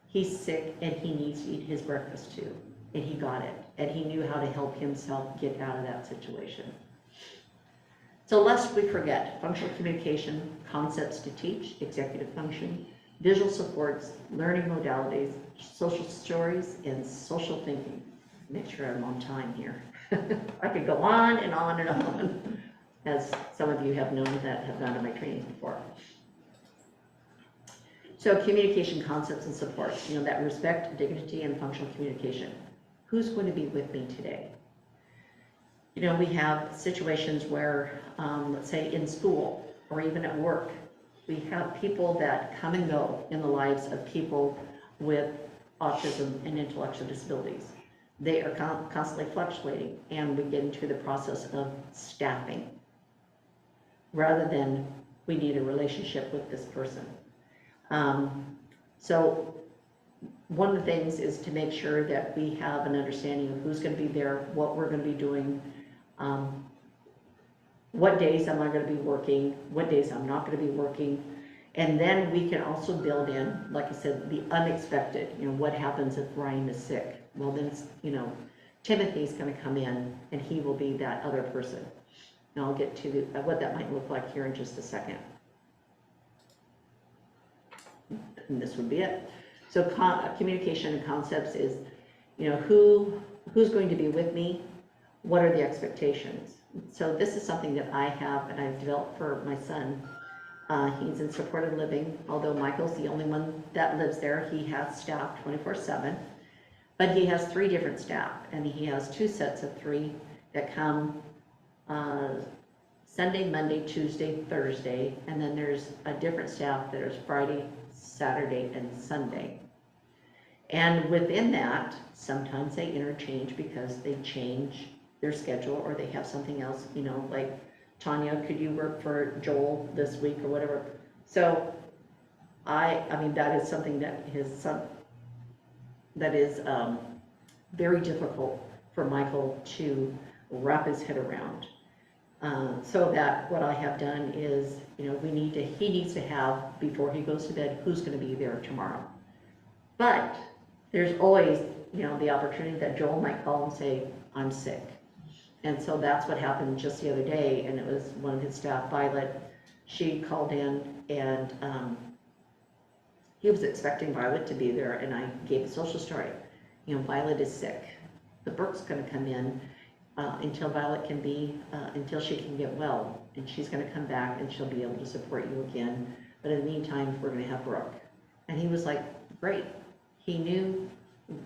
He's sick and he needs to eat his breakfast too. And he got it. And he knew how to help himself get out of that situation. So lest we forget, functional communication, concepts to teach, executive function, visual supports, learning modalities, social stories, and social thinking. Make sure I'm on time here. I could go on and on and on, as some of you have known that have gone to my trainings before. So communication concepts and supports, that respect, dignity, and functional communication. Who's going to be with me today? We have situations where, let's say in school or even at work, we have people that come and go in the lives of people with autism and intellectual disabilities. They are constantly fluctuating, and we get into the process of staffing rather than we need a relationship with this person. So one of the things is to make sure that we have an understanding of who's going to be there, what we're going to be doing, what days am I going to be working, what days I'm not going to be working. And then we can also build in, like I said, the unexpected. What happens if Ryan is sick? Well, then, Timothy's going to come in, and he will be that other person. And I'll get to what that might look like here in just a second. And this would be it. So communication and concepts is, who's going to be with me? What are the expectations? so this is something that I have and I've developed for my son. He's in supported living, although Michael's the only one that lives there. He has staff 24/7, but he has 3 different staff, and he has 2 sets of 3 that come Sunday, Monday, Tuesday, Thursday, and then there's a different staff that is Friday, Saturday, and Sunday. And within that, sometimes they interchange because they change their schedule or they have something else, you know, like Tanya, could you work for Joel this week or whatever? So I mean, that is something that his son, that is very difficult for Michael to wrap his head around. So that what I have done is, you know, he needs to have, before he goes to bed, who's going to be there tomorrow. But there's always, you know, the opportunity that Joel might call and say, I'm sick. And so that's what happened just the other day, and it was one of his staff, Violet. She called in, and he was expecting Violet to be there, and I gave a social story. You know, Violet is sick. The Brooke's going to come in until Violet can be, until she can get well, and she's going to come back, and she'll be able to support you again. But in the meantime, we're going to have Brooke. And he was like, great. He knew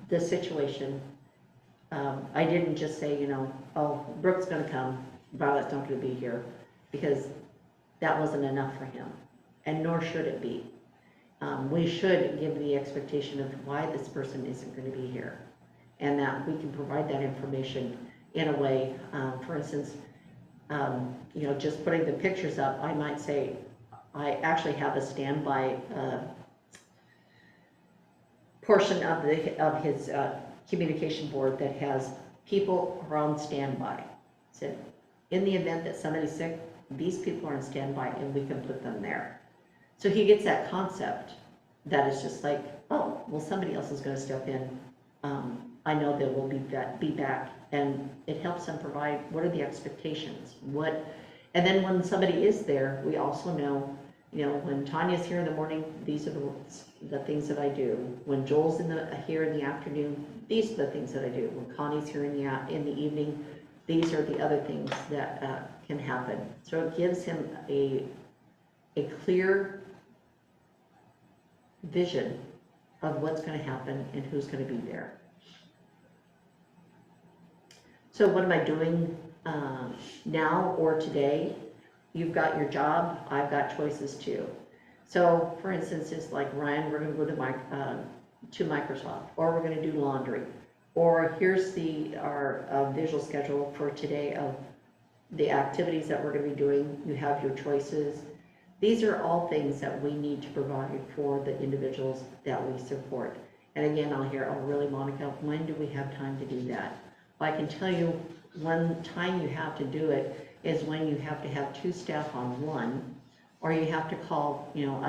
the situation. I didn't just say, you know, oh, Brooke's going to come, Violet's not going to be here, because that wasn't enough for him, and nor should it be. We should give the expectation of why this person isn't going to be here, and that we can provide that information in a way. For instance, you know, just putting the pictures up, I might say, I actually have a standby portion of his communication board that has people who are on standby. So in the event that somebody's sick, these people are on standby and we can put them there. So he gets that concept that is just like, oh, well, somebody else is going to step in. I know they will be back, and it helps them provide what are the expectations, and then when somebody is there, we also know, you know, when Tanya's here in the morning, these are the things that I do. When Joel's here in the afternoon, these are the things that I do. When Connie's here in the evening, these are the other things that can happen. So it gives him a clear vision of what's going to happen and who's going to be there. So what am I doing now or today? You've got your job, I've got choices too. So for instance, it's like, Ryan, we're going to go to Microsoft, or we're going to do laundry, or here's our visual schedule for today of the activities that we're going to be doing. You have your choices. These are all things that we need to provide for the individuals that we support. And again, I'll hear, oh really, Monica, when do we have time to do that? Well, I can tell you one time you have to do it is when you have to have 2 staff on one, or you have to call, you know,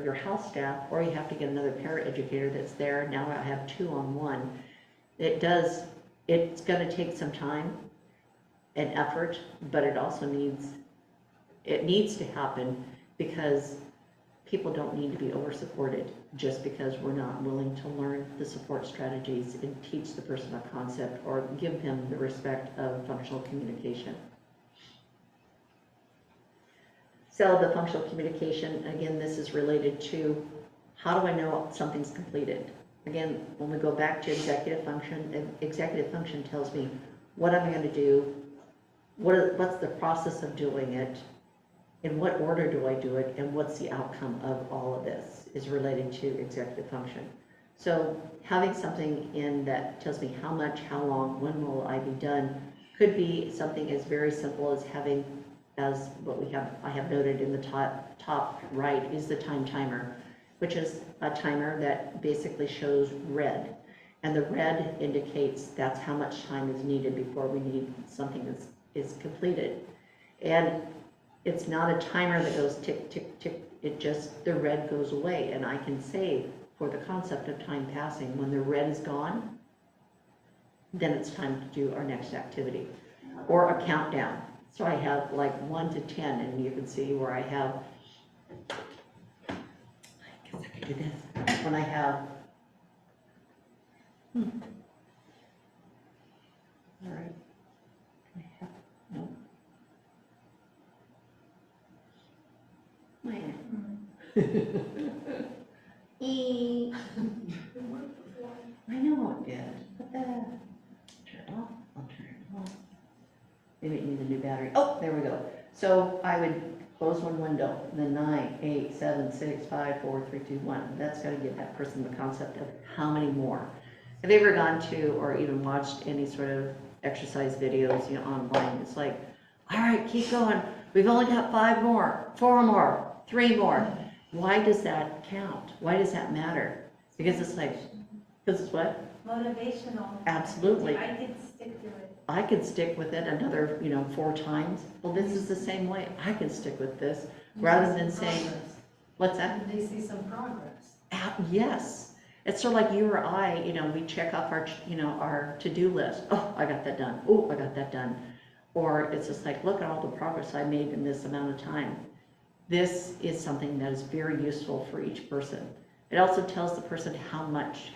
your house staff, or you have to get another paraeducator that's there. Now I have 2 on 1. It's going to take some time and effort, but it also needs to happen, because people don't need to be over supported just because we're not willing to learn the support strategies and teach the person a concept or give them the respect of functional communication. So the functional communication, again, this is related to how do I know something's completed? Again, when we go back to executive function tells me what am I going to do, what's the process of doing it, in what order do I do it, and what's the outcome of all of this is related to executive function. So having something in that tells me how much, how long, when will I be done, could be something as very simple as having, as what I have noted in the top right, is the time timer, which is a timer that basically shows red. And the red indicates that's how much time is needed before we need something that is completed. And it's not a timer that goes tick, tick, tick. It just, the red goes away. And I can say, for the concept of time passing, when the red is gone, then it's time to do our next activity. Or a countdown. So I have like 1 to 10, and you can see where I have, I guess I could do this. When I have, all right, I have, no, Eee. I know it did. What the? Turn it off. I'll turn it off. Maybe it needs a new battery. Oh, there we go. So I would close one window, then 9, 8, 7, 6, 5, 4, 3, 2, 1. That's got to give that person the concept of how many more. Have you ever gone to or even watched any sort of exercise videos, online? It's like, all right, keep going. We've only got 5 more, 4 more, 3 more. Why does that count? Why does that matter? Because it's like, because it's what? Motivational. Absolutely. I could stick to it. I could stick with it another, 4 times. Well, this is the same way. I can stick with this rather than saying, what's that? They see some progress. Yes. It's sort of like you or I, we check off our, our to-do list. Oh, I got that done. Oh, I got that done. Or it's just like, look at all the progress I made in this amount of time. This is something that is very useful for each person. It also tells the person how much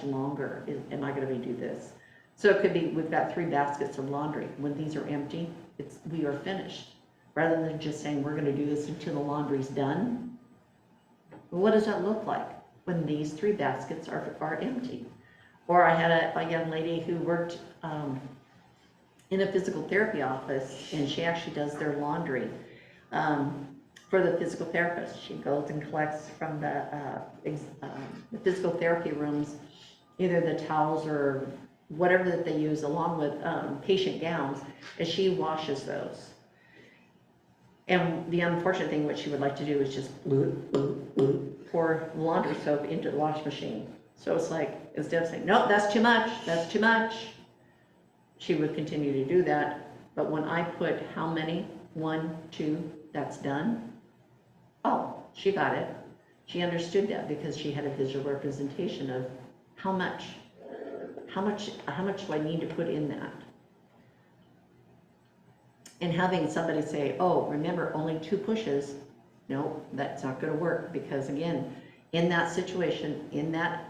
longer am I going to do this. So it could be, we've got 3 baskets of laundry. When these are empty, we are finished. Rather than just saying we're going to do this until the laundry's done. Well, what does that look like when these 3 baskets are empty? Or I had a young lady who worked in a physical therapy office, and she actually does their laundry for the physical therapist. She goes and collects from the physical therapy rooms either the towels or whatever that they use, along with patient gowns, and she washes those. And the unfortunate thing, what she would like to do is just pour laundry soap into the wash machine. So it's like, instead of saying, no, that's too much, she would continue to do that. But when I put how many, 1, 2, that's done, oh, she got it. She understood that because she had a visual representation of how much do I need to put in that? And having somebody say, oh, remember, only 2 pushes, no, that's not going to work, because again, in that situation, in that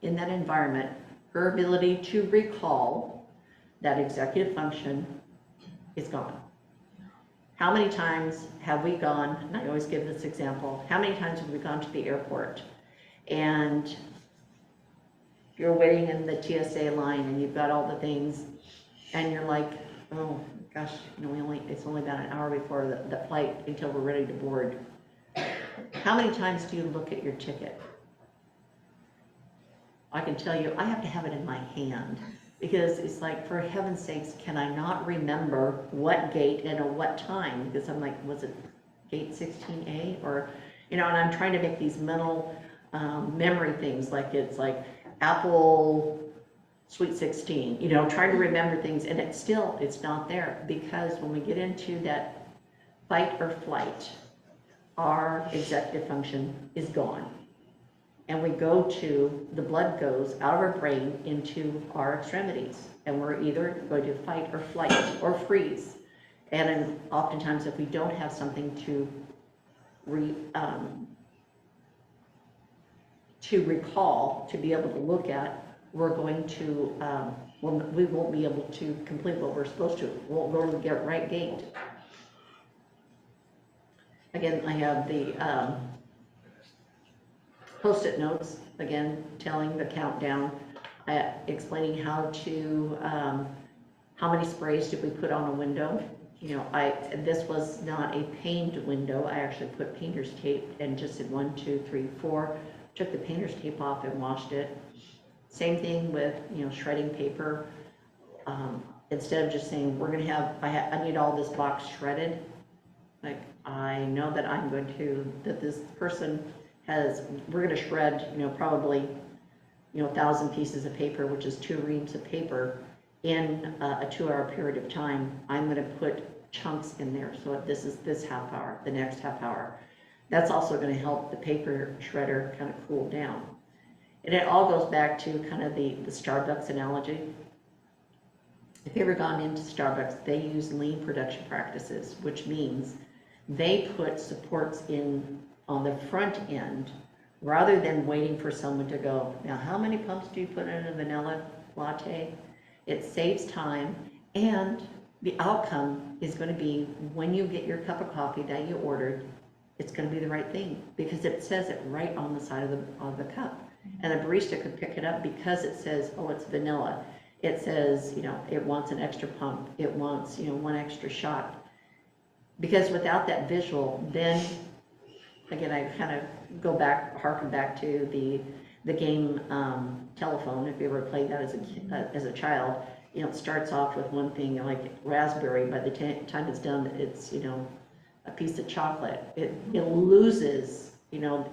environment, her ability to recall that executive function is gone. How many times have we gone, and I always give this example, how many times have we gone to the airport and you're waiting in the TSA line and you've got all the things and you're like, oh gosh, it's only about an hour before the flight until we're ready to board. How many times do you look at your ticket? I can tell you, I have to have it in my hand, because it's like, for heaven's sakes, can I not remember what gate and at what time? Because I'm like, was it gate 16A? Or, and I'm trying to make these mental memory things, like it's like Apple Sweet 16, trying to remember things, and it's not there, because when we get into that fight or flight, our executive function is gone. And we the blood goes out of our brain into our extremities, and we're either going to fight or flight or freeze. And oftentimes, if we don't have something to recall, to be able to look at, we're going to, we won't be able to complete what we're supposed to. We won't go to the right gate. Again, I have the Post-it notes, again, telling the countdown, explaining how many sprays did we put on a window. This was not a painted window. I actually put painter's tape and just did 1, 2, 3, 4, took the painter's tape off and washed it. Same thing with, shredding paper. Instead of just saying, I need all this box shredded. Like, I know that that this person we're going to shred, probably, 1,000 pieces of paper, which is 2 reams of paper, in a 2-hour period of time. I'm going to put chunks in there. So if this is this half hour, the next half hour, that's also going to help the paper shredder kind of cool down. And it all goes back to kind of the Starbucks analogy. If you've ever gone into Starbucks, they use lean production practices, which means they put supports in on the front end, rather than waiting for someone to go, now how many pumps do you put in a vanilla latte? It saves time, and the outcome is going to be, when you get your cup of coffee that you ordered, it's gonna be the right thing, because it says it right on the side of the cup. And the barista could pick it up because it says, oh, it's vanilla. It says, you know, it wants an extra pump, it wants, you know, one extra shot. Because without that visual, then, again, I kind of harken back to the game telephone, if you ever played that as a child. You know, it starts off with one thing, like raspberry, by the time it's done, it's, you know, a piece of chocolate. It loses, you know,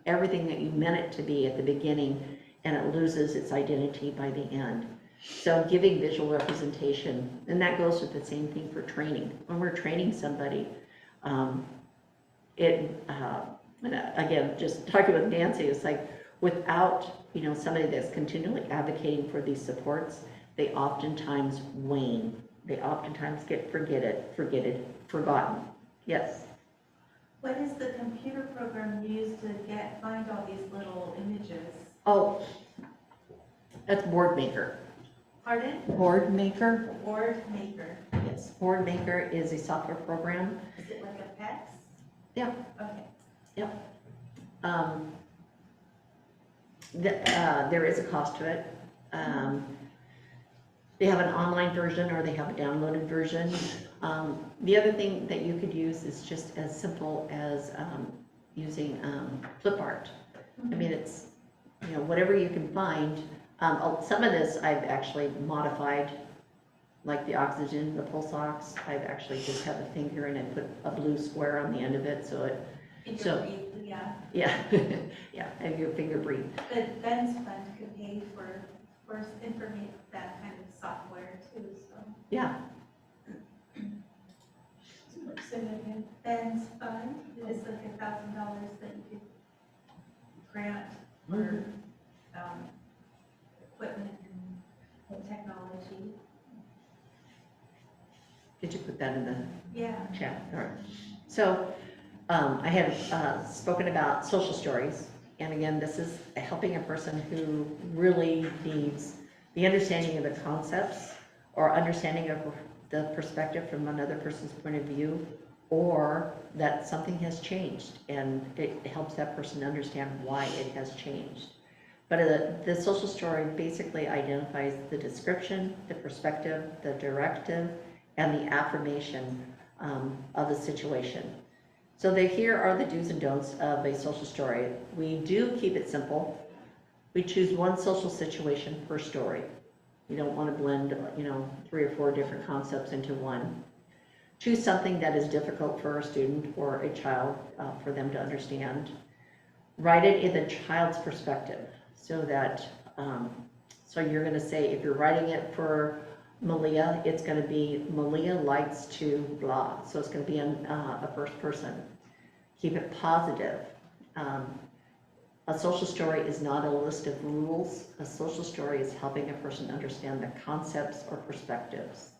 everything that you meant it to be at the beginning, and it loses its identity by the end. So giving visual representation, and that goes with the same thing for training. When we're training somebody, again, just talking with Nancy, it's like, without, you know, somebody that's continually advocating for these supports, they oftentimes wane. They oftentimes get forgotten. Yes? What is the computer program used to find all these little images? Oh, that's Board Maker. Pardon? Board Maker? Board Maker. Yes. Board Maker is a software program. Is it like a PEX? Yeah. Okay. Yep. There is a cost to it. They have an online version or they have a downloaded version. The other thing that you could use is just as simple as using flip art. I mean, it's, you know, whatever you can find. Some of this I've actually modified, like the oxygen, the pulse ox. I've actually just had the finger and I put a blue square on the end of it, so it. Yeah. Yeah, yeah, have your finger breathe. But Ben's fund could pay for information, that kind of software too, so. Yeah. So Ben's fund is like $1,000 that you could grant for equipment and technology. Did you put that in the Yeah. chat? All right. So I have spoken about social stories. And again, this is helping a person who really needs the understanding of the concepts or understanding of the perspective from another person's point of view, or that something has changed and it helps that person understand why it has changed. But the social story basically identifies the description, the perspective, the directive, and the affirmation of the situation. So here are the do's and don'ts of a social story. We do keep it simple. We choose one social situation per story. You don't want to blend, you know, 3 or 4 different concepts into one. Choose something that is difficult for a student or a child for them to understand. Write it in the child's perspective, so that, so you're going to say, if you're writing it for Malia, it's going to be Malia likes to blah. So it's going to be a first person. Keep it positive. A social story is not a list of rules. A social story is helping a person understand the concepts or perspectives.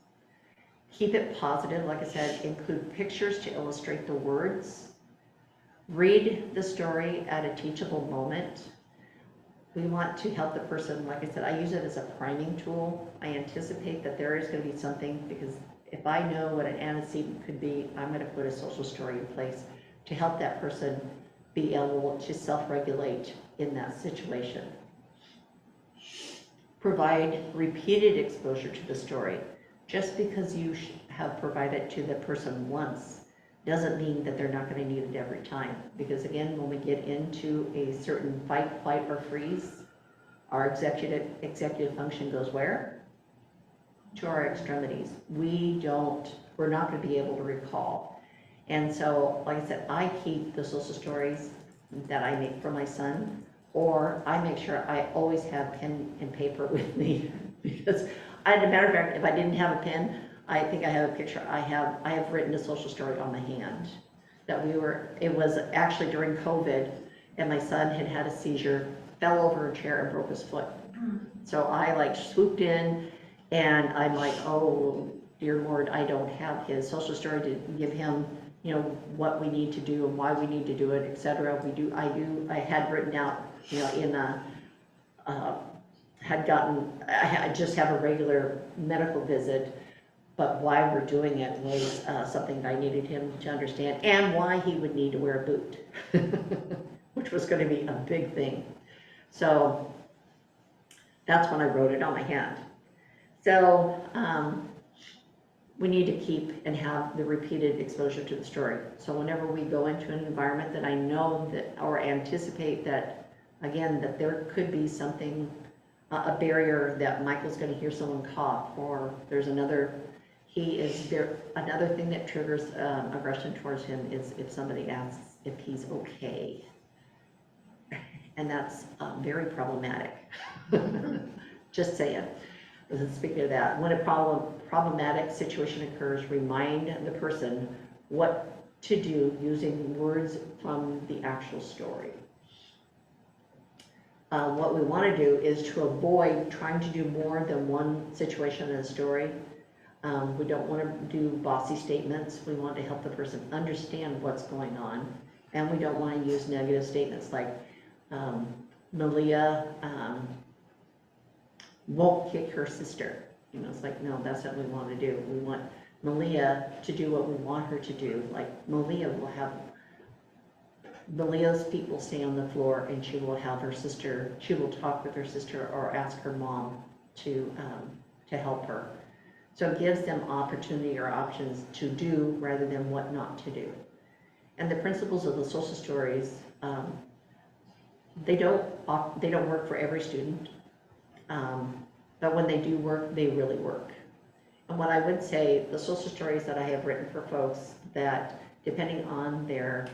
Keep it positive, like I said, include pictures to illustrate the words. Read the story at a teachable moment. We want to help the person, like I said, I use it as a priming tool. I anticipate that there is going to be something, because if I know what an antecedent could be, I'm going to put a social story in place to help that person be able to self-regulate in that situation. Provide repeated exposure to the story. Just because you have provided to the person once doesn't mean that they're not going to need it every time. Because again, when we get into a certain fight, flight, or freeze, our executive function goes where? To our extremities. We're not going to be able to recall. And so, like I said, I keep the social stories that I make for my son, or I make sure I always have pen and paper with me, because as a matter of fact, if I didn't have a pen, I think I have a picture. I have written a social story on my hand it was actually during COVID, and my son had a seizure, fell over a chair and broke his foot. So I like swooped in, and I'm like, oh dear Lord, I don't have his social story to give him, you know, what we need to do and why we need to do it, etc. I had written out, you know, I just have a regular medical visit. but why we're doing it was something that I needed him to understand, and why he would need to wear a boot, which was going to be a big thing. So that's when I wrote it on my hand. So we need to keep and have the repeated exposure to the story. So whenever we go into an environment that I know that, or anticipate that, again, that there could be something, a barrier that Michael's going to hear someone cough, or there's another, another thing that triggers aggression towards him is if somebody asks if he's okay. And that's very problematic. Just saying. Speaking of that, when a problematic situation occurs, remind the person what to do using words from the actual story. What we want to do is to avoid trying to do more than one situation in a story. We don't want to do bossy statements. We want to help the person understand what's going on. And we don't want to use negative statements like, Malia won't kick her sister. You know, it's like, no, that's what we want to do. We want Malia to do what we want her to do. Like, Malia's feet will stay on the floor, and she will have her sister, she will talk with her sister or ask her mom to help her. So it gives them opportunity or options to do rather than what not to do. And the principles of the social stories, they don't work for every student. But when they do work, they really work. And what I would say, the social stories that I have written for folks, that depending on their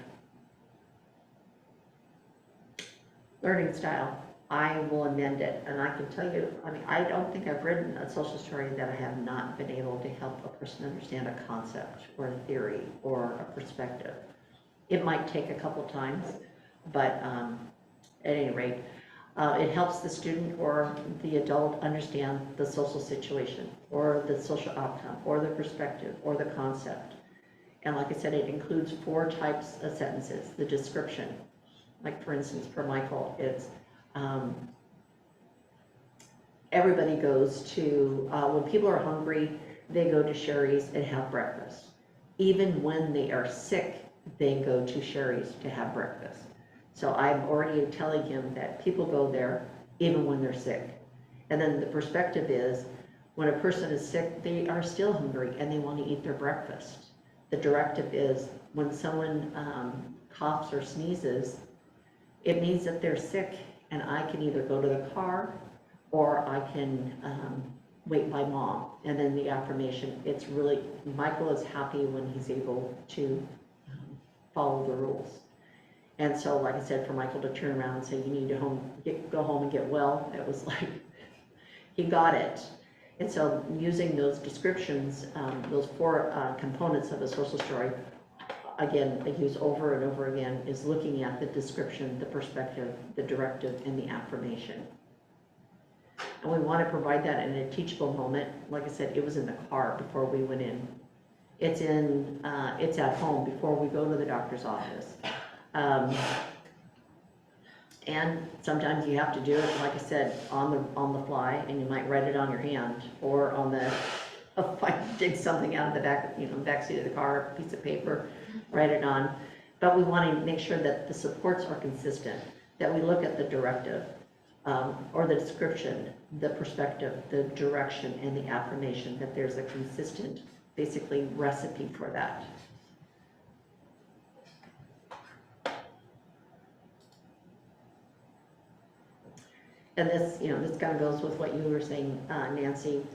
learning style, I will amend it. And I can tell you, I mean, I don't think I've written a social story that I have not been able to help a person understand a concept or a theory or a perspective. It might take a couple times, but at any rate, it helps the student or the adult understand the social situation or the social outcome or the perspective or the concept. And like I said, it includes 4 types of sentences. The description, like for instance, for Michael, it's everybody goes to, when people are hungry, they go to Sherry's and have breakfast. Even when they are sick, they go to Sherry's to have breakfast. So I'm already telling him that people go there even when they're sick. And then the perspective is, when a person is sick, they are still hungry and they want to eat their breakfast. The directive is, when someone coughs or sneezes, it means that they're sick, and I can either go to the car or I can wait by mom. And then the affirmation, it's really, Michael is happy when he's able to follow the rules. And so, like I said, for Michael to turn around and say, you need to go home and get well, it was like, he got it. And so using those descriptions, those 4 components of a social story, again, I use over and over again, is looking at the description, the perspective, the directive, and the affirmation. And we want to provide that in a teachable moment. Like I said, it was in the car before we went in. It's at home before we go to the doctor's office. And sometimes you have to do it, like I said, on the fly, and you might write it on your hand, or on the, dig something out of the back, back seat of the car, piece of paper, write it on. But we want to make sure that the supports are consistent, that we look at the directive, or the description, the perspective, the direction, and the affirmation, that there's a consistent, basically, recipe for that. And this, this kind of goes with what you were saying, Nancy.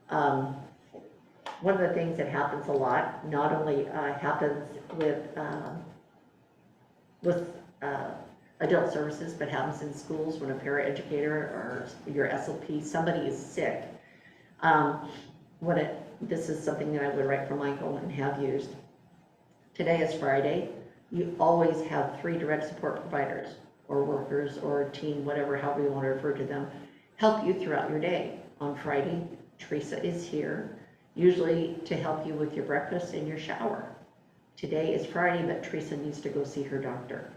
One of the things that happens a lot, not only happens with adult services, but happens in schools when a paraeducator or your SLP, somebody is sick. This is something that I would write for Michael and have used. Today is Friday. You always have 3 direct support providers, or workers, or a team, whatever, however you want to refer to them, help you throughout your day. On Friday, Teresa is here, usually to help you with your breakfast and your shower. Today is Friday, but Teresa needs to go see her doctor.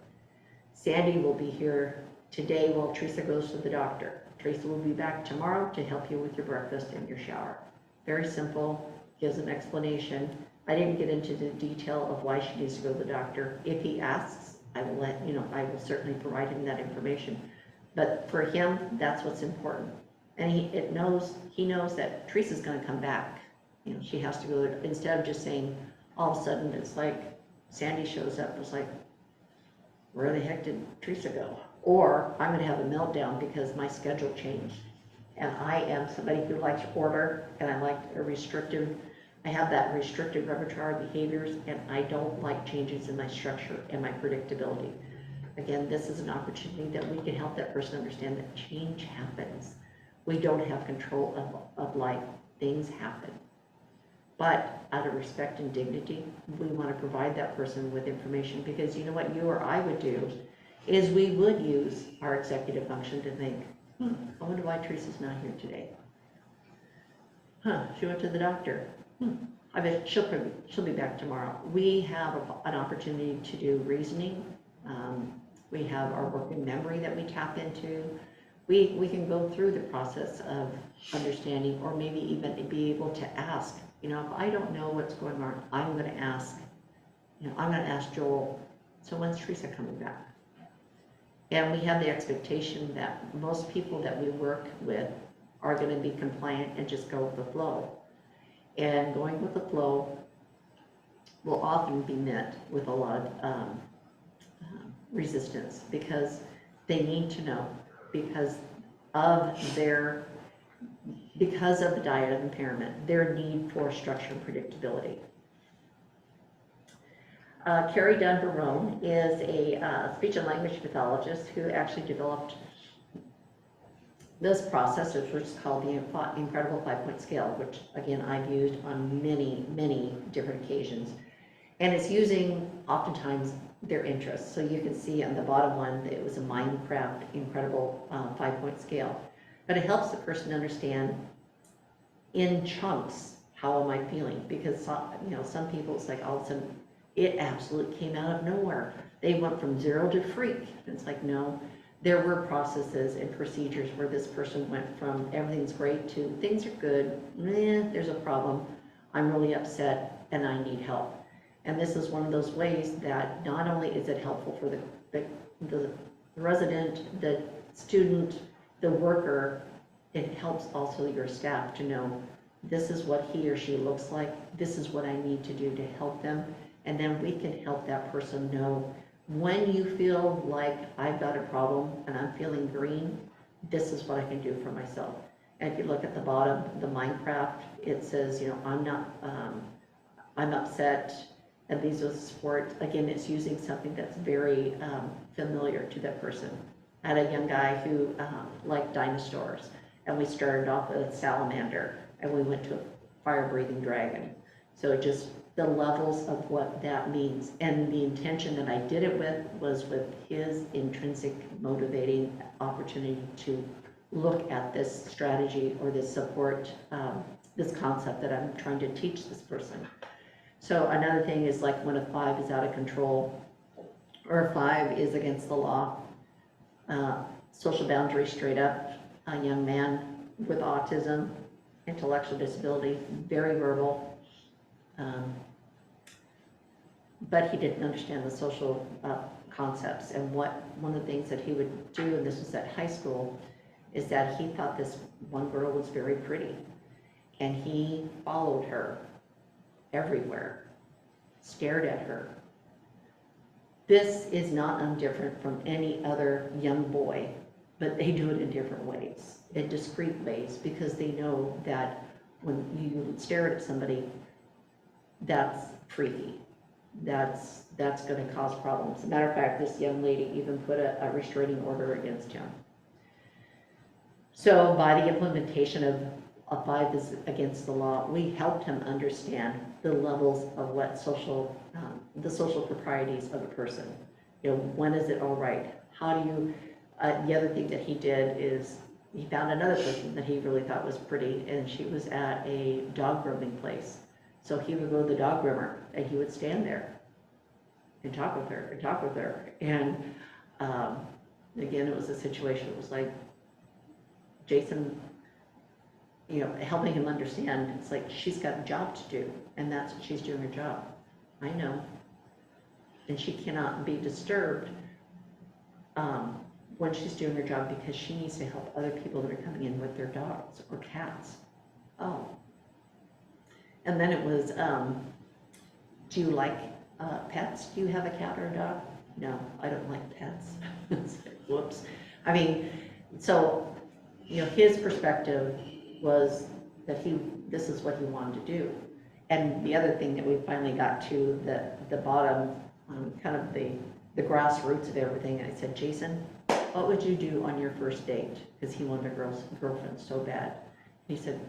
Sandy will be here today while Teresa goes to the doctor. Teresa will be back tomorrow to help you with your breakfast and your shower. Very simple, gives an explanation. I didn't get into the detail of why she needs to go to the doctor. If he asks, I will I will certainly provide him that information. But for him, that's what's important. And he knows that Teresa's gonna come back. She has to go, instead of just saying, all of a sudden, it's like Sandy shows up, it's like, where the heck did Teresa go? Or I'm gonna have a meltdown because my schedule changed. And I am somebody who likes order, and I like I have that restrictive repertoire of behaviors, and I don't like changes in my structure and my predictability. Again, this is an opportunity that we can help that person understand that change happens. We don't have control of life. Things happen. But out of respect and dignity, we want to provide that person with information, because you know what you or I would do is we would use our executive function to think, I wonder why Teresa's not here today. She went to the doctor. I bet she'll be back tomorrow. We have an opportunity to do reasoning. We have our working memory that we tap into. We can go through the process of understanding, or maybe even be able to ask. If I don't know what's going on, I'm going to ask. I'm going to ask Joel, so when's Teresa coming back? And we have the expectation that most people that we work with are going to be compliant and just go with the flow. And going with the flow will often be met with a lot of resistance, because they need to know, because of the diet of impairment, their need for structure and predictability. Carrie Dunn-Barone is a speech and language pathologist who actually developed this process, which is called the Incredible 5-Point Scale, which again I've used on many, many different occasions. And it's using oftentimes their interests. So you can see on the bottom one, it was a Minecraft Incredible 5-Point Scale. But it helps the person understand in chunks, how am I feeling? Because some people, it's like all of a sudden, it absolutely came out of nowhere. They went from 0 to freak. It's like, no, there were processes and procedures where this person went from everything's great to things are good, there's a problem, I'm really upset, and I need help. And this is one of those ways that not only is it helpful for the resident, the student, the worker, it helps also your staff to know this is what he or she looks like, this is what I need to do to help them, and then we can help that person know when you feel like I've got a problem and I'm feeling green, this is what I can do for myself. And if you look at the bottom, the Minecraft, it says, I'm upset, and these are the support. Again, it's using something that's very familiar to that person. I had a young guy who liked dinosaurs, and we started off with a salamander, and we went to a fire-breathing dragon. So just the levels of what that means, and the intention that I did it with was with his intrinsic motivating opportunity to look at this strategy or this support, this concept that I'm trying to teach this person. So another thing is like when a 5 is out of control, or a 5 is against the law, social boundary straight up, a young man with autism, intellectual disability, very verbal, but he didn't understand the social concepts. And one of the things that he would do, and this was at high school, is that he thought this one girl was very pretty, and he followed her everywhere, stared at her. This is not undifferent from any other young boy, but they do it in different ways, in discrete ways, because they know that when you stare at somebody, that's freaky. That's going to cause problems. As a matter of fact, this young lady even put a restraining order against him. So by the implementation of a 5 is against the law, we helped him understand the levels of what the social proprieties of a person. When is it all right? How do you, the other thing that he did is he found another person that he really thought was pretty, and she was at a dog grooming place. So he would go to the dog groomer, and he would stand there and talk with her and talk with her. And again, it was a situation, it was like, Jason, helping him understand, it's like, she's got a job to do, and that's what she's doing her job. I know. And she cannot be disturbed when she's doing her job, because she needs to help other people that are coming in with their dogs or cats. Oh. And then it was, do you like pets? Do you have a cat or a dog? No, I don't like pets. It's like, whoops. I mean, so, his perspective was that this is what he wanted to do. And the other thing that we finally got to, the bottom, kind of the grassroots of everything, I said, Jason, what would you do on your first date? Because he wanted a girlfriend so bad. He said,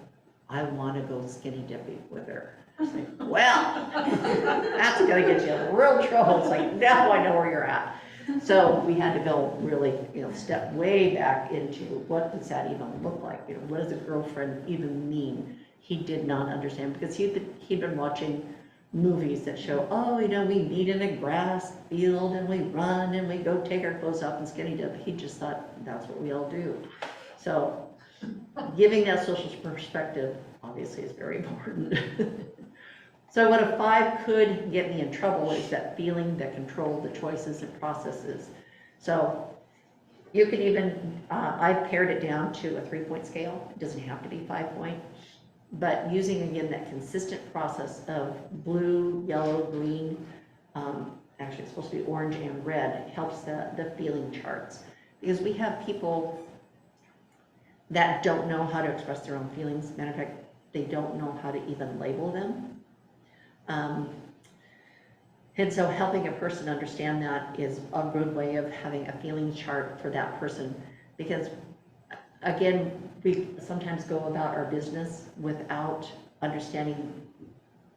I want to go skinny dipping with her. I was like, well, that's going to get you in real trouble. It's like, now I know where you're at. So we had to go really, step way back into what does that even look like? What does a girlfriend even mean? He did not understand, because he'd been watching movies that show, we meet in a grass field and we run and we go take our clothes off and skinny dip. He just thought that's what we all do. So giving that social perspective obviously is very important. So what a 5 could get me in trouble is that feeling that control the choices and processes. So you can even, I've pared it down to a 3-point scale. It doesn't have to be 5-point, but using again that consistent process of blue, yellow, green, actually it's supposed to be orange and red, helps the feeling charts. Because we have people that don't know how to express their own feelings. Matter of fact, they don't know how to even label them. And so helping a person understand that is a good way of having a feeling chart for that person, because again, we sometimes go about our business without understanding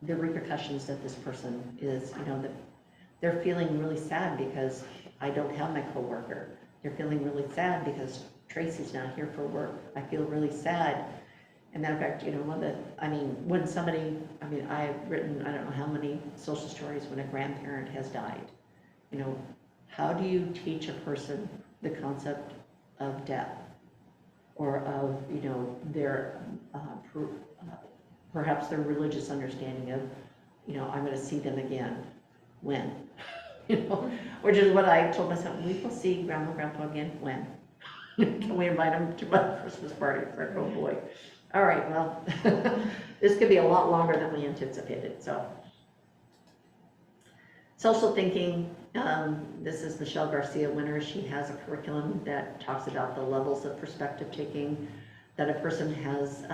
the repercussions that this person is, that they're feeling really sad because I don't have my coworker. They're feeling really sad because Tracy's not here for work. I feel really sad. And matter of fact, when somebody, I've written, I don't know how many social stories when a grandparent has died. How do you teach a person the concept of death, or of, their, perhaps their religious understanding of, I'm going to see them again. When? Which is what I told myself, we will see Grandma and Grandpa again. When? Can we invite them to my Christmas party? It's like, oh boy. All right, well, this could be a lot longer than we anticipated. So, social thinking, this is Michelle Garcia winner. She has a curriculum that talks about the levels of perspective taking that a person has.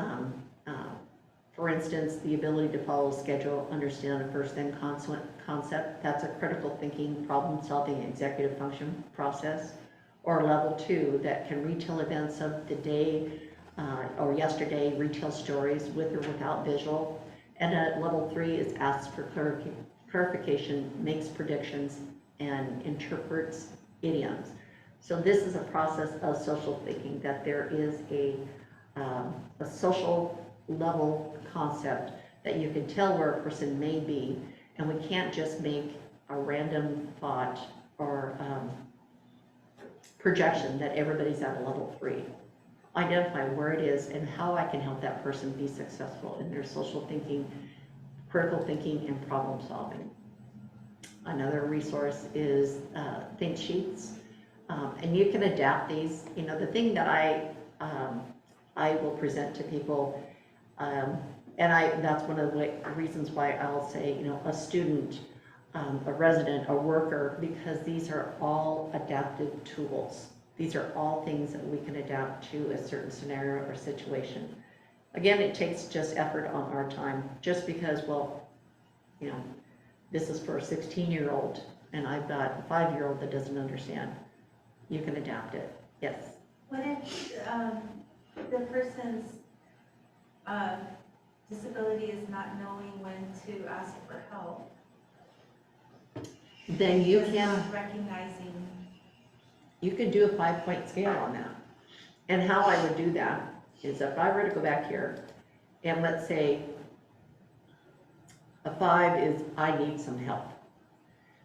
For instance, the ability to follow a schedule, understand a first-then concept. That's a critical thinking, problem-solving, executive function process. Or level 2, that can retell events of the day or yesterday, retell stories with or without visual. And at level 3 is asks for clarification, makes predictions, and interprets idioms. So this is a process of social thinking, that there is a social level concept that you can tell where a person may be, and we can't just make a random thought or projection that everybody's at a level 3. Identify where it is and how I can help that person be successful in their social thinking, critical thinking, and problem solving. Another resource is think sheets, and you can adapt these. The thing that I will present to people, and that's one of the reasons why I'll say, a student, a resident, a worker, because these are all adaptive tools. These are all things that we can adapt to a certain scenario or situation. Again, it takes just effort on our time, just because, this is for a 16-year-old, and I've got a 5-year-old that doesn't understand. You can adapt it. Yes? What if the person's disability is not knowing when to ask for help? Then you Just can not recognizing. You could do a 5-point scale on that. And how I would do that is, if I were to go back here, and let's say a 5 is I need some help.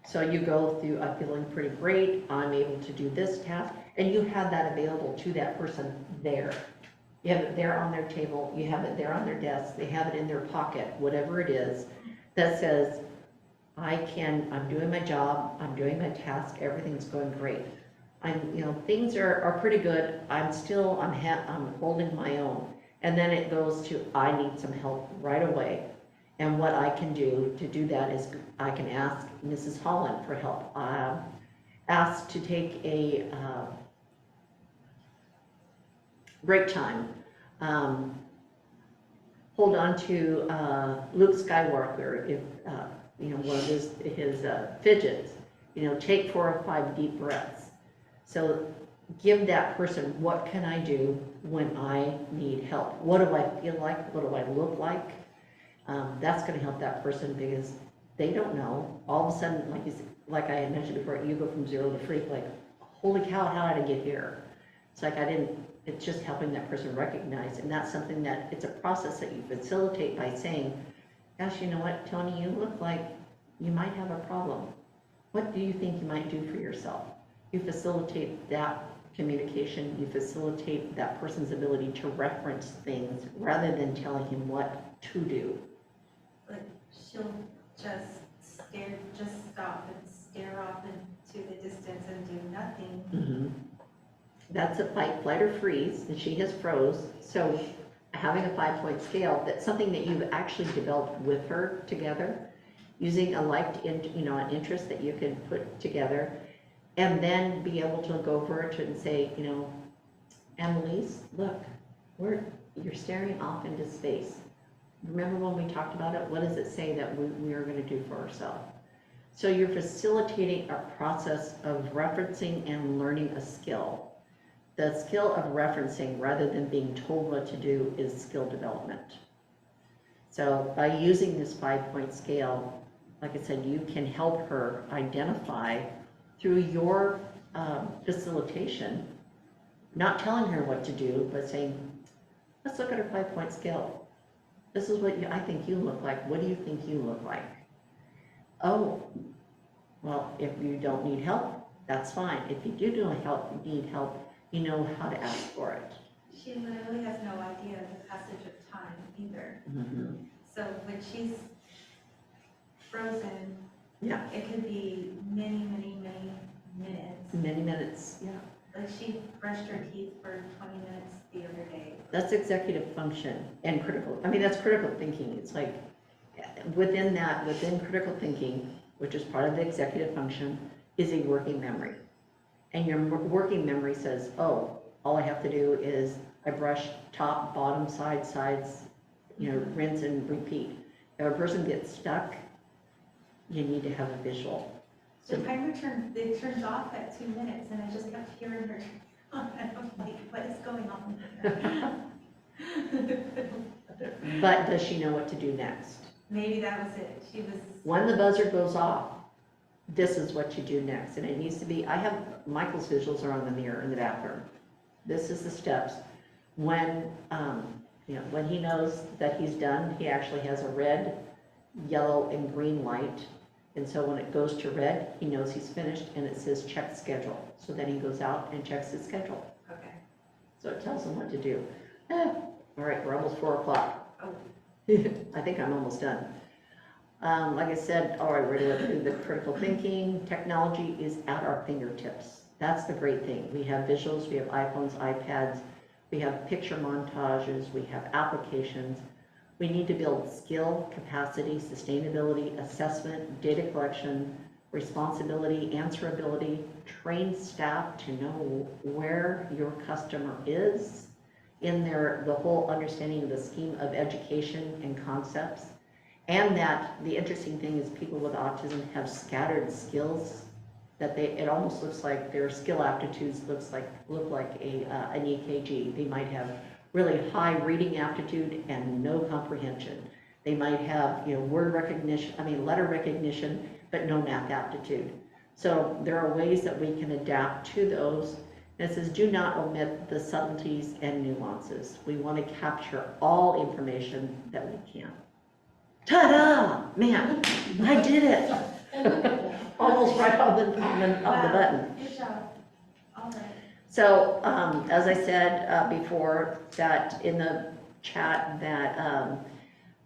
So you go through, I'm feeling pretty great, I'm able to do this task, and you have that available to that person there. You have it there on their table, you have it there on their desk, they have it in their pocket, whatever it is, that says, I'm doing my job, I'm doing my task, everything's going great. Things are pretty good, I'm holding my own. And then it goes to, I need some help right away. And what I can do to do that is I can ask Mrs. Holland for help. Ask to take a break time. Hold on to Luke Skywalker, if one of his fidgets. Take 4 or 5 deep breaths. So give that person, what can I do when I need help? What do I feel like? What do I look like? That's going to help that person because they don't know. All of a sudden, like I had mentioned before, you go from 0 to freak, like, holy cow, how did I get here? It's like it's just helping that person recognize, and that's something that, it's a process that you facilitate by saying, gosh, you know what, Tony, you look like you might have a problem. What do you think you might do for yourself? You facilitate that communication, you facilitate that person's ability to reference things rather than telling him what to do. Like, she'll just stop and stare off into the distance and do nothing. Mm-hmm. That's a fight, flight, or freeze, and she has froze. So having a 5-point scale, that's something that you've actually developed with her together, using an interest that you can put together, and then be able to go over to and say, Annalise, look, you're staring off into space. Remember when we talked about it? What does it say that we are going to do for ourselves? So you're facilitating a process of referencing and learning a skill. The skill of referencing, rather than being told what to do, is skill development. So by using this 5-point scale, like I said, you can help her identify through your facilitation, not telling her what to do, but saying, let's look at her 5-point scale. This is what I think you look like. What do you think you look like? Oh, well, if you don't need help, that's fine. If you do need help, you know how to ask for it. She literally has no idea the passage of time either. Mm-hmm. So when she's frozen, Yeah. it could be many, many, many minutes. Many minutes, yeah. Like she brushed her teeth for 20 minutes the other day. That's executive function and that's critical thinking. It's like, within critical thinking, which is part of the executive function, is a working memory. And your working memory says, oh, all I have to do is I brush top, bottom, sides, rinse and repeat. If a person gets stuck, you need to have a visual. The timer turns off at 2 minutes, and I just kept hearing her turn on. And I'm like, what is going on? But does she know what to do next? Maybe that was it. She was. When the buzzer goes off, this is what you do next. And it needs to be, Michael's visuals are on the mirror in the bathroom. This is the steps. When he knows that he's done, he actually has a red, yellow, and green light. And so when it goes to red, he knows he's finished, and it says check schedule. So then he goes out and checks his schedule. Okay. So it tells him what to do. All right, we're almost 4 o'clock. Oh. I think I'm almost done. Like I said, all right, we're going to do the critical thinking. Technology is at our fingertips. That's the great thing. We have visuals, we have iPhones, iPads, we have picture montages, we have applications. We need to build skill, capacity, sustainability, assessment, data collection, responsibility, answerability, train staff to know where your customer is in the whole understanding of the scheme of education and concepts. And that the interesting thing is people with autism have scattered skills that it almost looks like their skill aptitudes look like an EKG. They might have really high reading aptitude and no comprehension. They might have, letter recognition, but no math aptitude. So there are ways that we can adapt to those. And it says, do not omit the subtleties and nuances. We want to capture all information that we can. Ta-da! Man, I did it! Almost right on the button. Good job. All right. So, as I said before, that in the chat that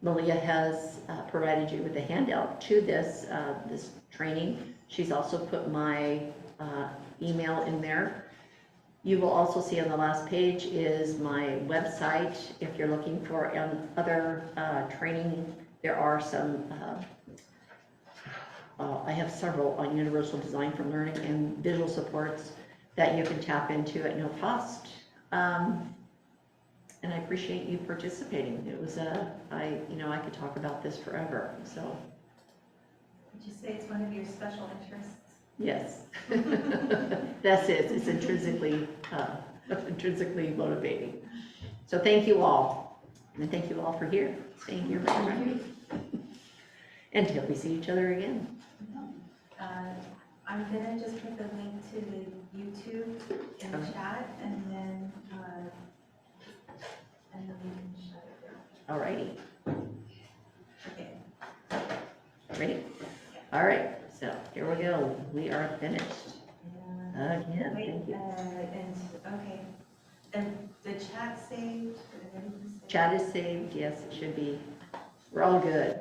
Malia has provided you with a handout to this, this training. She's also put my email in there. You will also see on the last page is my website. If you're looking for other training, there are some, I have several on universal design for learning and visual supports that you can tap into at no cost. And I appreciate you participating. It was I could talk about this forever, so. Would you say it's one of your special interests? Yes. That's it. It's intrinsically motivating. So thank you all. And thank you all for staying here. Until we see each other again. I'm gonna just put the link to the YouTube in the chat, and then we can shut it down. All righty. Okay. Ready? All right. So here we go. We are finished. Again, Wait, thank you. okay. And the chat saved? Chat is saved. Yes, it should be. We're all good.